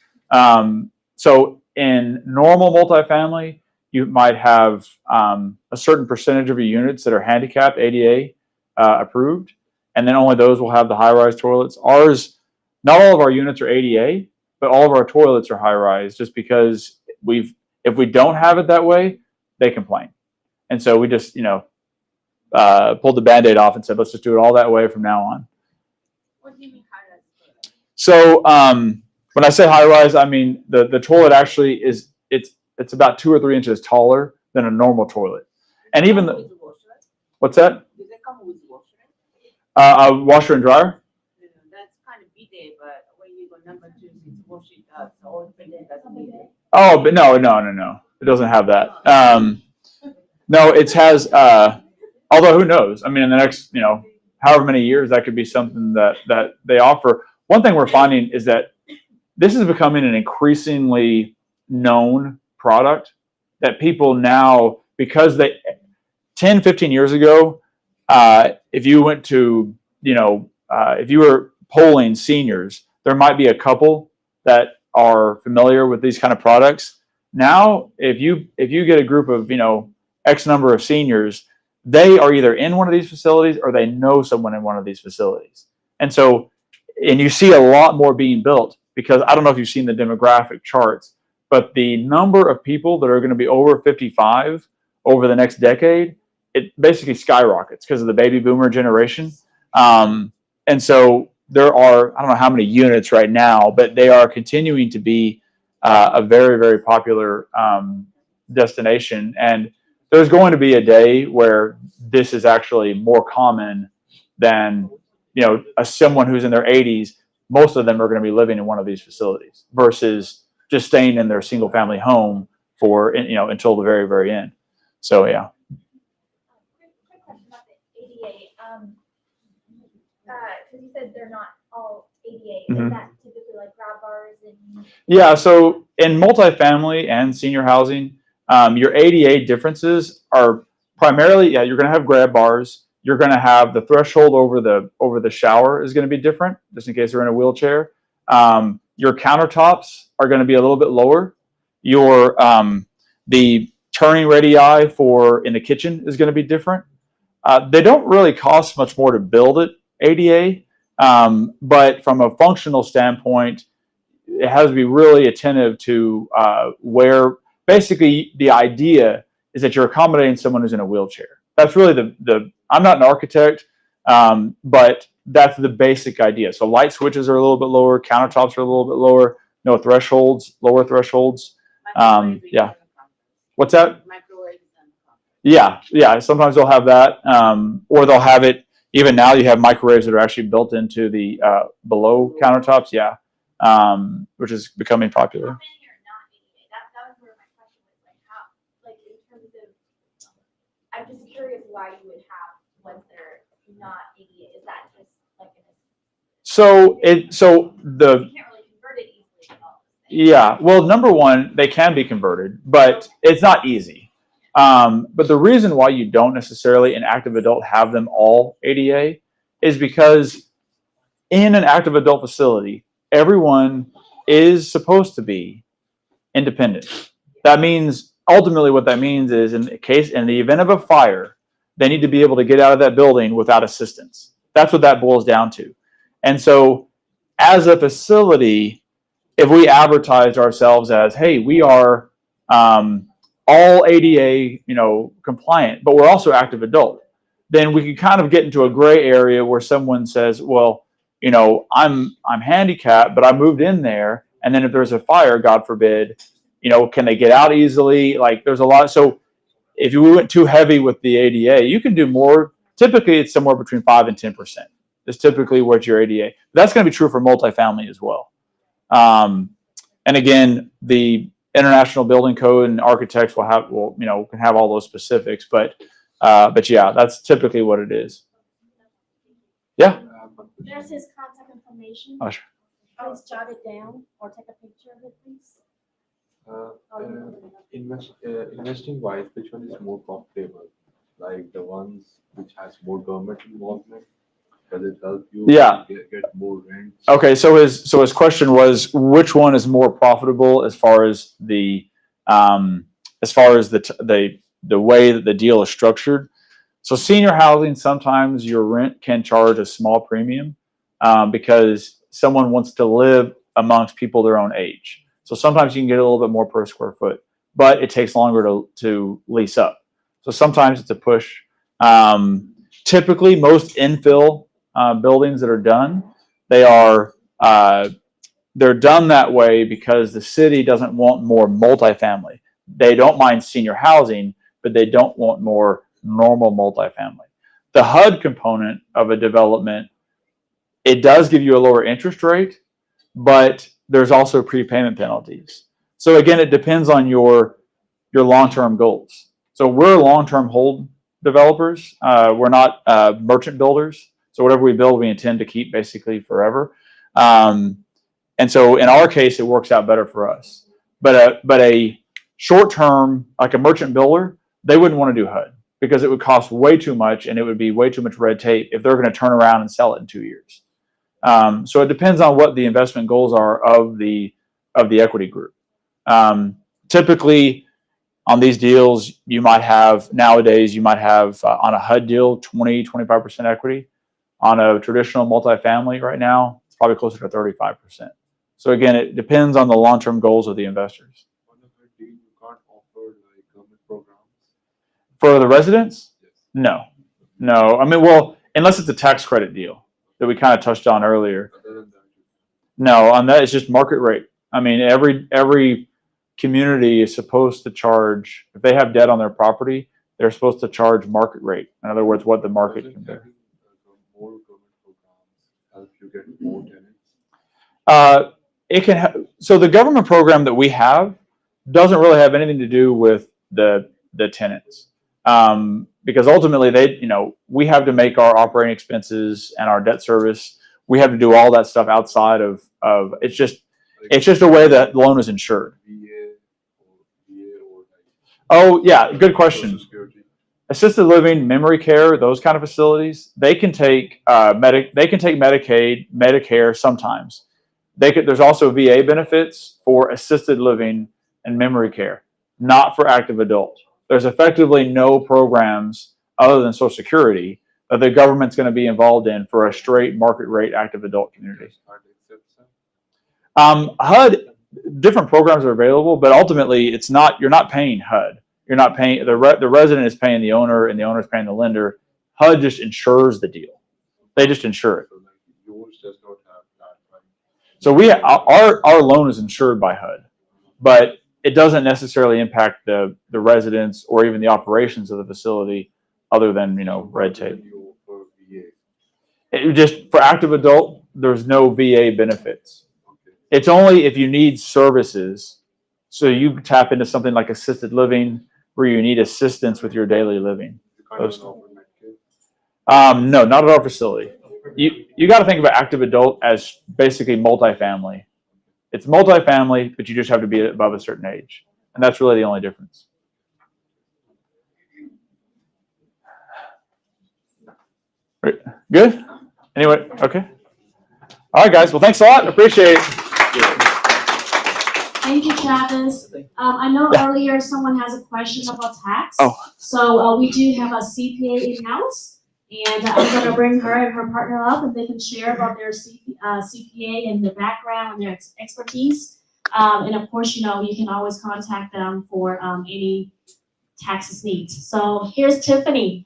So in normal multifamily, you might have a certain percentage of your units that are handicapped, ADA approved, and then only those will have the high-rise toilets. Ours, not all of our units are ADA, but all of our toilets are high-rise just because if we don't have it that way, they complain. And so we just, pulled the Band-Aid off and said, let's just do it all that way from now on. What do you mean high-rise? So when I say high-rise, I mean the toilet actually it's about 2 or 3 inches taller than a normal toilet. And even what's that? Does it come with washer? A washer and dryer? That's kind of bidet, but when you go number 2, it's washing all bidet doesn't need it. Oh, but no. It doesn't have that. No, it has. Although who knows? In the next, however many years, that could be something that they offer. One thing we're finding is that this is becoming an increasingly known product that people now, because 10, 15 years ago, if you went to, if you were polling seniors, there might be a couple that are familiar with these kind of products. Now, if you get a group of, X number of seniors, they are either in one of these facilities or they know someone in one of these facilities. And so, and you see a lot more being built, because I don't know if you've seen the demographic charts, but the number of people that are going to be over 55 over the next decade, it basically skyrockets because of the baby boomer generation. And so there are, I don't know how many units right now, but they are continuing to be a very, very popular destination. And there's going to be a day where this is actually more common than, someone who's in their 80s. Most of them are going to be living in one of these facilities versus just staying in their single family home for, until the very, very end. So, yeah. Quick question about the ADA. Because you said they're not all ADA. Mhm. Is that typically like grab bars and? Yeah, so in multifamily and senior housing, your ADA differences are primarily, you're going to have grab bars. You're going to have the threshold over the shower is going to be different, just in case they're in a wheelchair. Your countertops are going to be a little bit lower. Your the turning radii in the kitchen is going to be different. They don't really cost much more to build it ADA, but from a functional standpoint, it has to be really attentive to where basically the idea is that you're accommodating someone who's in a wheelchair. That's really the I'm not an architect, but that's the basic idea. So light switches are a little bit lower, countertops are a little bit lower, no thresholds, lower thresholds. Yeah. What's that? Microwaves and Yeah. Sometimes they'll have that, or they'll have it. Even now, you have microwaves that are actually built into the below countertops. Yeah, which is becoming popular. How many are not ADA? That was where my question was, like, how, like, in terms of, I'm just curious why you would have ones that are not ADA. Is that just like So you can't really convert it easily at all? yeah. Well, number one, they can be converted, but it's not easy. But the reason why you don't necessarily in active adult have them all ADA is because in an active adult facility, everyone is supposed to be independent. That means ultimately what that means is in the event of a fire, they need to be able to get out of that building without assistance. That's what that boils down to. And so as a facility, if we advertised ourselves as, hey, we are all ADA, compliant, but we're also active adult, then we could kind of get into a gray area where someone says, well, I'm handicapped, but I moved in there, and then if there's a fire, God forbid, can they get out easily? Like there's a lot. So if you went too heavy with the ADA, you can do more. Typically, it's somewhere between 5 and 10%. Is typically what your ADA. That's going to be true for multifamily as well. And again, the International Building Code and architects can have all those specifics, but yeah, that's typically what it is. Yeah. There's his contact information. Oh, sure. Please jot it down or take a picture of it, please. Investing wise, which one is more profitable? Like the ones which has more government involvement? Does it help you get more rent? Okay, so his question was, which one is more profitable as far as the way that the deal is structured? So senior housing, sometimes your rent can charge a small premium because someone wants to live amongst people their own age. So sometimes you can get a little bit more per square foot, but it takes longer to lease up. So sometimes it's a push. Typically, most infill buildings that are done, they're done that way because the city doesn't want more multifamily. They don't mind senior housing, but they don't want more normal multifamily. The HUD component of a development, it does give you a lower interest rate, but there's also prepayment penalties. So again, it depends on your long-term goals. So we're long-term hold developers. We're not merchant builders. So whatever we build, we intend to keep basically forever. And so in our case, it works out better for us. But a short term, like a merchant builder, they wouldn't want to do HUD because it would cost way too much and it would be way too much red tape if they're going to turn around and sell it in 2 years. So it depends on what the investment goals are of the equity group. Typically, on these deals, you might have nowadays on a HUD deal 20-25% equity. On a traditional multifamily right now, it's probably closer to 35%. So again, it depends on the long-term goals of the investors. On a good deal, you can't offer like government programs. For the residents, Yes. no. I mean, well, unless it's a tax credit deal that we kind of touched on earlier. Other than that, No, on that it's just market rate. I mean, every community is supposed to charge, if they have debt on their property, they're supposed to charge market rate. In other words, what the market doesn't can bear. having more government programs help you get more tenants? It can so the government program that we have doesn't really have anything to do with the tenants, because ultimately we have to make our operating expenses and our debt service. We have to do all that stuff outside of it's just a way that loan is insured. VA or like Oh yeah, good question. Social Security. Assisted living, memory care, those kind of facilities, they can take Medicaid, Medicare sometimes. There's also VA benefits for assisted living and memory care, not for active adult. There's effectively no programs other than Social Security that the government's going to be involved in for a straight market rate active adult community. HUD accepts them. HUD, different programs are available, but ultimately you're not paying HUD. You're not paying the resident is paying the owner and the owner is paying the lender. HUD just insures the deal. They just insure it. So like yours does not have that, right? So our loan is insured by HUD, but it doesn't necessarily impact the residents or even the operations of the facility, other than red tape. You offer VA. It just for active adult, there's no VA benefits. Okay. It's only if you need services. So you tap into something like assisted living where you need assistance with your daily living. You can't Those- even offer Medicare. No, not at our facility. You got to think about active adult as basically multifamily. It's multifamily, but you just have to be above a certain age, and that's really the only difference. Right. Good. Anyway, okay. All right, guys. Well, thanks a lot. Appreciate it. Thank you, Travis. I know earlier someone has a question about tax. Oh. So we do have a CPA in-house, and I'm gonna bring her and her partner up, and they can share about their CPA and their background and their expertise. And of course, you can always contact them for any taxes needs. So here's Tiffany.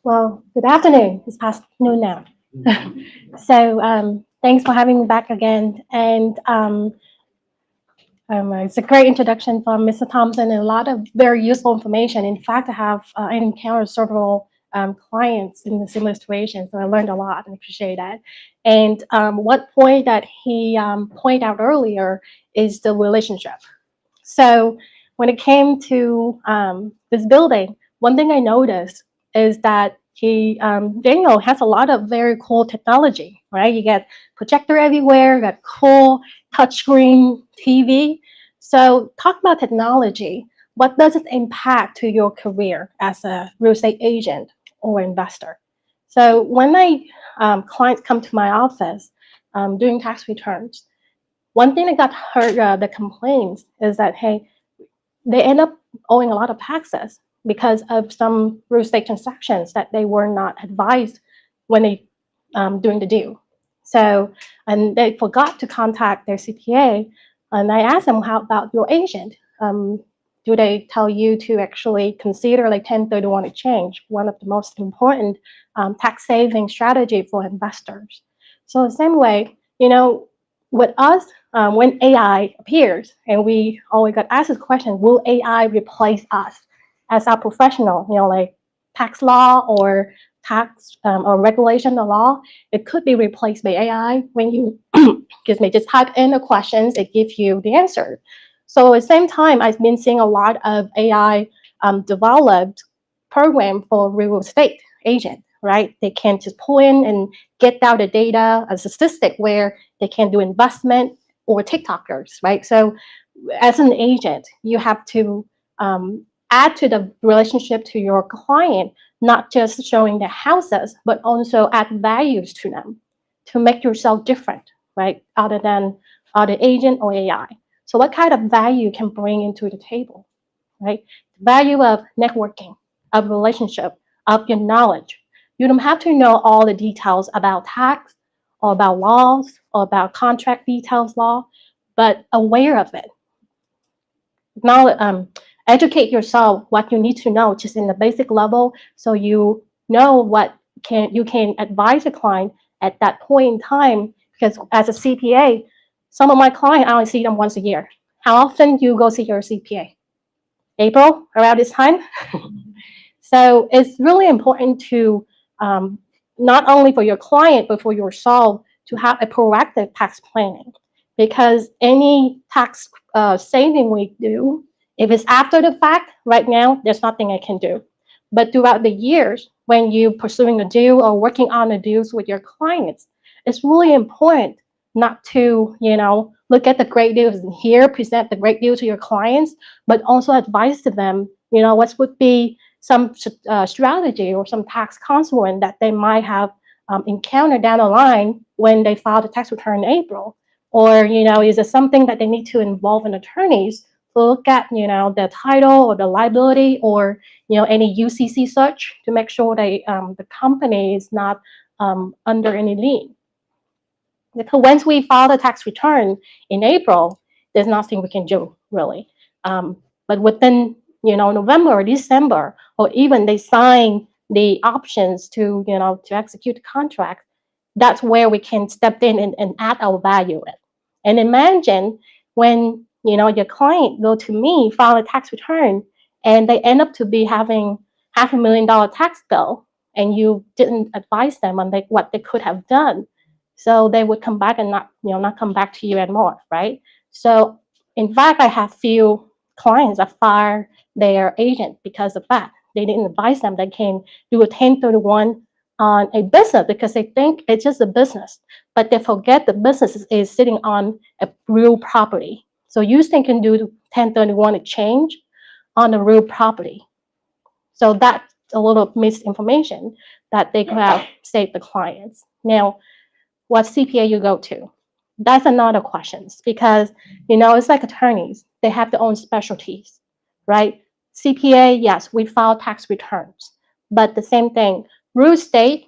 Well, good afternoon. It's past noon now. So thanks for having me back again. And it's a great introduction from Mr. Thompson and a lot of very useful information. In fact, I encountered several clients in a similar situation, so I learned a lot and appreciate that. And one point that he pointed out earlier is the relationship. So when it came to this building, one thing I noticed is that Daniel has a lot of very cool technology, right? You get projector everywhere, you got cool touchscreen TV. So talk about technology. What does it impact to your career as a real estate agent or investor? So when clients come to my office doing tax returns, one thing I got heard the complaints is that, hey, they end up owing a lot of taxes because of some real estate transactions that they were not advised when they doing the deal. So, and they forgot to contact their CPA, and I asked them, how about your agent? Do they tell you to actually consider like 1031 exchange, one of the most important tax saving strategy for investors? So the same way, with us, when AI appears, and we always got asked this question, will AI replace us as a professional, like tax law or tax or regulation of law? It could be replaced by AI when you, just type in the questions, it gives you the answer. So at the same time, I've been seeing a lot of AI developed program for real estate agent, right? They can just pull in and get out the data, a statistic where they can do investment or TikTokers, right? So as an agent, you have to add to the relationship to your client, not just showing the houses, but also add values to them to make yourself different, right? Other than other agent or AI. So what kind of value you can bring into the table, right? Value of networking, of relationship, of your knowledge. You don't have to know all the details about tax or about laws or about contract details law, but aware of it. Now, educate yourself what you need to know just in the basic level, so you know what you can advise a client at that point in time. Because as a CPA, some of my clients, I only see them once a year. How often do you go see your CPA? April, around this time? So it's really important to not only for your client, but for yourself to have a proactive tax planning. Because any tax saving we do, if it's after the fact, right now, there's nothing I can do. But throughout the years, when you're pursuing a deal or working on the deals with your clients, it's really important not to, look at the great deals and here, present the great deal to your clients, but also advise to them, what would be some strategy or some tax consequence that they might have encountered down the line when they file the tax return in April. Or, is it something that they need to involve an attorneys to look at, the title or the liability or, any UCC search to make sure they, the company is not under any lien. Because once we file the tax return in April, there's nothing we can do really. But within November or December, or even they sign the options to to execute the contract, that's where we can step in and add our value in. And imagine when your client go to me, file a tax return, and they end up to be having $500,000 tax bill, and you didn't advise them on what they could have done. So they would come back and not come back to you anymore, right? So in fact, I have few clients that fire their agent because of that. They didn't advise them they can do a 1031 on a business because they think it's just a business, but they forget the business is sitting on a real property. So you can do 1031 exchange on a real property. So that's a little misinformation that they could have saved the clients. Now, what CPA you go to? That's another question because, it's like attorneys. They have their own specialties, right? CPA, yes, we file tax returns, but the same thing, real estate,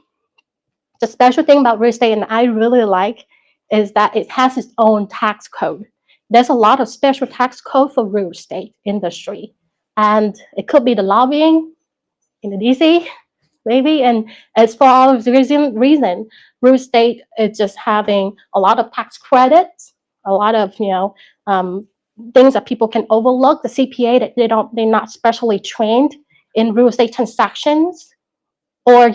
the special thing about real estate, and I really like, is that it has its own tax code. There's a lot of special tax code for real estate industry, and it could be the lobbying in the DC, maybe. And as for all of the reason, real estate is just having a lot of tax credits, a lot of things that people can overlook. The CPA that they're not specially trained in real estate transactions, or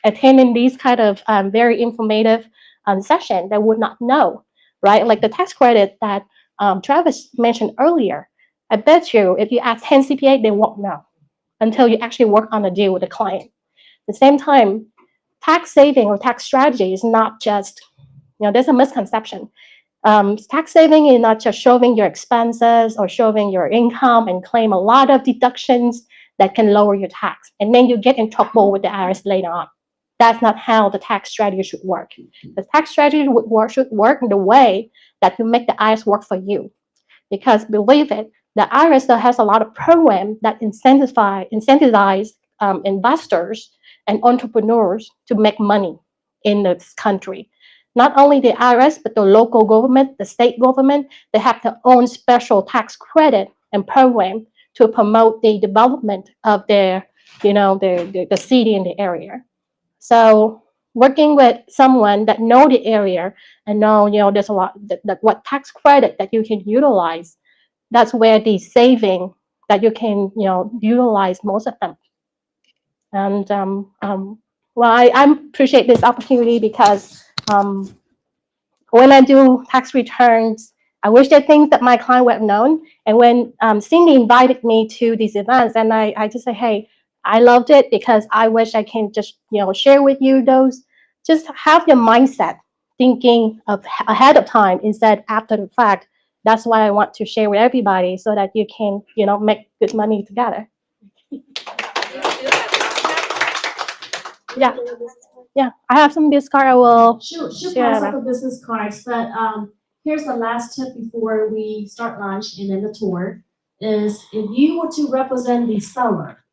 attending these kind of very informative session, they would not know, right? Like the tax credit that Travis mentioned earlier. I bet you if you ask 10 CPA, they won't know until you actually work on a deal with a client. At the same time, tax saving or tax strategy is not just, there's a misconception. Tax saving is not just showing your expenses or showing your income and claim a lot of deductions that can lower your tax. And then you get in trouble with the IRS later on. That's not how the tax strategy should work. The tax strategy should work in the way that you make the IRS work for you. Because believe it, the IRS still has a lot of programs that incentivize investors and entrepreneurs to make money in this country. Not only the IRS, but the local government, the state government, they have their own special tax credit and program to promote the development of their, the city in the area. So working with someone that know the area and know, there's a lot that what tax credit that you can utilize, that's where the saving that you can, utilize most of them. And well, I appreciate this opportunity because when I do tax returns, I wish there are things that my client would have known. And when Cindy invited me to these events, and I just say, hey, I loved it because I wish I can just, share with you those. Just have your mindset thinking of ahead of time instead after the fact. That's why I want to share with everybody so that you can, make good money together. Yeah. Yeah, I have some business card. I will. She'll share pass that. out the business cards, but here's the last tip before we start lunch and then the tour is if you were to represent the seller,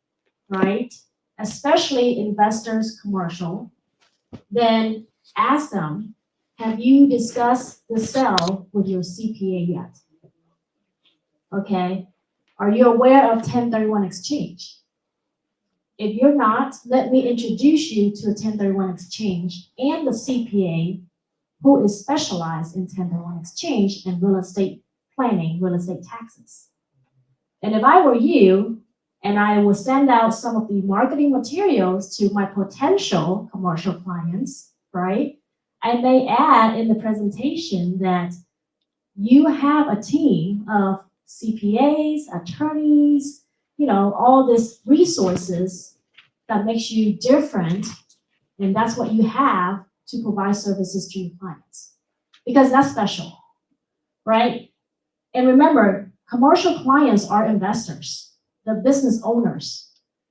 right? Especially investors commercial, then ask them, have you discussed the sale with your CPA yet? Okay, are you aware of 1031 exchange? If you're not, let me introduce you to a 1031 exchange and the CPA who is specialized in 1031 exchange and real estate planning, real estate taxes. And if I were you, and I would send out some of the marketing materials to my potential commercial clients, right? I may add in the presentation that you have a team of CPAs, attorneys, all these resources that makes you different, and that's what you have to provide services to your clients. Because that's special, right? And remember, commercial clients are investors, the business owners.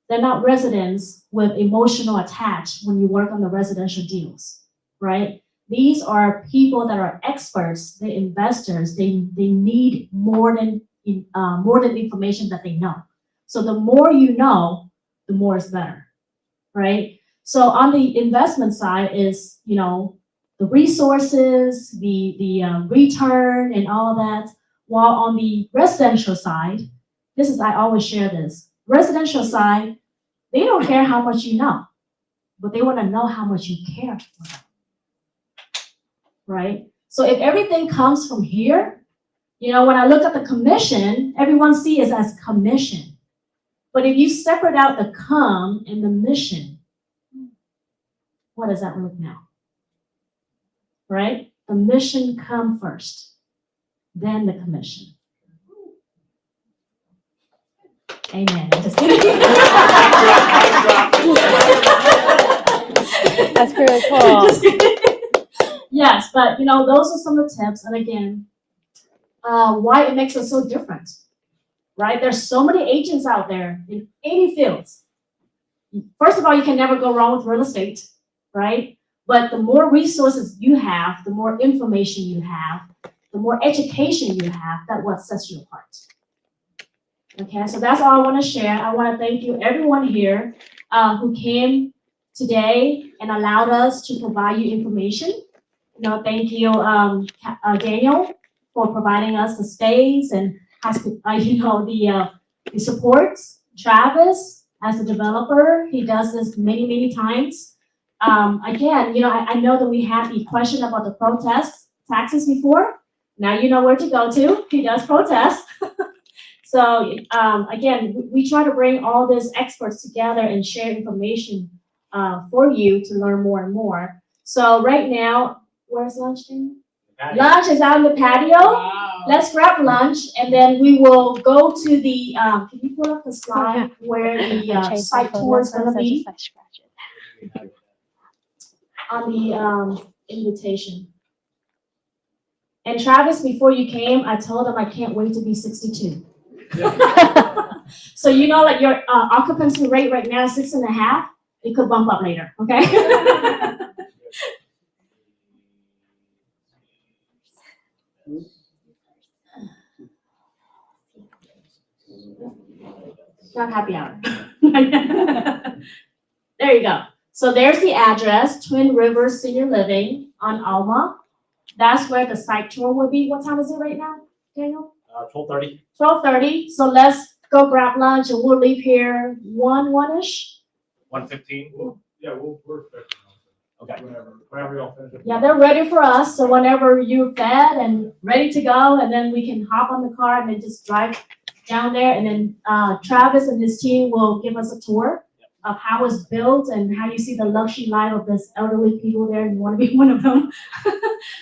They're not residents with emotional attach when you work on the residential deals, right? These are people that are experts, they're investors, they need more than information that they know. So the more you know, the more is better, right? So on the investment side is, the resources, the return and all of that. While on the residential side, I always share this. Residential side, they don't care how much you know, but they want to know how much you care for them, right? So if everything comes from here, when I look at the commission, everyone sees it as commission. But if you separate out the come and the mission, what does that look now? Right? The mission come first, then the commission. Amen. I'm just kidding. That's pretty cool. Just kidding. Yes, but those are some of the tips. And again, why it makes us so different, right? There's so many agents out there in any fields. First of all, you can never go wrong with real estate, right? But the more resources you have, the more information you have, the more education you have, that's what sets you apart. Okay, so that's all I want to share. I want to thank you, everyone here who came today and allowed us to provide you information. Thank you, Daniel, for providing us the space and the support. Travis, as a developer, he does this many, many times. Again, I know that we had the question about the protest taxes before. Now you know where to go to. He does protest. So again, we try to bring all these experts together and share information for you to learn more and more. So right now, where's lunch, Jamie? Lunch is out in the patio. Wow. Let's grab lunch, and then we will go to the, can you pull up the slide where the site tour is going to be? On the invitation. And Travis, before you came, I told him I can't wait to be 62. So like your occupancy rate right now is 6.5. It could bump up later, okay? Not happy hour. There you go. So there's the address, Twin Rivers Senior Living on Alma. That's where the site tour will be. What time is it right now, Daniel? 12:30. 12:30. So let's go grab lunch and we'll leave here 1-ish. 1:15. Yeah, we'll work that. Okay. Whenever y'all finish. Yeah, they're ready for us. So whenever you're fed and ready to go, and then we can hop on the car and then just drive down there. And then Travis and his team will give us a tour of how it's built and how you see the luxury life of this elderly people there, and you want to be one of them.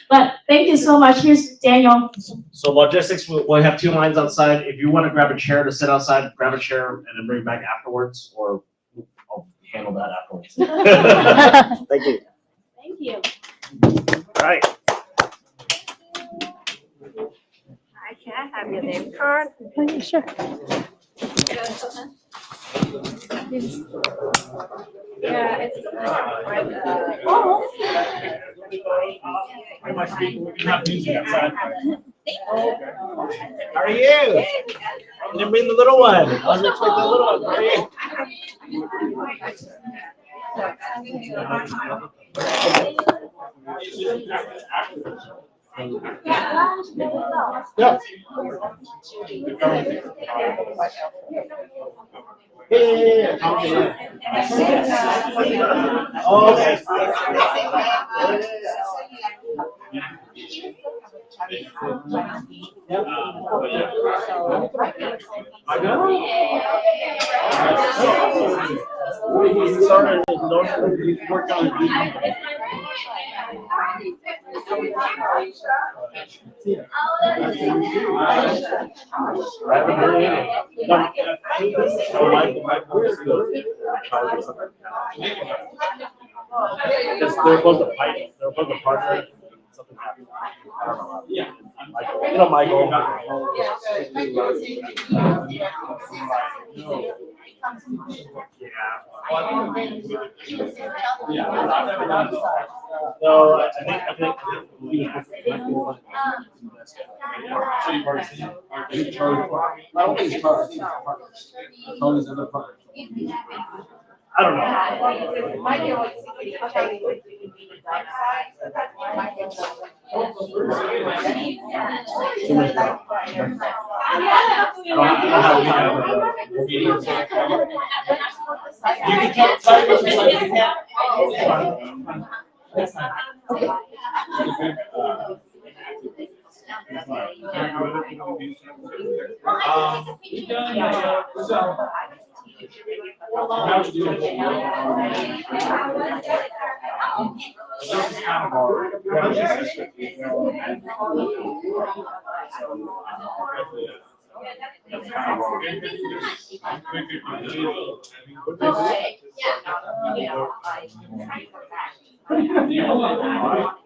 But thank you so much. Here's Daniel. So logistics, we'll have 2 lines outside. If you want to grab a chair to sit outside, grab a chair and then bring it back afterwards, or handle that afterwards. Thank you. Thank you. All right. Hi, can I have your name card? Oh, yeah, sure. Yeah, it's. How are you? Never been the little one. I was expecting the little one. How are you? Yeah. Oh, okay. Sorry, don't work on it. I haven't heard anything. No, my career is good. Because they're supposed to fight, they're supposed to partner. Something happened. I don't know. Yeah. Michael. You know Michael. No, I think he was supposed to. So you've already seen it? I don't think it's part. It's always another part. I don't know.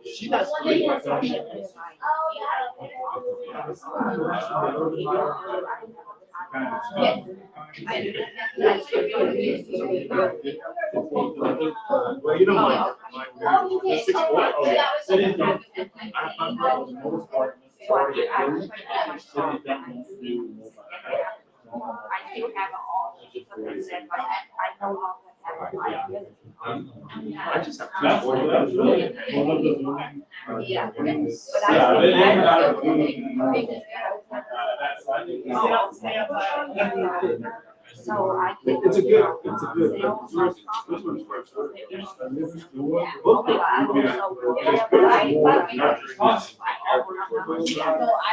She does great. Well, you know, like 6'4". Oh, yeah. I do have all. I know all. I just have to. Yeah. So I. It's a good. So I